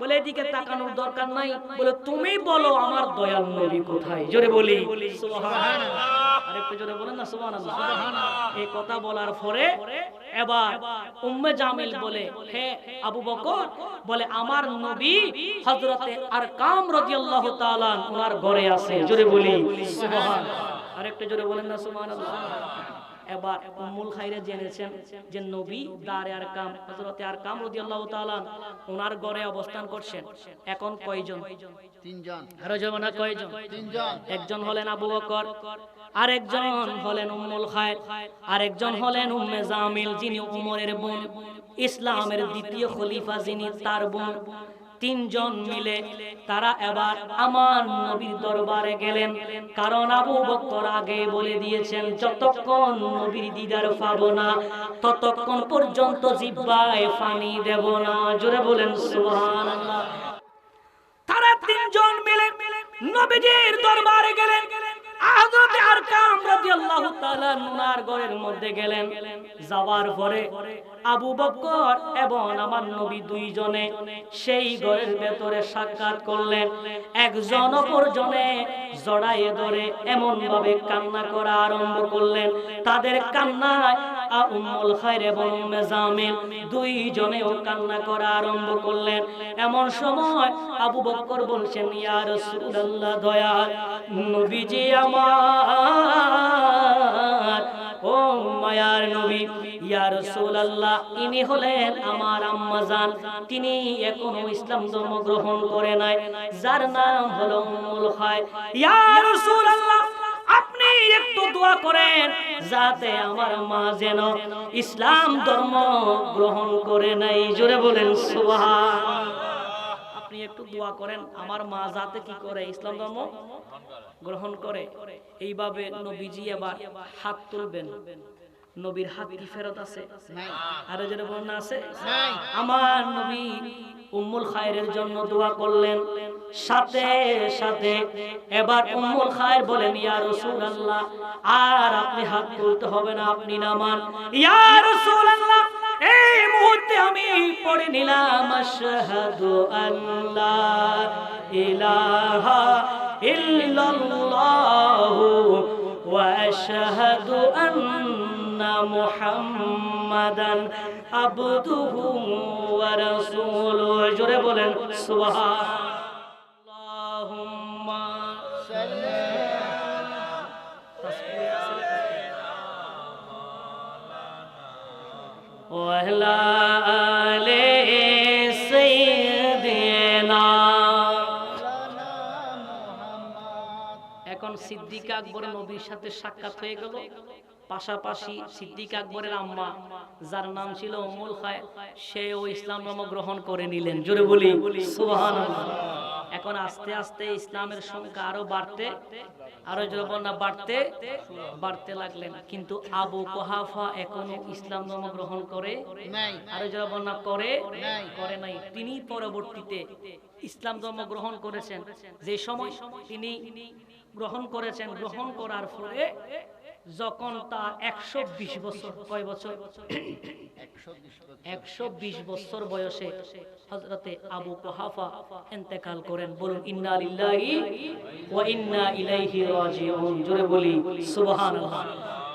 বলে এদিকে তাকানোর দরকার নাই, বলে তুমি বলো আমার দয়াল নবী কোথায়? জোরে বলি সুবহানাল্লাহ। আরেকটু জোরে বলেন না সুবহানাল্লাহ। এই কথা বলার পরে এবার উম্মে জামিল বলে, হে আবু বকর, বলে আমার নবী হযরতে আরকাম রাদিয়াল্লাহু তাআলা ওনার ঘরে আছে। জোরে বলি সুবহানাল্লাহ। আরেকটু জোরে বলেন না সুবহানাল্লাহ। এবার উম্মুল খায়রে জেনেছেন যে নবী দারে আরকাম হযরতে আরকাম রাদিয়াল্লাহু তাআলা ওনার ঘরে অবস্থান করছেন। এখন কয়জন? তিনজন। আরো যেমন কয়জন? তিনজন। একজন হলেন আবু বকর, আরেকজন হলেন উম্মুল খায়র, আরেকজন হলেন উম্মে জামিল যিনি উমরের বোন, ইসলামের দ্বিতীয় খলিফা যিনি তার বোন। তিনজন মিলে তারা এবার আমার নবীর দরবারে গেলেন। কারণ আবু বকর আগে বলে দিয়েছেন যতক্ষণ নবীর দিদার পাবো না ততক্ষণ পর্যন্ত জিহ্বায় পানি দেব না। জোরে বলেন সুবহানাল্লাহ। তারা তিনজন মিলে নবীজির দরবারে গেলেন। হযরত আরকাম রাদিয়াল্লাহু তাআলা ওনার ঘরের মধ্যে গেলেন। যাওয়ার পরে আবু বকর এবং আমার নবী দুইজনে সেই ঘরের ভেতরে সাক্ষাৎ করলেন। একজন অপরজনে জড়ায়ে ধরে এমন ভাবে কান্না করা আরম্ভ করলেন। তাদের কান্নায় উম্মুল খায়র এবং উম্মে জামিল দুইজনেও কান্না করা আরম্ভ করলেন। এমন সময় আবু বকর বলছেন, ইয়া রাসূলুল্লাহ, দয়াল নবীজি আমার, ও মায়ার নবী, ইয়া রাসূলুল্লাহ, ইনি হলেন আমার আম্মা জান, তিনি এখনো ইসলাম ধর্ম গ্রহণ করে নাই, যার নাম হলো উম্মুল খায়র। ইয়া রাসূলুল্লাহ, আপনি একটু দোয়া করেন যাতে আমার মা যেন ইসলাম ধর্ম গ্রহণ করে নাই। জোরে বলেন সুবহানাল্লাহ। আপনি একটু দোয়া করেন আমার মা যাতে কি করে ইসলাম ধর্ম গ্রহণ করে। এইভাবে নবীজি আবার হাত তুলবেন। নবীর হাত কি ফেরত আছে? আর যারা বলেন আছে। আমার নবী উম্মুল খায়রের জন্য দোয়া করলেন। সাথে সাথে এবার উম্মুল খায়র বলেন, ইয়া রাসূলুল্লাহ, আর আপনি হাত তুলতে হবে না, আপনি নামান। ইয়া রাসূলুল্লাহ, এই মুহূর্তে আমি পড়ে নিলাম আশহাদু আল্লা ইলাহা ইল্লাল্লাহু ওয়া আশহাদু আন্না মুহাম্মাদান আবদুহু ওয়া রাসূলুহু। জোরে বলেন সুবহানাল্লাহ। আল্লাহুম্মা সাল্লি ওয়া আলা আলি সাইয়্যিদিনা। এখন সিদ্দিক আকবর নবীর সাথে সাক্ষাৎ হয়ে গেল। পাশাপাশি সিদ্দিক আকবরের আম্মা যার নাম ছিল উম্মুল খায়র, সেও ইসলাম ধর্ম গ্রহণ করে নিলেন। জোরে বলি সুবহানাল্লাহ। এখন আস্তে আস্তে ইসলামের সংখ্যা আরো বাড়তে লাগলেন। কিন্তু আবু কুহাফা এখনো ইসলাম ধর্ম গ্রহণ করে নাই। আরো যারা বর্ণনা করে নাই। তিনি পরবর্তীতে ইসলাম ধর্ম গ্রহণ করেছেন। যে সময় তিনি গ্রহণ করেছেন, গ্রহণ করার পরে যখন তার 120 বছর, কয় বছর? 120 বছর বয়সে হযরতে আবু কুহাফা ইন্তেকাল করেন। বলুন ইন্না লিল্লাহি ওয়া ইন্না ইলাইহি রাজিউন। জোরে বলি সুবহানাল্লাহ।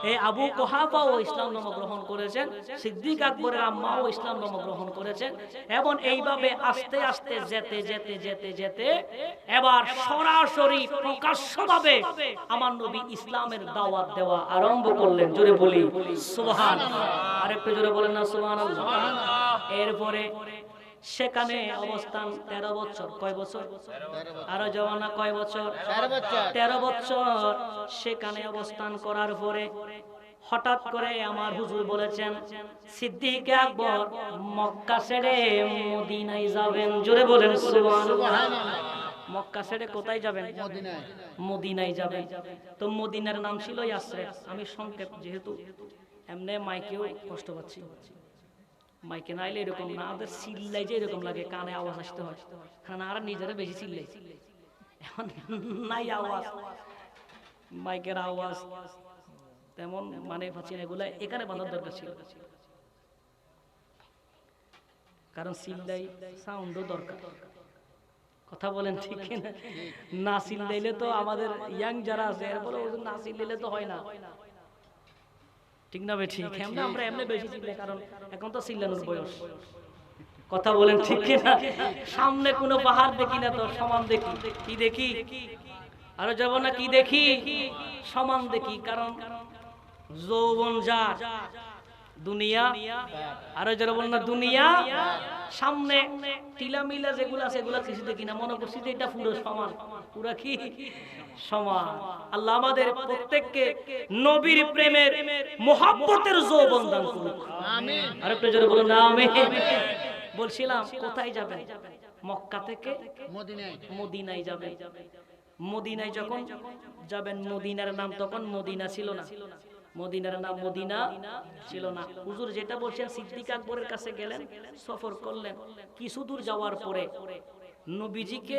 এই আবু কুহাফাও ইসলাম ধর্ম গ্রহণ করেছেন, সিদ্দিক আকবরের আম্মাও ইসলাম ধর্ম গ্রহণ করেছেন। এবং এইভাবে আস্তে আস্তে যেতে যেতে যেতে যেতে এবার সরাসরি প্রকাশ্যভাবে আমার নবী ইসলামের দাওয়াত দেওয়া আরম্ভ করলেন। জোরে বলি সুবহানাল্লাহ। আরেকটু জোরে বলেন না সুবহানাল্লাহ। এরপরে সেখানে অবস্থান 13 বছর। কয় বছর? আরো জওয়ানা কয় বছর? 13 বছর সেখানে অবস্থান করার পরে হঠাৎ করে আমার হুজুর বলেছেন, সিদ্দিক আকবর মক্কা ছেড়ে মদিনায় যাবেন। জোরে বলেন সুবহানাল্লাহ। মক্কা ছেড়ে কোথায় যাবেন? মদিনায় যাবেন। তো মদিনার নাম ছিল ইয়াসরিব। আমি সংক্ষেপ, যেহেতু এমনি মাইকেও কষ্ট পাচ্ছি, মাইকে নাইলে এরকম না, আমাদের চিল্লাই যে এরকম লাগে, কানে আওয়াজ আসতে হয়, কারণ আর নিজেরা বেশি চিল্লাই, এখন নাই আওয়াজ, মাইকের আওয়াজ তেমন মানে পাচ্ছি না, এগুলা এখানে বাঁধার দরকার ছিল, কারণ চিল্লাই সাউন্ডও দরকার। কথা বলেন ঠিক না? না চিল্লাইলে তো আমাদের ইয়াং যারা আছে এরপরে না চিল্লাইলে তো হয় না, ঠিক না ভাই? ঠিক। আমরা এমনি বেশি চিল্লাই, কারণ এখন তো চিল্লানোর বয়স। কথা বলেন ঠিক না? সামনে কোনো পাহাড় দেখি না তো সমান দেখি। কি দেখি? আরো যাব না, কি দেখি? সমান দেখি, কারণ যৌবন যা দুনিয়া, আরো যারা বলেন না দুনিয়া, সামনে টিলা মিলা যেগুলো আছে এগুলা কিছু দেখি না, মনে করছি যে এটা পুরো সমান, পুরা কি সমান। আল্লাহ আমাদের প্রত্যেককে নবীর প্রেমের মোহাব্বতের যৌবন দান করুক, আমিন। আরেকটু জোরে বলুন আমিন। বলছিলাম কোথায় যাবেন? মক্কা থেকে মদিনায় যাবেন। মদিনায় যখন যাবেন, মদিনার নাম তখন মদিনা ছিল না, মদিনার নাম মদিনা ছিল না। হুজুর যেটা বলছেন, সিদ্দিক আকবরের কাছে গেলেন, সফর করলেন, কিছু দূর যাওয়ার পরে নবীজিকে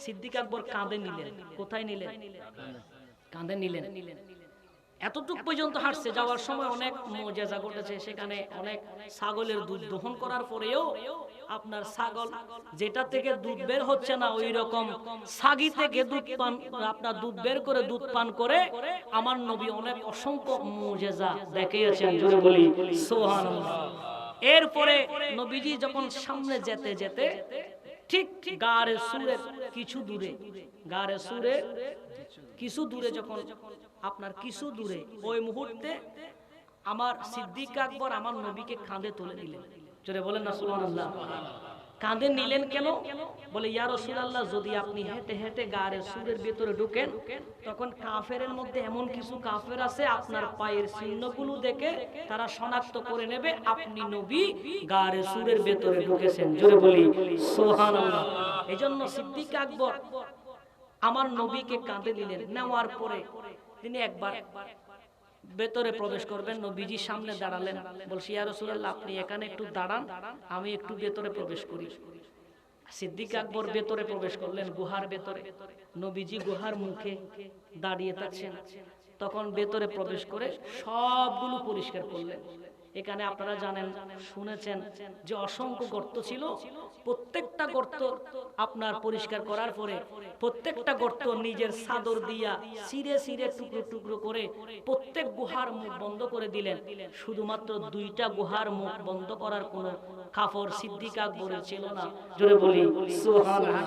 সিদ্দিক আকবর কাঁধে নিলেন। কোথায় নিলেন? কাঁধে নিলেন। এতটুক পর্যন্ত হাঁটছে, যাওয়ার সময় অনেক মুজিজা ঘটেছে। সেখানে অনেক ছাগলের দুধ দহন করার পরেও আপনার ছাগল যেটা থেকে দুধ বের হচ্ছে না, ওই রকম ছাগি থেকে দুধ পান, আপনার দুধ বের করে দুধ পান করে আমার নবী অনেক অসংখ্য মুজিজা দেখিয়েছেন। জোরে বলি সুবহানাল্লাহ। এরপরে নবীজি যখন সামনে যেতে যেতে ঠিক গারে সুরের কিছু দূরে, গারে সুরের কিছু দূরে যখন আপনার কিছু দূরে, ওই মুহূর্তে আমার সিদ্দিক আকবর আমার নবীকে কাঁধে তুলে নিলেন। জোরে বলেন না সুবহানাল্লাহ। কাঁধে নিলেন কেন? বলে ইয়া রাসূলুল্লাহ, যদি আপনি হেঁটে হেঁটে গায়ের সুরের ভেতরে ঢোকেন, তখন কাফেরের মধ্যে এমন কিছু কাফের আছে, আপনার পায়ের চিহ্নগুলো দেখে তারা শনাক্ত করে নেবে আপনি নবী গায়ের সুরের ভেতরে ঢুকেছেন। জোরে বলি সুবহানাল্লাহ। এজন্য সিদ্দিক আকবর আমার নবীকে কাঁধে নিলেন। নেওয়ার পরে তিনি একবার ভেতরে প্রবেশ করবেন, নবীজির সামনে দাঁড়ালেন। বলছি ইয়া রাসূলুল্লাহ, আপনি এখানে একটু দাঁড়ান, আমি একটু ভেতরে প্রবেশ করি। সিদ্দিক আকবর ভেতরে প্রবেশ করলেন, গুহার ভেতরে। নবীজি গুহার মুখে দাঁড়িয়ে থাকছেন। তখন ভেতরে প্রবেশ করে সবগুলো পরিষ্কার করলেন। এখানে আপনারা জানেন, শুনেছেন যে অসংখ্য গর্ত ছিল। প্রত্যেকটা গর্ত আপনার পরিষ্কার করার পরে প্রত্যেকটা গর্ত নিজের চাদর দিয়া ছিঁড়ে ছিঁড়ে টুকরো টুকরো করে প্রত্যেক গুহার মুখ বন্ধ করে দিলেন। শুধুমাত্র দুইটা গুহার মুখ বন্ধ করার কোনো কাফর সিদ্দিক আকবরের ছিল না। জোরে বলি সুবহানাল্লাহ।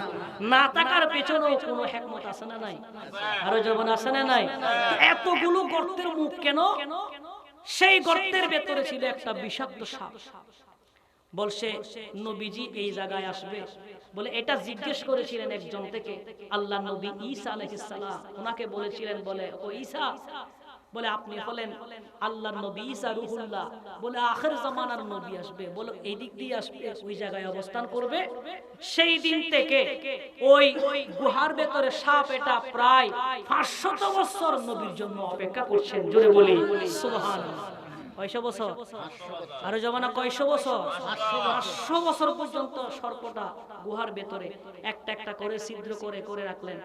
না থাকার পেছনেও কোনো হিকমত আছে না নাই? আরো যেমন আছে না নাই? এতগুলো গর্তের মুখ কেন? সেই গর্তের ভেতরে ছিল একটা বিষাক্ত সাপ। বলছে নবীজি এই জায়গায় আসবে, বলে এটা জিজ্ঞেস করেছিলেন একজন থেকে, আল্লাহ নবী ঈসা আলাইহিস সালাম। ওনাকে বলেছিলেন, বলে ও ঈসা, বলে আপনি হলেন আল্লাহর নবী ঈসা রূহুল্লাহ, বলে আখির জামানার নবী আসবে, বলে এই দিক দিয়ে আসবে, ওই জায়গায় অবস্থান করবে। সেই দিন থেকে ওই গুহার ভেতরে সাপ এটা প্রায় 500 বছর নবীর জন্য অপেক্ষা করছেন। জোরে বলি সুবহানাল্লাহ। কয়শো বছর? আরো জমানা কয়শো বছর? 500 বছর পর্যন্ত সর্পটা গুহার ভেতরে একটা একটা করে ছিদ্র করে করে রাখলেন।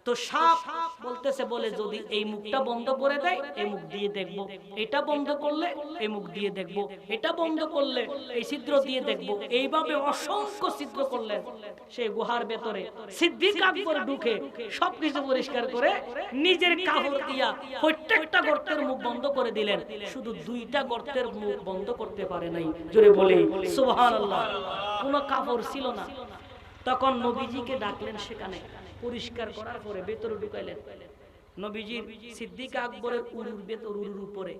তো সাপ বলতেছে, বলে যদি এই মুখটা বন্ধ করে দেয় এই মুখ দিয়ে দেখব, এটা বন্ধ করলে এই মুখ দিয়ে দেখব, এটা বন্ধ করলে এই ছিদ্র দিয়ে দেখব। এইভাবে অসংখ্য ছিদ্র করলেন সেই গুহার ভেতরে। সিদ্দিক আকবর ঢুকে সবকিছু পরিষ্কার করে নিজের কাপড় দিয়া প্রত্যেকটা গর্তের মুখ বন্ধ করে দিলেন, শুধু 2টা গর্তের মুখ বন্ধ করতে পারে নাই। জোরে বলি সুবহানাল্লাহ। কোনো কাপড় ছিল না। তখন নবীজিকে ডাকলেন, সেখানে পরিষ্কার করার পরে ভেতরে ঢুকাইলেন। নবীজির সিদ্দিক আকবরের উরুর ভেতর, উরুর উপরে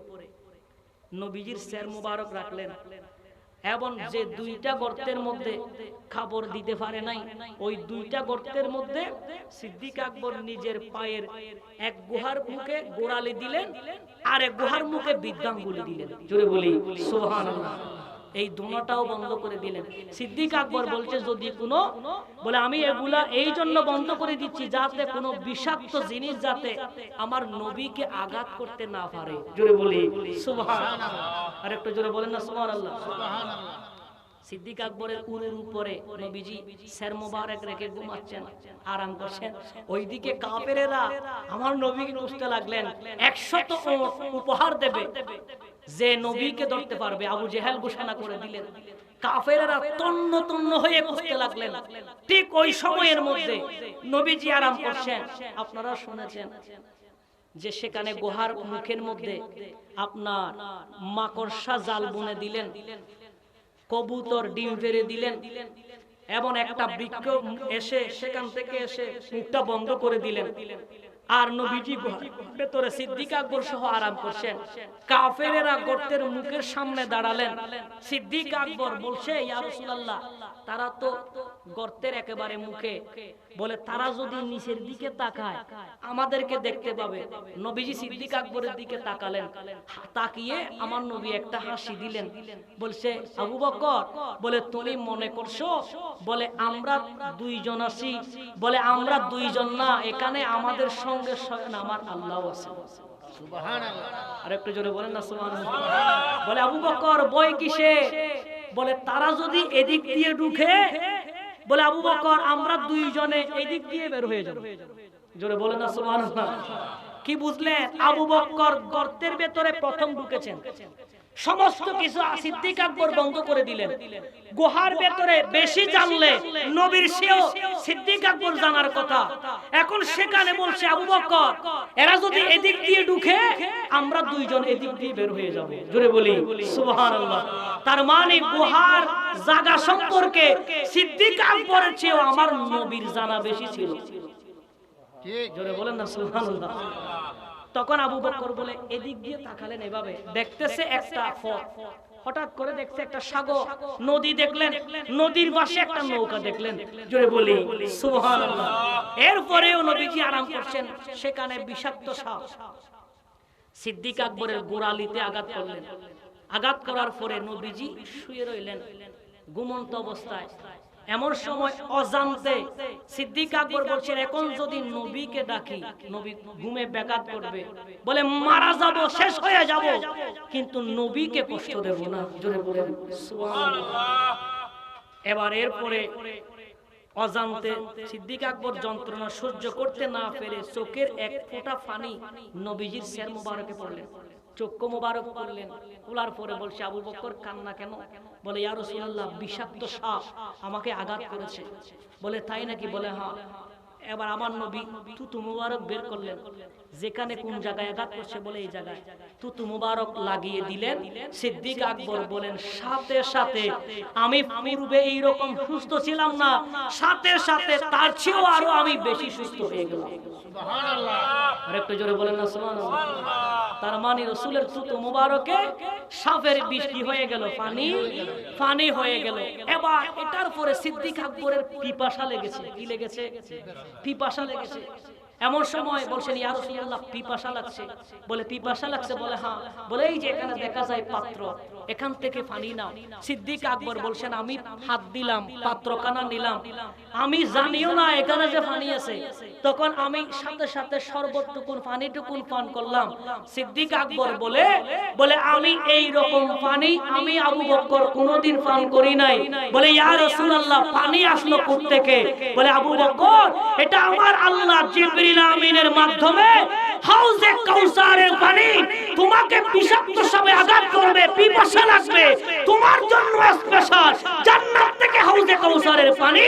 নবীজির সের মুবারক রাখলেন, এবং যে 2টা গর্তের মধ্যে খাবার দিতে পারে নাই, ওই 2টা গর্তের মধ্যে সিদ্দিক আকবর নিজের পায়ের এক গুহার মুখে গোড়ালি দিলেন, আর এক গুহার মুখে বৃদ্ধাঙ্গুলি দিলেন। জোরে বলি সুবহানাল্লাহ। এই দোনোটাও বন্ধ করে দিলেন। সিদ্দিক আকবর বলছে, যদি কোনো বলে আমি এগুলা এই জন্য বন্ধ করে দিচ্ছি যাতে কোনো বিষাক্ত জিনিস যাতে আমার নবীকে আঘাত করতে না পারে। জোরে বলি সুবহানাল্লাহ। আর একটু জোরে বলেন না সুবহানাল্লাহ। সিদ্দিক আকবরের উরের উপরে নবীজি সের মোবারক রেখে ঘুমাচ্ছেন, আরাম করছেন। ওইদিকে কাফেরেরা আমার নবীকে খুঁজতে লাগলেন, 100 উট উপহার দেবে যে নবীকে ধরতে পারবে। আবু জেহেল ঘোষণা করে দিলেন। কাফেরেরা তন্ন তন্ন হয়ে খুঁজতে লাগলেন। ঠিক ওই সময়ের মধ্যে নবীজি আরাম করছেন। আপনারা শুনেছেন যে সেখানে গুহার মুখের মধ্যে আপনার মাকড়সা জাল বুনে দিলেন, কবুতর ডিম পেড়ে দিলেন, এবং একটা বৃক্ষ এসে সেখান থেকে এসে মুখটা বন্ধ করে দিলেন। আর নবীজি ভেতরে সিদ্দিক আকবর সহ আরাম করছেন। কাফেরেরা গর্তের মুখের সামনে দাঁড়ালেন। সিদ্দিক আকবর বলছে, ইয়া রাসূলুল্লাহ, তারা তো গর্তের একেবারে মুখে, বলে তারা যদি নিচের দিকে তাকায় আমাদেরকে দেখতে পাবে। নবীজি সিদ্দিক আকবরের দিকে তাকালেন, তাকিয়ে আমার নবী একটা হাসি দিলেন। বলছে, আবু বকর, বলে তুমি মনে করছো বলে আমরা 2 জন আছি? বলে আমরা 2 জন না, এখানে আমাদের সঙ্গে স্বয়ং আমার আল্লাহ আছে। সুবহানাল্লাহ। আর একটু জোরে বলেন না সুবহানাল্লাহ। বলে আবু বকর ভয় কিসে? বলে তারা যদি এদিক দিয়ে ঢুকে, বলে আবু বকর আমরা 2 জনে এদিক দিয়ে বের হয়ে যাব। জোরে বলেন না সুবহানাল্লাহ। কি বুঝলেন? আবু বকর গর্তের ভেতরে প্রথম ঢুকেছেন। সমস্ত কিছু সিদ্দিক আকবর বন্ধ করে দিলেন। গুহার ভেতরে বেশি জানলে নবীর সেও সিদ্দিক আকবর জানার কথা। এখন সেখানে বলছে আবু বকর, এরা যদি এদিক দিয়ে ঢুকে আমরা 2 জন এদিক দিয়ে বের হয়ে যাব। জোরে বলি সুবহানাল্লাহ। তার মানে গুহার জায়গা সম্পর্কে সিদ্দিক আকবরের চেয়েও আমার নবীর জানা বেশি ছিল। ঠিক, জোরে বলেন না সুবহানাল্লাহ। তখন আবু বকর বলে এদিক দিয়ে তাকালেন, এভাবে দেখতেছে একটা পথ, হঠাৎ করে দেখছে একটা সাগর, নদী দেখলেন, নদীর পাশে একটা নৌকা দেখলেন। জোরে বলি সুবহানাল্লাহ। এরপরেও নবীজি আরাম করছেন, সেখানে বিষাক্ত সাপ সিদ্দিক আকবরের গোড়ালিতে আঘাত করলেন। আঘাত করার পরে নবীজি শুয়ে রইলেন ঘুমন্ত অবস্থায়। এমন সময় অজান্তে সিদ্দিক আকবর বলছেন, এখন যদি নবীকে ডাকি নবী ঘুমে ব্যাঘাত করবে, বলে মারা যাব, শেষ হয়ে যাব, কিন্তু নবীকে কষ্ট দেব না। জোরে বলেন সুবহানাল্লাহ। এবার এরপরে অজান্তে সিদ্দিক আকবর যন্ত্রণা সহ্য করতে না পেরে চোখের এক ফোঁটা পানি নবীজির সের মোবারকে পড়লেন। চক্ষু মোবারক করলেন, খোলার পরে বলছে, আবু বকর কান্না কেন? বলে ইয়া রাসূলুল্লাহ, বিষাক্ত সাপ আমাকে আঘাত করেছে। বলে তাই নাকি? বলে হ্যাঁ। এবার আমার নবী থুতু মুবারক বের করলেন, যেখানে কোন জায়গায় আঘাত করছে বলে এই জায়গায় থুতু মুবারক লাগিয়ে দিলেন। সিদ্দিক আকবর বলেন, সাথে সাথে আমি পূর্বে এইরকম সুস্থ ছিলাম না, সাথে সাথে তার চেয়েও আরো আমি বেশি সুস্থ হয়ে গেলাম। সুবহানাল্লাহ। আর একটু জোরে বলেন না সুবহানাল্লাহ। তার মানে রাসূলের থুতু মুবারকে সাপের বিষ কি হয়ে গেল? পানি হয়ে গেল। এবার এটার পরে সিদ্দিক আকবরের পিপাসা লেগেছে। কি লেগেছে? পিপাসা লেগেছে। এমন সময় বলছেন, ইয়া রাসূলুল্লাহ পিপাসা লাগছে। বলে পিপাসা লাগছে? বলে হ্যাঁ। বলে এই যে এখানে দেখা যায় পাত্র, এখান থেকে পানি নাও। সিদ্দিক আকবর বলছেন, আমি হাত দিলাম, পাত্রখানা নিলাম, আমি জানিও না এখানে যে পানি আছে। তখন আমি সাথে সাথে শরবতটুকুন পানিটুকুন পান করলাম। সিদ্দিক আকবর বলে আমি এই রকম পানি আমি আবু বকর কোনোদিন পান করি নাই। বলে ইয়া রাসূলুল্লাহ, পানি আসলো কোথা থেকে? বলে আবু বকর, এটা আমার আল্লাহ জিবরিল আমিনের মাধ্যমে হাউজে কাউসারের পানি তোমাকে বিষাক্ত সাপে আঘাত করবে, পিপাসা লাগবে, তোমার জন্য স্পেশাল জান্নাত থেকে হাউজে কাউসারের পানি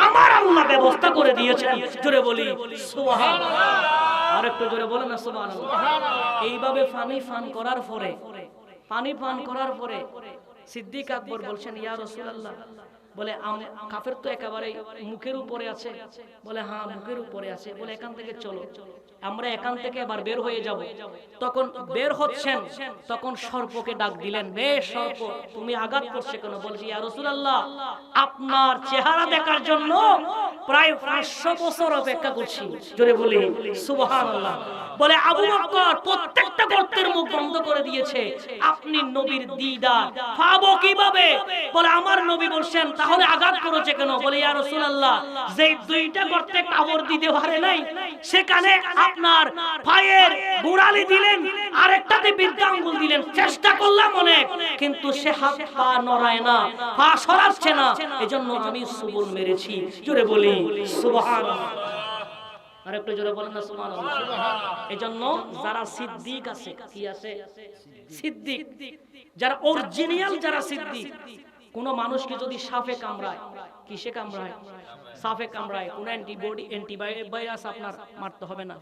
আমার আল্লাহ ব্যবস্থা করে দিয়েছেন। জোরে বলি সুবহানাল্লাহ। আরেকটু জোরে বলেন না সুবহানাল্লাহ। এইভাবে পানি পান করার পরে সিদ্দিক আকবর বলছেন ইয়া রাসূলুল্লাহ, বলে কাফের তো একেবারে মুখের উপরে আছে। বলে হ্যাঁ মুখের উপরে আছে। বলে এখান থেকে চলো, আমরা এখান থেকে এবার বের হয়ে যাব। তখন বের হচ্ছেন, তখন সর্পকে ডাক দিলেন, বে সর্প, তুমি আঘাত করছে কেন? বলছি ইয়া রাসূলুল্লাহ, আপনার চেহারা দেখার জন্য প্রায় 500 বছর অপেক্ষা করছি। জোরে বলি সুবহানাল্লাহ। বলে আবু বকর প্রত্যেকটা গর্তের মুখ বন্ধ করে দিয়েছে, আপনি নবীর দিদার পাবো কিভাবে? বলে আমার নবী বলছেন তাহলে আঘাত করেছে কেন? বলে ইয়া রাসূলুল্লাহ, যেই দুইটা গর্তে কাপড় দিতে পারে নাই সেখানে আপনার পায়ের গোড়ালি দিলেন, আরেকটাতে বৃদ্ধা আঙ্গুল দিলেন, চেষ্টা করলাম অনেক, কিন্তু সে হাত পা নড়ায় না, পা সরাচ্ছে না, এজন্য আমি সুবল মেরেছি। জোরে বলি সুবহানাল্লাহ। আরেকটু জোরে বলেন না সুবহানাল্লাহ। এজন্য যারা সিদ্দিক আছে, কি আছে? সিদ্দিক, যারা অরিজিনাল, যারা সিদ্দিক, কোন মানুষকে যদি সাপে কামড়ায়, কিসে কামড়ায়? সাপে কামড়ায়, কোন অ্যান্টিবায়োটিক আপনার মারতে হবে না,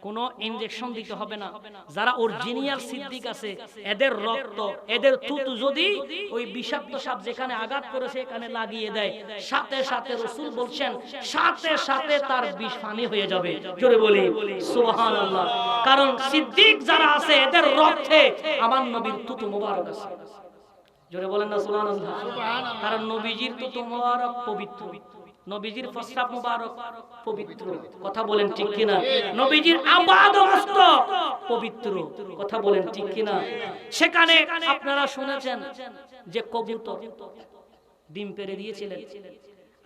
কোন ইনজেকশন দিতে হবে না। যারা অরিজিনাল সিদ্দিক আছে, এদের রক্ত, এদের থুতু যদি ওই বিষাক্ত সাপ যেখানে আঘাত করেছে এখানে লাগিয়ে দেয়, সাথে সাথে রাসূল বলছেন সাথে সাথে তার বিষ পানি হয়ে যাবে। জোরে বলি সুবহানাল্লাহ। কারণ সিদ্দিক যারা আছে এদের রক্তে আমার নবীর থুতু মোবারক আছে। জোরে বলেন না সুবহানাল্লাহ। কারণ নবীজির থুতু মোবারক পবিত্র, নবীজির প্রস্রাব মোবারক পবিত্র। কথা বলেন ঠিক কিনা? নবীজির আবাদ মস্তক পবিত্র। কথা বলেন ঠিক কিনা? সেখানে আপনারা শুনেছেন যে কবুতর ডিম পেড়ে দিয়েছিলেন,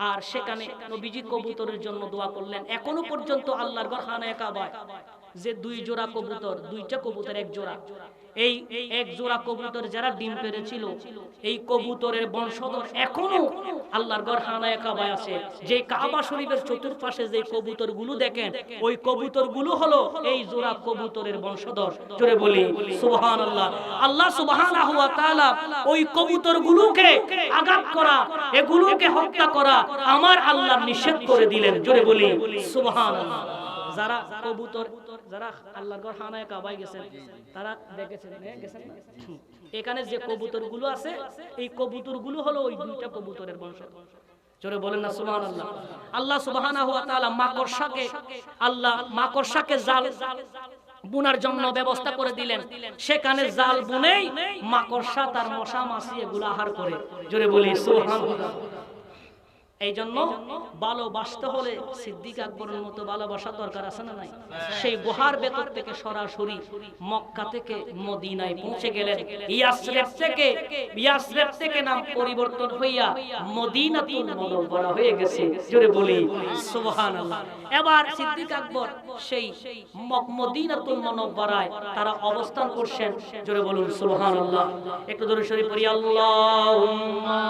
আর সেখানে নবীজি কবুতরের জন্য দোয়া করলেন। এখনো পর্যন্ত আল্লাহর ঘর খানায়ে কাবায় যে 2 জোড়া কবুতর, 2টা কবুতর 1 জোড়া, এই 1 জোড়া কবুতর যারা ডিম পেড়েছিল, এই কবুতরের বংশধর এখনো আল্লাহর ঘর খানায়ে কাবায় আছে। যে কাবা শরীফের চতুর্পাশে যে কবুতরগুলো দেখেন, ওই কবুতরগুলো হলো এই জোড়া কবুতরের বংশধর। জোরে বলি সুবহানাল্লাহ। আল্লাহ সুবহানাহু ওয়া তাআলা ওই কবুতরগুলোকে আঘাত করা, এগুলোকে হত্যা করা আমার আল্লাহ নিষেধ করে দিলেন। জোরে বলি সুবহানাল্লাহ। যারা কবুতর, যারা আল্লাহর ঘর খানায়ে কাবায় গেছেন তারা দেখেছেন, গেছেন না? এখানে যে কবুতরগুলো আছে এই কবুতরগুলো হলো ওই 2টা কবুতরের বংশধর। জোরে বলেন না সুবহানাল্লাহ। আল্লাহ সুবহানাহু ওয়া তাআলা মাকড়সাকে জাল বুনার জন্য ব্যবস্থা করে দিলেন। সেখানে জাল বুনেই মাকড়সা তার মশা মাছি এগুলো আহার করে। জোরে বলি সুবহানাল্লাহ। এই জন্য ভালোবাসতে হলে সিদ্দিক আকবরের মতো ভালোবাসা দরকার আছে না নাই? সেই গুহার ভেতর থেকে সরাসরি মক্কা থেকে মদিনায় পৌঁছে গেলেন। ইয়াসরিব থেকে নাম পরিবর্তন হইয়া মদিনাতুল মুনাওয়ারা হয়ে গেছে। জোরে বলি সুবহানাল্লাহ। এবার সিদ্দিক আকবর সেই মদিনাতুল মুনাওয়ারায় তারা অবস্থান করছেন। জোরে বলুন সুবহানাল্লাহ। একটু জোরে শরীফ পড়ি আল্লাহুম্মা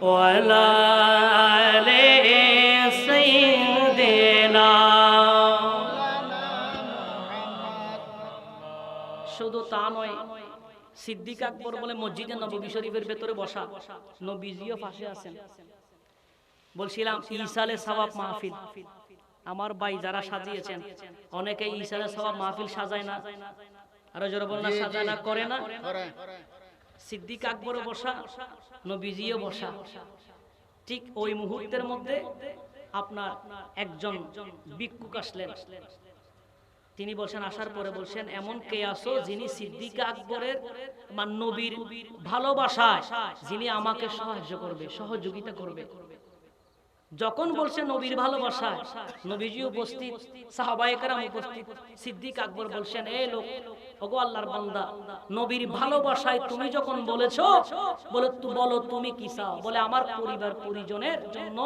ওয়ালা আলে সাইয়্যিদিনা। শুধু তা নয়, সিদ্দিক আকবর বলে মসজিদে নববী শরীফের ভেতরে বসা, নবীজিও পাশে আছেন। বলছিলাম ইসালে সওয়াব মাহফিল, আমার ভাই যারা সাজিয়েছেন অনেকে ইসালে সওয়াব মাহফিল সাজায় না, আরো জোরে বল না, সাজায় না, করে না? সিদ্দিক আকবরও বসা, নবীজিও বসা। ঠিক ওই মুহূর্তের মধ্যে আপনার একজন ভিক্ষুক আসলেন। তিনি বলছেন, আসার পরে বলছেন, এমন কে আসো যিনি সিদ্দিক আকবরের বা নবীর ভালোবাসায় যিনি আমাকে সাহায্য করবে, সহযোগিতা করবে। যখন বলছে নবীর ভালোবাসায়, নবীজি উপস্থিত, সাহাবায়ে কেরাম উপস্থিত, সিদ্দিক আকবর বলছেন, এই লোক, ওগো আল্লাহর বান্দা, নবীর ভালোবাসায় তুমি যখন বলেছো, বলো তুমি কি চাও? বলে আমার পরিবার পরিজনের জন্য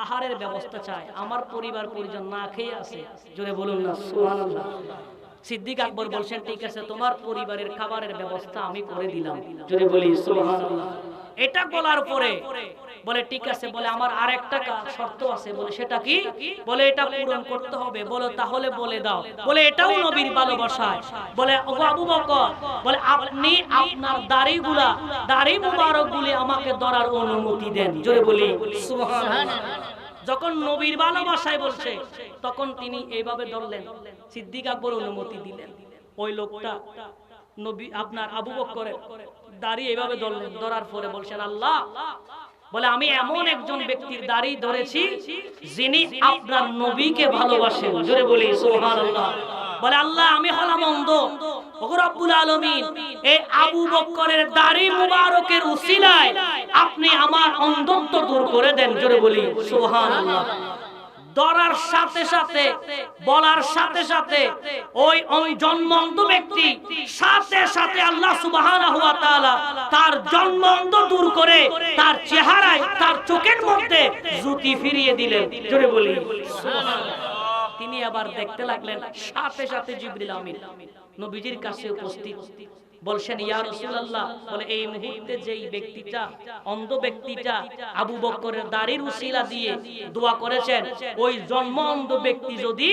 আহারের ব্যবস্থা চাই, আমার পরিবার পরিজন না খেয়ে আছে। জোরে বলুন না সুবহানাল্লাহ। সিদ্দিক আকবর বলছেন, ঠিক আছে, তোমার পরিবারের খাবারের ব্যবস্থা আমি করে দিলাম। জোরে বলি সুবহানাল্লাহ। এটা বলার পরে বলে, ঠিক আছে, বলে আমার আরেকটা শর্ত আছে। বলে সেটা কি? বলে এটা পূরণ করতে হবে। বলে তাহলে বলে দাও। বলে এটাও নবীর ভালোবাসায়। বলে ওগো আবু বকর, বলে আপনি আপনার দাড়ি মুবারক গুলি আমাকে ধরার অনুমতি দেন। জোরে বলি সুবহানাল্লাহ। যখন নবীর ভালোবাসায় বলছে, তখন তিনি এইভাবে ধরলেন। সিদ্দিক আকবর অনুমতি দিলেন। ওই লোকটা নবী আপনার আবু বকরের দাড়ি এইভাবে ধরলেন। ধরার পরে বলছেন, আল্লাহ, বলে আমি এমন একজন ব্যক্তির দাড়ি ধরেছি যিনি আপনার নবীকে ভালোবাসেন। জোরে বলি সুবহানাল্লাহ। বলে আল্লাহ, আমি হলাম অন্ধ, ওগো রব্বুল আলামিন, এই আবু বকরের দাড়ি মুবারকের উসিলায় আপনি আমার অন্ধত্ব দূর করে দেন। জোরে বলি সুবহানাল্লাহ। ধরার সাথে সাথে, বলার সাথে সাথে ওই জন্মন্ধ ব্যক্তি সাথে সাথে আল্লাহ সুবহানাহু ওয়া তাআলা তার জন্মন্ধ দূর করে তার চেহারায়, তার চোখের মধ্যে জ্যোতি ফিরিয়ে দিলেন। জোরে বলি সুবহানাল্লাহ। তিনি আবার দেখতে লাগলেন। সাথে সাথে জিবরিল আমিন নবীজির কাছে উপস্থিত। বলছেন, ইয়া রাসূলুল্লাহ, বলে এই মুহূর্তে যেই ব্যক্তিটা, অন্ধ ব্যক্তিটা আবু বকরের দাড়ির উসিলা দিয়ে দোয়া করেছেন, ওই জন্ম অন্ধ ব্যক্তি যদি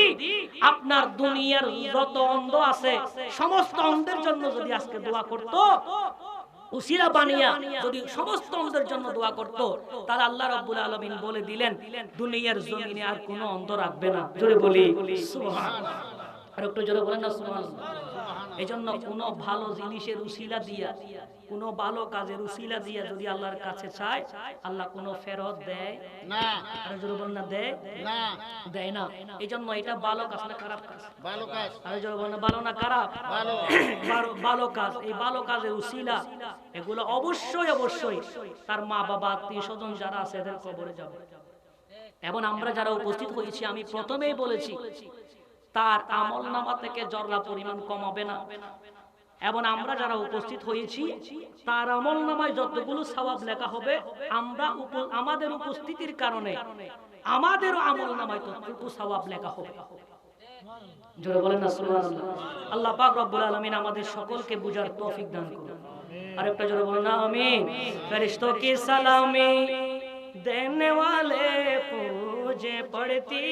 আপনার দুনিয়ার যত অন্ধ আছে সমস্ত অন্ধের জন্য যদি আজকে দোয়া করত, উসিলা বানিয়া যদি সমস্ত অন্ধের জন্য দোয়া করত, তাহলে আল্লাহ রাব্বুল আলামিন বলে দিলেন দুনিয়ার জমিনে আর কোনো অন্ধ রাখবে না। জোরে বলি সুবহানাল্লাহ। আর একটু জোরে বলেন না সুবহানাল্লাহ। এজন্য কোনো ভালো জিনিসের উসিলা দিয়া, কোনো ভালো কাজের উসিলা দিয়া যদি আল্লাহর কাছে চায়, আল্লাহ কোনো ফেরত দেয় না। আর জোরে বলেন না, দেয় না, দেয় না। এজন্য এটা ভালো কাজ না খারাপ কাজ? ভালো কাজ। আর জোরে বলেন, ভালো না খারাপ? ভালো, ভালো কাজ। এই ভালো কাজের উসিলা এগুলো অবশ্যই অবশ্যই তার মা বাবা, আত্মীয় স্বজন যারা আছে এদের কবরে যাবে। এবং আমরা যারা উপস্থিত হয়েছি, আমি প্রথমেই বলেছি, তার আমলনামা থেকে জররা পরিমাণ কমাবে না। এবং আমরা যারা উপস্থিত হয়েছি, তার আমলনামায় যতগুলো সওয়াব লেখা হবে, আমরা আমাদের উপস্থিতির কারণে আমাদেরও আমলনামায় ততটুকু সওয়াব লেখা হবে। জোরে বলেন না সুবহানাল্লাহ। আল্লাহ পাক রব্বুল আলামিন আমাদের সকলকে বুঝার তৌফিক দান করুন। আর একটা জোরে বলেন না আমিন। ফেরেশতোं की सलामी देने वाले पूजे पड़ती